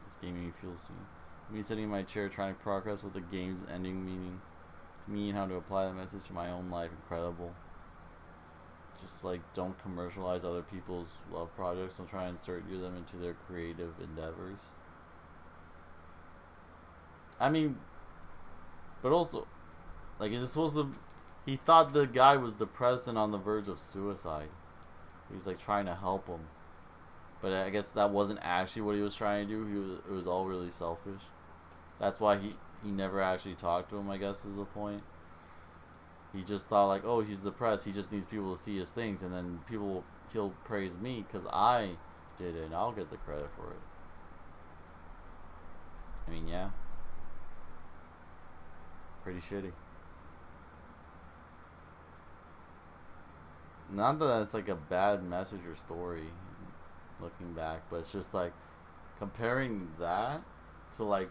This game made me feel seen. Me sitting in my chair trying to progress with the game's ending meaning to me and how to apply the message to my own life. Incredible. Just like, don't commercialize other people's love projects. Don't try and insert them into their creative endeavors. I mean, but also, like, is it supposed to? He thought the guy was depressed and on the verge of suicide. He was like trying to help him, but I guess that wasn't actually what he was trying to do. It was all really selfish. That's why he never actually talked to him, I guess, is the point. He just thought like, oh, he's depressed. He just needs people to see his things, and then he'll praise me because I did it, and I'll get the credit for it. I mean, yeah. Pretty shitty. Not that it's like a bad message or story, looking back, but it's just like comparing that to like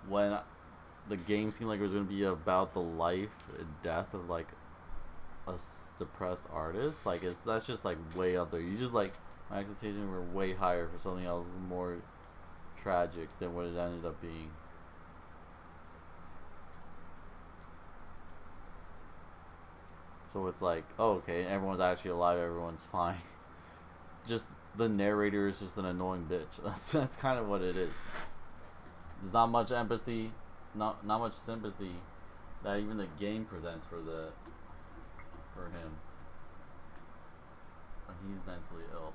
when the game seemed like it was going to be about the life and death of like a depressed artist. Like that's just like way up there. You just like, my expectations were way higher for something else more tragic than what it ended up being. So it's like, oh, okay, everyone's actually alive, everyone's fine. Just the narrator is just an annoying bitch. That's kind of what it is. There's not much empathy, not much sympathy that even the game presents for him. When he's mentally ill.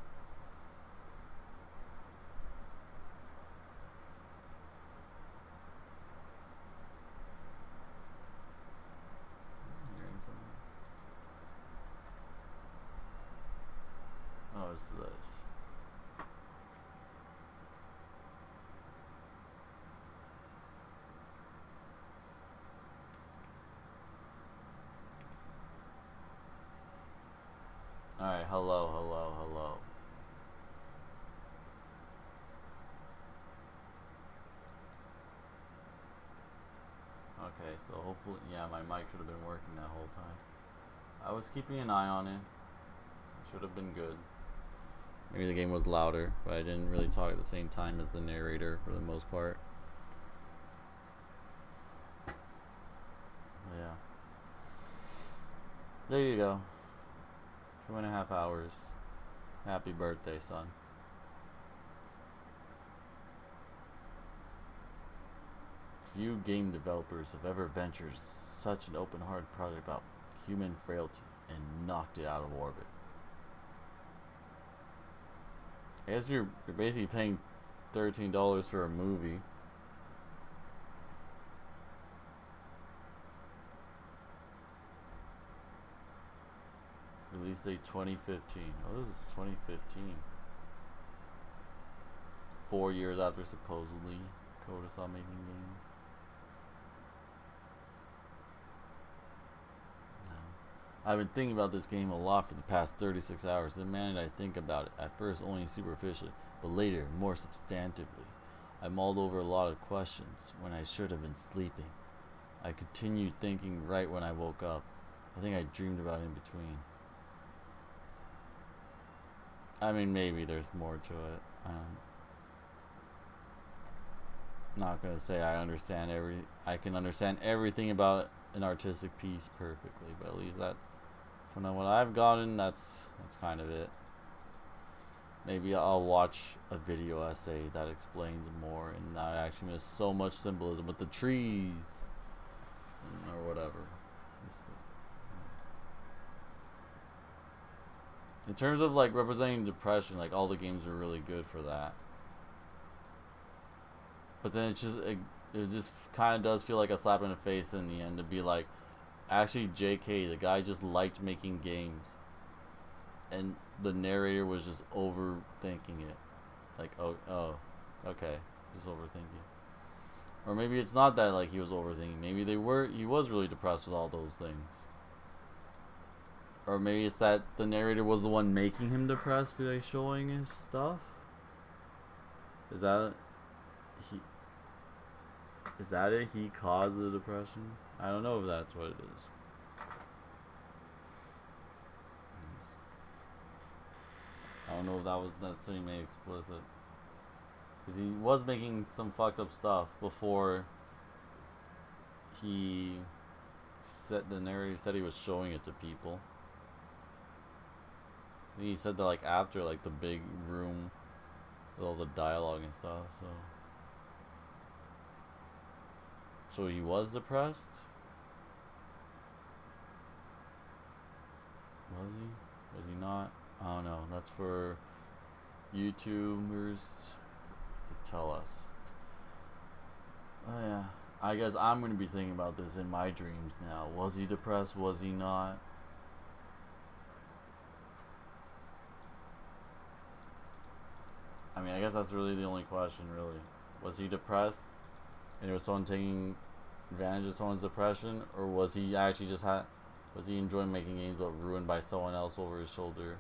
Hearing something. Oh, it's this. Alright, hello. Okay, so hopefully, yeah, my mic should have been working that whole time. I was keeping an eye on it. It should have been good. Maybe the game was louder, but I didn't really talk at the same time as the narrator for the most part. But yeah. There you go. 2.5 hours. Happy birthday, son. Few game developers have ever ventured such an open-hearted project about human frailty and knocked it out of orbit. I guess you're basically paying $13 for a movie. Release date 2015. Oh, this is 2015. 4 years after supposedly Coda stopped making games. I've been thinking about this game a lot for the past 36 hours. The minute I think about it, at first only superficially, but later more substantively. I mulled over a lot of questions when I should have been sleeping. I continued thinking right when I woke up. I think I dreamed about it in between. I mean, maybe there's more to it. I'm not gonna say I can understand everything about an artistic piece perfectly, but at least that, from what I've gotten, that's kind of it. Maybe I'll watch a video essay that explains more and not actually miss so much symbolism with the trees or whatever. In terms of like representing depression, like all the games are really good for that. But then it just kind of does feel like a slap in the face in the end to be like, actually JK, the guy just liked making games. And the narrator was just overthinking it. Like, oh, okay, just overthinking. Or maybe it's not that like he was overthinking. Maybe he was really depressed with all those things. Or maybe it's that the narrator was the one making him depressed by showing his stuff. Is that it? He caused the depression? I don't know if that's what it is. I don't know if that was necessarily made explicit. Because he was making some fucked up stuff before the narrator said he was showing it to people. He said that like after like the big room with all the dialogue and stuff, so he was depressed? Was he? Was he not? I don't know. That's for YouTubers to tell us. Oh yeah. I guess I'm gonna be thinking about this in my dreams now. Was he depressed? Was he not? I mean, I guess that's really the only question, really. Was he depressed? And it was someone taking advantage of someone's depression? Or was he actually just was he enjoying making games but ruined by someone else over his shoulder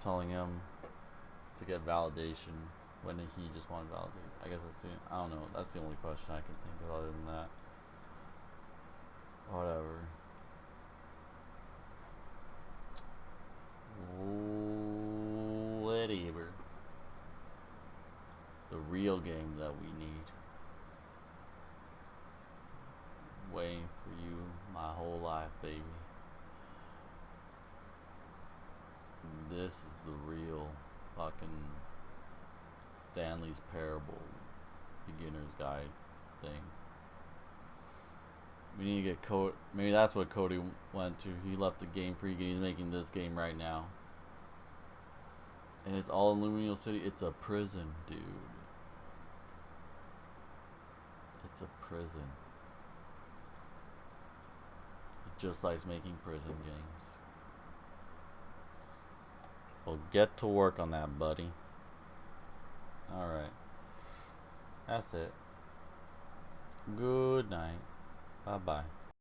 telling him to get validation when he just wanted validation? I guess I don't know. That's the only question I can think of other than that. Whatever. Whatever. The real game that we need. Waiting for you my whole life, baby. This is the real fucking Stanley's Parable beginner's guide thing. We need to get Cody. Maybe that's what Cody went to. He left the Game Freak and he's making this game right now. And it's all in Luminal City. It's a prison, dude. It's a prison. He just likes making prison games. Well, get to work on that, buddy. Alright. That's it. Good night. Bye-bye.